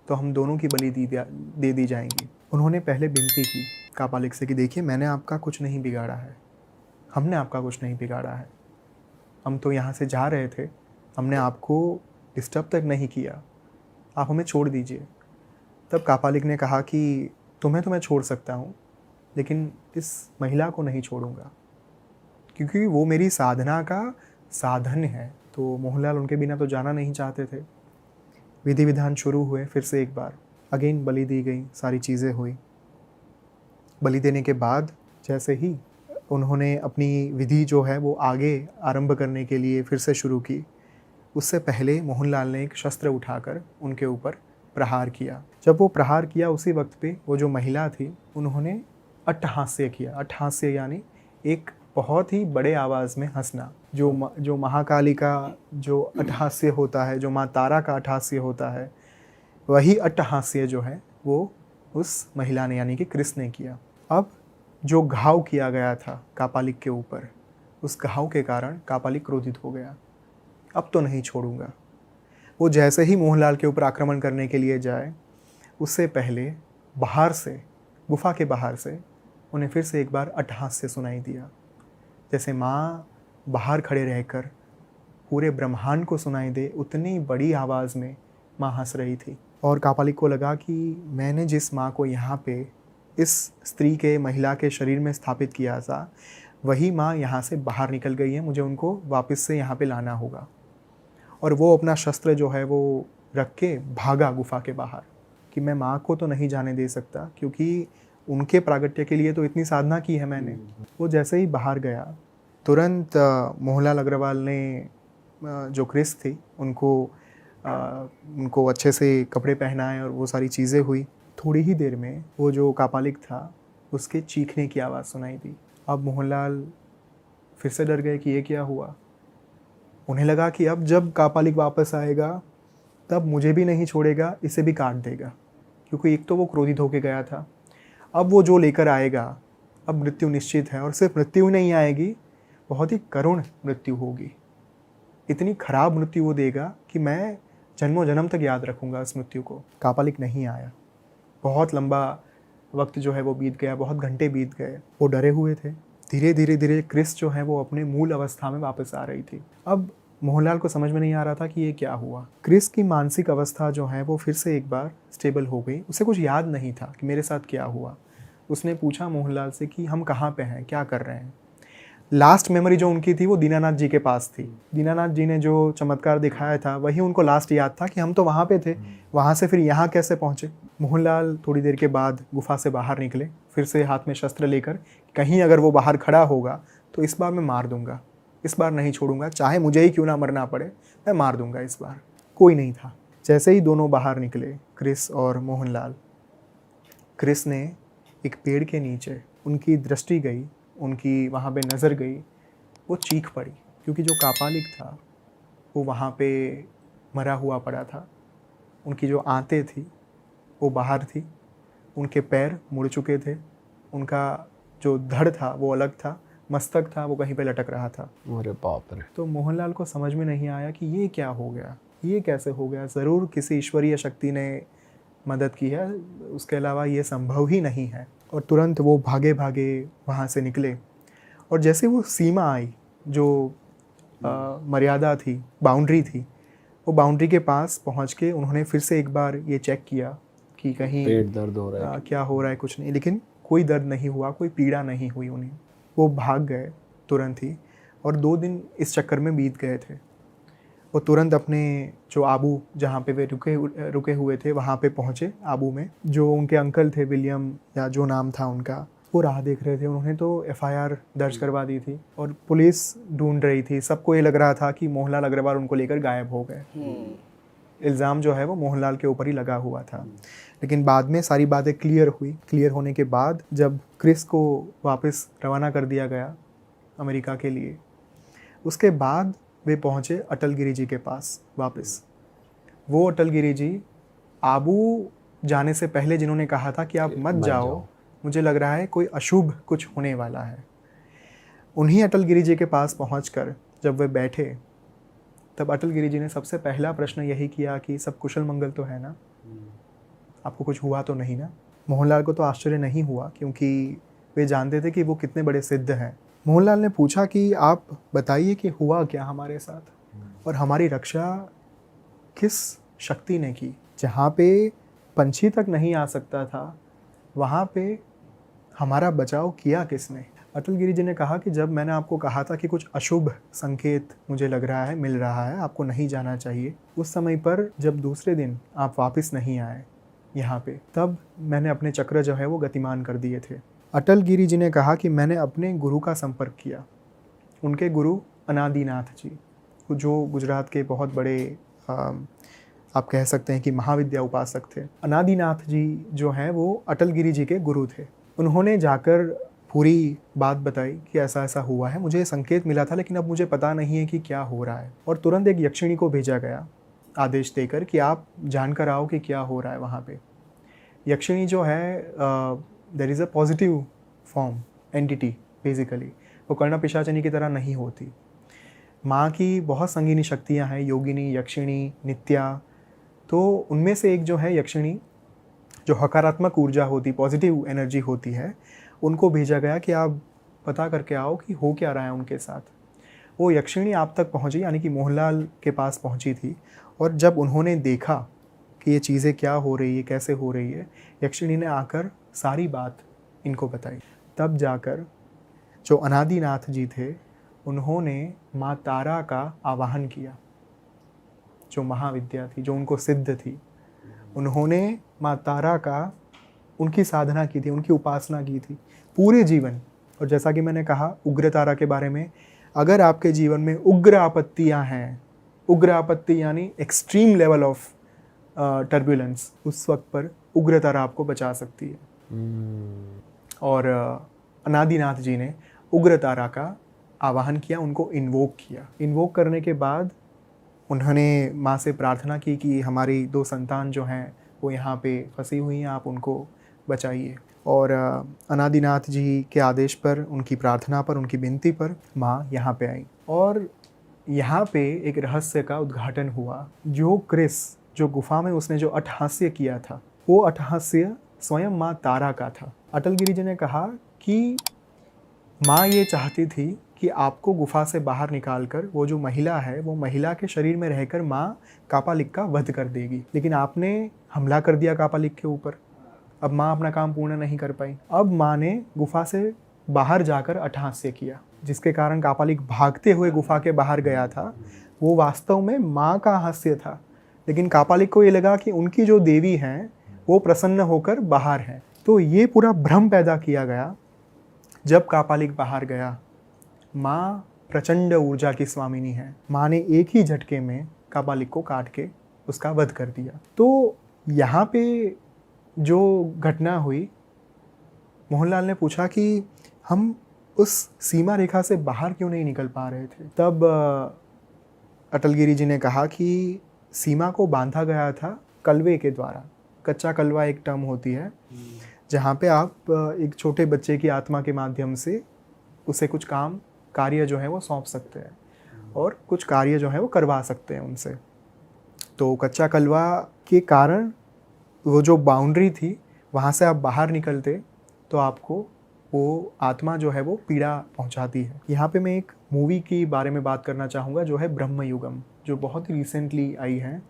[SPEAKER 6] तो हम दोनों की बलि दे दी जाएंगी। उन्होंने पहले विनती की कापालिक से कि देखिए, मैंने आपका कुछ नहीं बिगाड़ा है, हमने आपका कुछ नहीं बिगाड़ा है, हम तो यहाँ से जा रहे थे, हमने आपको डिस्टर्ब तक नहीं किया, आप हमें छोड़ दीजिए। तब कापालिक ने कहा कि तुम्हें तो मैं छोड़ सकता हूँ, लेकिन इस महिला को नहीं छोड़ूंगा, क्योंकि वो मेरी साधना का साधन है। तो मोहनलाल उनके बिना तो जाना नहीं चाहते थे। विधि विधान शुरू हुए, फिर से एक बार अगेन बलि दी गई, सारी चीज़ें हुई। बलि देने के बाद जैसे ही उन्होंने अपनी विधि जो है वो आगे आरंभ करने के लिए फिर से शुरू की, उससे पहले मोहनलाल ने एक शस्त्र उठाकर उनके ऊपर प्रहार किया। जब वो प्रहार किया, उसी वक्त पे वो जो महिला थी उन्होंने अट्टहास्य किया। अट्टहास्य यानी एक बहुत ही बड़े आवाज़ में हंसना। जो महाकाली का जो अट्टहास्य होता है, जो माँ तारा का अट्टहास्य होता है, वही अट्टहास्य जो है वो उस महिला ने यानी कि क्रिस ने किया। अब जो घाव किया गया था कापालिक के ऊपर, उस घाव के कारण कापालिक क्रोधित हो गया। अब तो नहीं छोड़ूंगा। वो जैसे ही मोहनलाल के ऊपर आक्रमण करने के लिए जाए, उससे पहले बाहर से, गुफा के बाहर से उन्हें फिर से एक बार अट्टहास्य सुनाई दिया। जैसे माँ बाहर खड़े रहकर पूरे ब्रह्मांड को सुनाई दे, उतनी बड़ी आवाज़ में माँ हंस रही थी। और कापालिक को लगा कि मैंने जिस माँ को यहाँ पे इस स्त्री के, महिला के शरीर में स्थापित किया था, वही माँ यहाँ से बाहर निकल गई है, मुझे उनको वापस से यहाँ पे लाना होगा। और वो अपना शस्त्र जो है वो रख के भागा गुफा के बाहर कि मैं माँ को तो नहीं जाने दे सकता, क्योंकि उनके प्रागट्य के लिए तो इतनी साधना की है मैंने। वो जैसे ही बाहर गया, तुरंत मोहनलाल अग्रवाल ने जो क्रिस थी उनको अच्छे से कपड़े पहनाए और वो सारी चीज़ें हुई। थोड़ी ही देर में वो जो कापालिक था उसके चीखने की आवाज़ सुनाई दी। अब मोहनलाल फिर से डर गए कि ये क्या हुआ। उन्हें लगा कि अब जब कापालिक वापस आएगा तब मुझे भी नहीं छोड़ेगा, इसे भी काट देगा, क्योंकि एक तो वो क्रोधित होकर गया था। अब वो जो लेकर आएगा, अब मृत्यु निश्चित है, और सिर्फ मृत्यु नहीं आएगी, बहुत ही करुण मृत्यु होगी। इतनी खराब मृत्यु वो देगा कि मैं जन्मों जन्म तक याद रखूँगा इस मृत्यु को। कापालिक नहीं आया। बहुत लंबा वक्त जो है वो बीत गया, बहुत घंटे बीत गए। वो डरे हुए थे। धीरे धीरे क्रिस जो है वो अपने मूल अवस्था में वापस आ रही थी। अब मोहनलाल को समझ में नहीं आ रहा था कि ये क्या हुआ। क्रिस की मानसिक अवस्था जो है वो फिर से एक बार स्टेबल हो गई। उसे कुछ याद नहीं था कि मेरे साथ क्या हुआ। उसने पूछा मोहनलाल से कि हम कहाँ पे हैं, क्या कर रहे हैं। लास्ट मेमोरी जो उनकी थी वो दीनानाथ जी के पास थी। दीनानाथ जी ने जो चमत्कार दिखाया था वही उनको लास्ट याद था कि हम तो वहाँ पे थे, वहाँ से फिर यहाँ कैसे पहुँचे। मोहनलाल थोड़ी देर के बाद गुफा से बाहर निकले, फिर से हाथ में शस्त्र लेकर, कहीं अगर वो बाहर खड़ा होगा तो इस बार मैं मार दूंगा, इस बार नहीं छोड़ूंगा, चाहे मुझे ही क्यों ना मरना पड़े, मैं मार दूंगा इस बार। कोई नहीं था। जैसे ही दोनों बाहर निकले, क्रिस और मोहनलाल, क्रिस ने एक पेड़ के नीचे, उनकी दृष्टि गई, उनकी वहाँ पे नज़र गई, वो चीख पड़ी, क्योंकि जो कापालिक था वो वहाँ पे मरा हुआ पड़ा था। उनकी जो आंतें थी वो बाहर थी, उनके पैर मुड़ चुके थे, उनका जो धड़ था वो अलग था, मस्तक था वो कहीं पे लटक रहा था।
[SPEAKER 4] अरे बाप रे।
[SPEAKER 6] तो मोहनलाल को समझ में नहीं आया कि ये क्या हो गया, ये कैसे हो गया। ज़रूर किसी ईश्वरीय शक्ति ने मदद की है, उसके अलावा ये संभव ही नहीं है। और तुरंत वो भागे भागे वहाँ से निकले, और जैसे वो सीमा आई जो मर्यादा थी, बाउंड्री थी, वो बाउंड्री के पास पहुँच के उन्होंने फिर से एक बार ये चेक किया कि कहीं
[SPEAKER 4] पेट दर्द हो रहा है,
[SPEAKER 6] क्या हो रहा है, कुछ नहीं। लेकिन कोई दर्द नहीं हुआ, कोई पीड़ा नहीं हुई उन्हें। वो भाग गए तुरंत ही, और 2 दिन इस चक्कर में बीत गए थे। वो तुरंत अपने जो आबू, जहाँ पे वे रुके हुए थे, वहाँ पे पहुँचे। आबू में जो उनके अंकल थे, विलियम या जो नाम था उनका, वो राह देख रहे थे। उन्होंने तो FIR दर्ज करवा दी थी और पुलिस ढूंढ रही थी। सबको ये लग रहा था कि मोहनलाल अग्रवाल उनको लेकर गायब हो गए। इल्ज़ाम जो है वो मोहनलाल के ऊपर ही लगा हुआ था। लेकिन बाद में सारी बातें क्लियर हुई। क्लियर होने के बाद जब क्रिस को वापस रवाना कर दिया गया अमेरिका के लिए, उसके बाद वे पहुँचे अटल गिरी जी के पास वापस। वो अटल गिरी जी आबू जाने से पहले जिन्होंने कहा था कि आप मत जाओ, मुझे लग रहा है कोई अशुभ कुछ होने वाला है, उन्हीं अटल गिरी जी के पास पहुंचकर जब वे बैठे तब अटल गिरी जी ने सबसे पहला प्रश्न यही किया कि सब कुशल मंगल तो है ना, आपको कुछ हुआ तो नहीं ना। मोहनलाल को तो आश्चर्य नहीं हुआ क्योंकि वे जानते थे कि वो कितने बड़े सिद्ध हैं। मोहनलाल ने पूछा कि आप बताइए कि हुआ क्या हमारे साथ और हमारी रक्षा किस शक्ति ने की। जहाँ पे पंछी तक नहीं आ सकता था वहाँ पे हमारा बचाव किया किसने। अटल गिरी जी ने कहा कि जब मैंने आपको कहा था कि कुछ अशुभ संकेत मुझे लग रहा है, मिल रहा है, आपको नहीं जाना चाहिए, उस समय पर जब दूसरे दिन आप वापस नहीं आए यहाँ पे, तब मैंने अपने चक्र जो है वो गतिमान कर दिए थे। अटल गिरी जी ने कहा कि मैंने अपने गुरु का संपर्क किया, उनके गुरु अनादिनाथ जी, जो गुजरात के बहुत बड़े आप कह सकते हैं कि महाविद्या उपासक थे। अनादिनाथ जी जो हैं वो अटल गिरी जी के गुरु थे। उन्होंने जाकर पूरी बात बताई कि ऐसा ऐसा हुआ है, मुझे संकेत मिला था लेकिन अब मुझे पता नहीं है कि क्या हो रहा है। और तुरंत एक यक्षिणी को भेजा गया आदेश देकर कि आप जानकर आओ कि क्या हो रहा है वहाँ पे। यक्षिणी जो है there is a positive form entity basically, वो कर्ण पिशाचिनी की तरह नहीं होती। माँ की बहुत संगीनी शक्तियाँ हैं, योगिनी, यक्षिणी, नित्या। तो उनमें से एक जो है यक्षिणी, जो हकारात्मक ऊर्जा होती, पॉजिटिव एनर्जी होती है, उनको भेजा गया कि आप पता करके आओ कि हो क्या रहा है उनके साथ। वो यक्षिणी आप तक पहुंची, यानी कि मोहनलाल के पास पहुंची थी। और जब उन्होंने देखा कि ये चीज़ें क्या हो रही है, कैसे हो रही है, यक्षिणी ने आकर सारी बात इनको बताई। तब जाकर जो अनादिनाथ जी थे उन्होंने माँ तारा का आवाहन किया, जो महाविद्या थी, जो उनको सिद्ध थी। उन्होंने माँ तारा का उनकी साधना की थी, उनकी उपासना की थी पूरे जीवन। और जैसा कि मैंने कहा उग्र तारा के बारे में, अगर आपके जीवन में उग्र आपत्तियां हैं, उग्र आपत्ति यानी एक्सट्रीम लेवल ऑफ टर्बुलेंस, उस वक्त पर उग्र तारा आपको बचा सकती है। और अनादिनाथ जी ने उग्र तारा का आवाहन किया, उनको इन्वोक किया। इन्वोक करने के बाद उन्होंने माँ से प्रार्थना की कि हमारी 2 संतान जो हैं वो यहाँ पे फंसी हुई हैं, आप उनको बचाइए। और अनादिनाथ जी के आदेश पर, उनकी प्रार्थना पर, उनकी विनती पर माँ यहाँ पे आई। और यहाँ पे एक रहस्य का उद्घाटन हुआ। जो क्रिस, जो गुफा में उसने जो अट्टहास्य किया था, वो अट्टहास्य स्वयं माँ तारा का था। अटल गिरी जी ने कहा कि माँ ये चाहती थी कि आपको गुफा से बाहर निकालकर वो जो महिला है, वो महिला के शरीर में रहकर माँ कापालिक का वध कर देगी, लेकिन आपने हमला कर दिया कापालिक के ऊपर। अब माँ अपना काम पूर्ण नहीं कर पाई। अब माँ ने गुफा से बाहर जाकर अट्टहास्य किया, जिसके कारण कापालिक भागते हुए गुफा के बाहर गया था। वो वास्तव में माँ का हास्य था, लेकिन कापालिक को ये लगा कि उनकी जो देवी हैं वो प्रसन्न होकर बाहर हैं। तो ये पूरा भ्रम पैदा किया गया। जब कापालिक बाहर गया, माँ प्रचंड ऊर्जा की स्वामिनी है, माँ ने एक ही झटके में कापालिक को काट के उसका वध कर दिया। तो यहाँ पे जो घटना हुई, मोहनलाल ने पूछा कि हम उस सीमा रेखा से बाहर क्यों नहीं निकल पा रहे थे। तब अटल गिरी जी ने कहा कि सीमा को बांधा गया था कलवे के द्वारा। कच्चा कलवा एक टर्म होती है जहाँ पे आप एक छोटे बच्चे की आत्मा के माध्यम से उसे कुछ कार्य जो है वो सौंप सकते हैं और कुछ कार्य जो है वो करवा सकते हैं उनसे। तो कच्चा कलवा के कारण वो जो बाउंड्री थी, वहाँ से आप बाहर निकलते तो आपको वो आत्मा जो है वो पीड़ा पहुँचाती है। यहाँ पे मैं एक मूवी की बारे में बात करना चाहूँगा जो है ब्रह्मयुगम, जो बहुत ही रिसेंटली आई है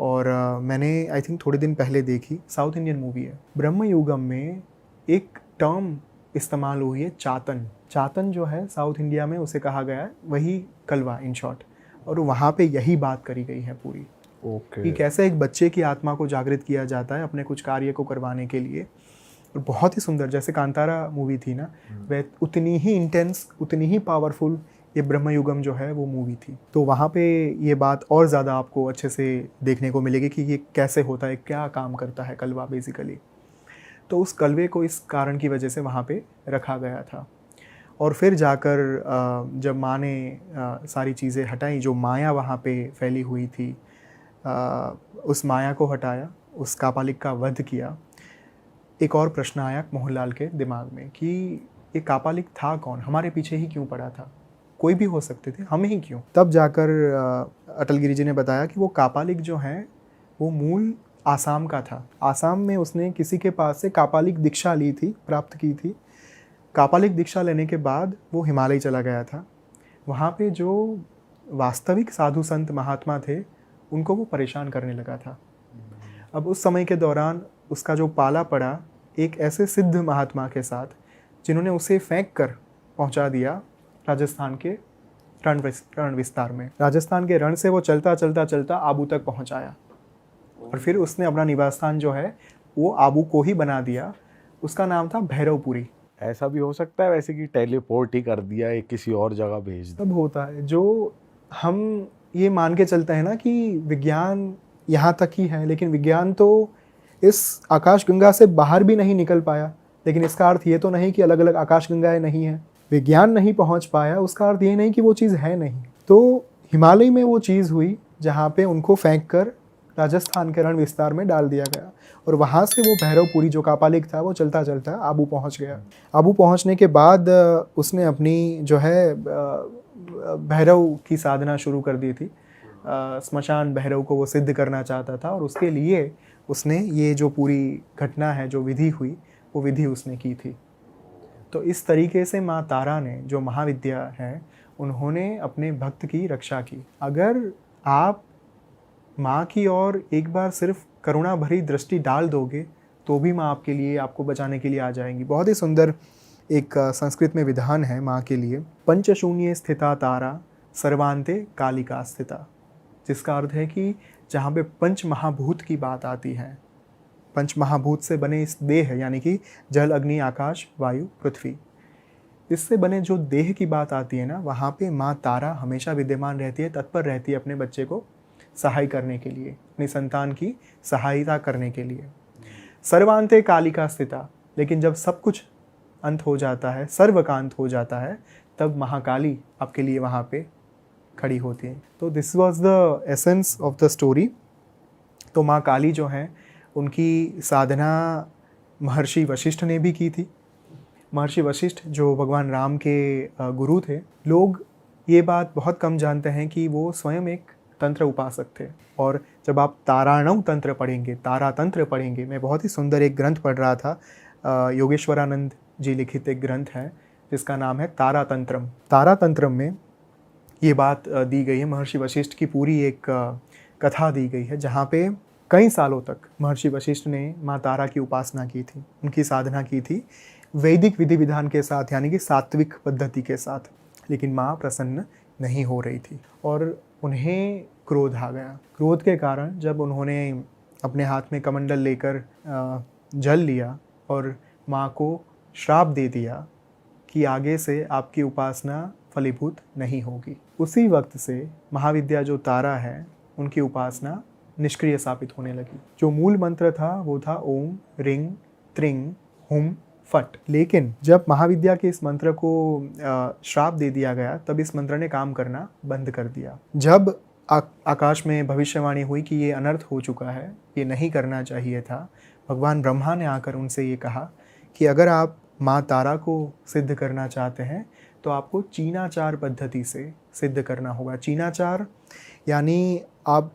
[SPEAKER 6] और मैंने आई थिंक थोड़े दिन पहले देखी। साउथ इंडियन मूवी है। ब्रह्मयुगम में एक टर्म इस्तेमाल हुई है, चातन। चातन जो है साउथ इंडिया में उसे कहा गया है वही कलवा इन शॉर्ट, और वहाँ पे यही बात करी गई है पूरी। कि कैसे एक बच्चे की आत्मा को जागृत किया जाता है अपने कुछ कार्य को करवाने के लिए। और बहुत ही सुंदर, जैसे कांतारा मूवी थी ना, वह उतनी ही इंटेंस, उतनी ही पावरफुल ये ब्रह्मयुगम जो है वो मूवी थी। तो वहाँ पे ये बात और ज़्यादा आपको अच्छे से देखने को मिलेगी कि ये कैसे होता है, क्या काम करता है कलवा बेसिकली। तो उस कलवे को इस कारण की वजह से वहाँ पे रखा गया था। और फिर जाकर जब माँ ने सारी चीज़ें हटाई, जो माया वहाँ पे फैली हुई थी, उस माया को हटाया, उस कापालिक का वध किया, एक और प्रश्न आया मोहनलाल के दिमाग में कि ये कापालिक था कौन, हमारे पीछे ही क्यों पड़ा था, कोई भी हो सकते थे, हम ही क्यों। तब जाकर अटल गिरी जी ने बताया कि वो कापालिक जो हैं वो मूल आसाम का था। आसाम में उसने किसी के पास से कापालिक दीक्षा ली थी, प्राप्त की थी। कापालिक दीक्षा लेने के बाद वो हिमालय चला गया था। वहाँ पे जो वास्तविक साधु संत महात्मा थे उनको वो परेशान करने लगा था। अब उस समय के दौरान उसका जो पाला पड़ा एक ऐसे सिद्ध महात्मा के साथ जिन्होंने उसे फेंक कर पहुंचा दिया राजस्थान के रण विस्तार में। राजस्थान के रण से वो चलता चलता चलता आबू तक पहुंच आया और फिर उसने अपना निवास स्थान जो है वो आबू को ही बना दिया। उसका नाम था भैरवपुरी।
[SPEAKER 3] ऐसा भी हो सकता है वैसे कि टेलीपोर्ट ही कर दिया, एक किसी और जगह भेज दिया।
[SPEAKER 6] तब होता है जो हम ये मान के चलते हैं ना कि विज्ञान यहाँ तक ही है, लेकिन विज्ञान तो इस आकाशगंगा से बाहर भी नहीं निकल पाया। लेकिन इसका अर्थ ये तो नहीं कि अलग अलग आकाशगंगाएं नहीं हैं। विज्ञान नहीं पहुँच पाया उसका अर्थ ये नहीं कि वो चीज़ है नहीं। तो हिमालय में वो चीज़ हुई जहाँ पे उनको फेंक कर राजस्थान के रण विस्तार में डाल दिया गया और वहाँ से वो भैरवपुरी जो कापालिक था वो चलता चलता आबू पहुँच गया। आबू पहुँचने के बाद उसने अपनी जो है भैरव की साधना शुरू कर दी थी। स्मशान भैरव को वो सिद्ध करना चाहता था और उसके लिए उसने ये जो पूरी घटना है, जो विधि हुई, वो विधि उसने की थी। तो इस तरीके से माँ तारा ने, जो महाविद्या है, उन्होंने अपने भक्त की रक्षा की। अगर आप माँ की ओर एक बार सिर्फ करुणा भरी दृष्टि डाल दोगे तो भी माँ आपके लिए, आपको बचाने के लिए आ जाएंगी। बहुत ही सुंदर एक संस्कृत में विधान है माँ के लिए, पंचशून्य स्थिता तारा सर्वांते कालिका स्थिता, जिसका अर्थ है कि जहाँ पे पंच महाभूत की बात आती है, पंच महाभूत से बने इस देह यानी कि जल, अग्नि, आकाश, वायु, पृथ्वी, इससे बने जो देह की बात आती है ना, वहाँ पे माँ तारा हमेशा विद्यमान रहती है, तत्पर रहती है अपने बच्चे को सहाय करने के लिए, अपनी संतान की सहायता करने के लिए। सर्वांते कालिका स्थिता, लेकिन जब सब कुछ अंत हो जाता है, सर्व का अंत हो जाता है, तब महाकाली आपके लिए वहाँ पे खड़ी होती है। तो this was the essence of the story. तो माँ काली जो हैं उनकी साधना महर्षि वशिष्ठ ने भी की थी। महर्षि वशिष्ठ जो भगवान राम के गुरु थे, लोग ये बात बहुत कम जानते हैं कि वो स्वयं एक तंत्र उपासक थे। और जब आप ताराणव तंत्र पढ़ेंगे, तारा तंत्र पढ़ेंगे, मैं बहुत ही सुंदर एक ग्रंथ पढ़ रहा था, योगेश्वरानंद जी लिखित एक ग्रंथ है जिसका नाम है तारा तंत्रम। तारा तंत्रम में ये बात दी गई है, महर्षि वशिष्ठ की पूरी एक कथा दी गई है, जहाँ पे कई सालों तक महर्षि वशिष्ठ ने माँ तारा की उपासना की थी, उनकी साधना की थी वैदिक विधि विधान के साथ, यानी कि सात्विक पद्धति के साथ। लेकिन माँ प्रसन्न नहीं हो रही थी और उन्हें क्रोध आ गया। क्रोध के कारण जब उन्होंने अपने हाथ में कमंडल लेकर जल लिया और माँ को श्राप दे दिया कि आगे से आपकी उपासना फलीभूत नहीं होगी, उसी वक्त से महाविद्या जो तारा है उनकी उपासना निष्क्रिय साबित होने लगी। जो मूल मंत्र था वो था ओम रिंग त्रिंग हुम फट। लेकिन जब महाविद्या के इस मंत्र को श्राप दे दिया गया तब इस मंत्र ने काम करना बंद कर दिया। जब आकाश में भविष्यवाणी हुई कि ये अनर्थ हो चुका है, ये नहीं करना चाहिए था, भगवान ब्रह्मा ने आकर उनसे ये कहा कि अगर आप माँ तारा को सिद्ध करना चाहते हैं तो आपको चीनाचार पद्धति से सिद्ध करना होगा। चीनाचार यानी आप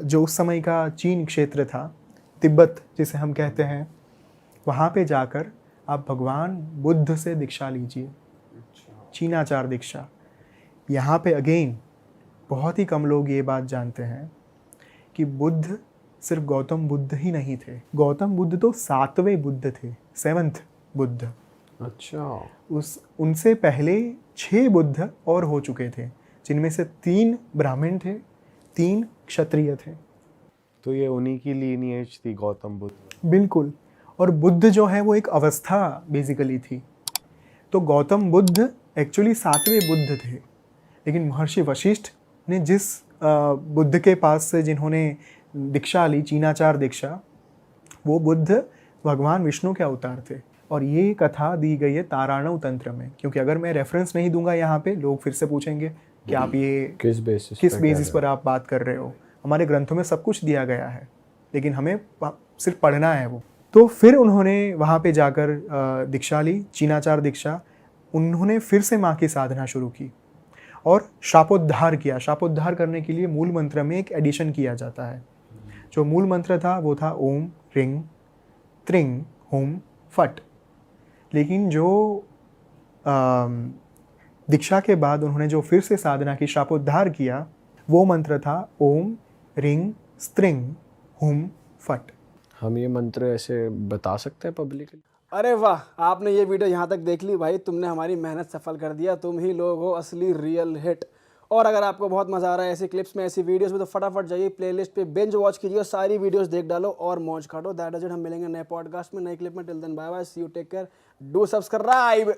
[SPEAKER 6] जो उस समय का चीन क्षेत्र था, तिब्बत जिसे हम कहते हैं, वहाँ पे जाकर आप भगवान बुद्ध से दीक्षा लीजिए, चीनाचार दीक्षा। यहाँ पे अगेन बहुत ही कम लोग ये बात जानते हैं कि बुद्ध सिर्फ गौतम बुद्ध ही नहीं थे। गौतम बुद्ध तो 7वें बुद्ध थे, 7th बुद्ध।
[SPEAKER 3] अच्छा,
[SPEAKER 6] उनसे पहले 6 बुद्ध और हो चुके थे, जिनमें से 3 ब्राह्मण थे, 3 क्षत्रिय थे।
[SPEAKER 3] तो ये उन्हीं की लीनिएज थी, गौतम बुद्ध।
[SPEAKER 6] बिल्कुल। और बुद्ध जो है वो एक अवस्था बेसिकली थी। तो गौतम बुद्ध एक्चुअली 7वें बुद्ध थे, लेकिन महर्षि वशिष्ठ ने जिस बुद्ध के पास से जिन्होंने दीक्षा ली, चीनाचार दीक्षा, वो बुद्ध भगवान विष्णु के अवतार थे। और ये कथा दी गई है ताराणव तंत्र में, क्योंकि अगर मैं रेफरेंस नहीं दूंगा यहाँ पे, लोग फिर से पूछेंगे कि आप ये
[SPEAKER 4] किस बेसिस
[SPEAKER 6] पर आप बात कर रहे हो। हमारे ग्रंथों में सब कुछ दिया गया है, लेकिन हमें सिर्फ पढ़ना है वो। तो फिर उन्होंने वहाँ पे जाकर दीक्षा ली, चीनाचार दीक्षा। उन्होंने फिर से माँ की साधना शुरू की और शापोद्धार किया। शापोद्धार करने के लिए मूल मंत्र में एक एडिशन किया जाता है। जो मूल मंत्र था वो था ओम रिंग त्रिंग होम फट। लेकिन जो दीक्षा के बाद उन्होंने जो फिर से साधना की, शापोद्धार किया, वो मंत्र था ओम रिंग स्त्रिंग हुम फट।
[SPEAKER 4] हम ये मंत्र ऐसे बता सकते हैं पब्लिकली?
[SPEAKER 1] अरे वाह, आपने ये वीडियो यहाँ तक देख ली भाई, तुमने हमारी मेहनत सफल कर दिया। तुम ही लोग हो असली रियल हिट। और अगर आपको बहुत मज़ा आ रहा है ऐसी क्लिप्स में, ऐसी वीडियोस में, तो फटाफट जाइए प्लेलिस्ट पे बिंज वॉच कीजिए और सारी वीडियोस देख डालो और मौज काटो। That is it. हम मिलेंगे नए पॉडकास्ट में, नए क्लिप में। Till then bye bye, see you, take care, do subscribe.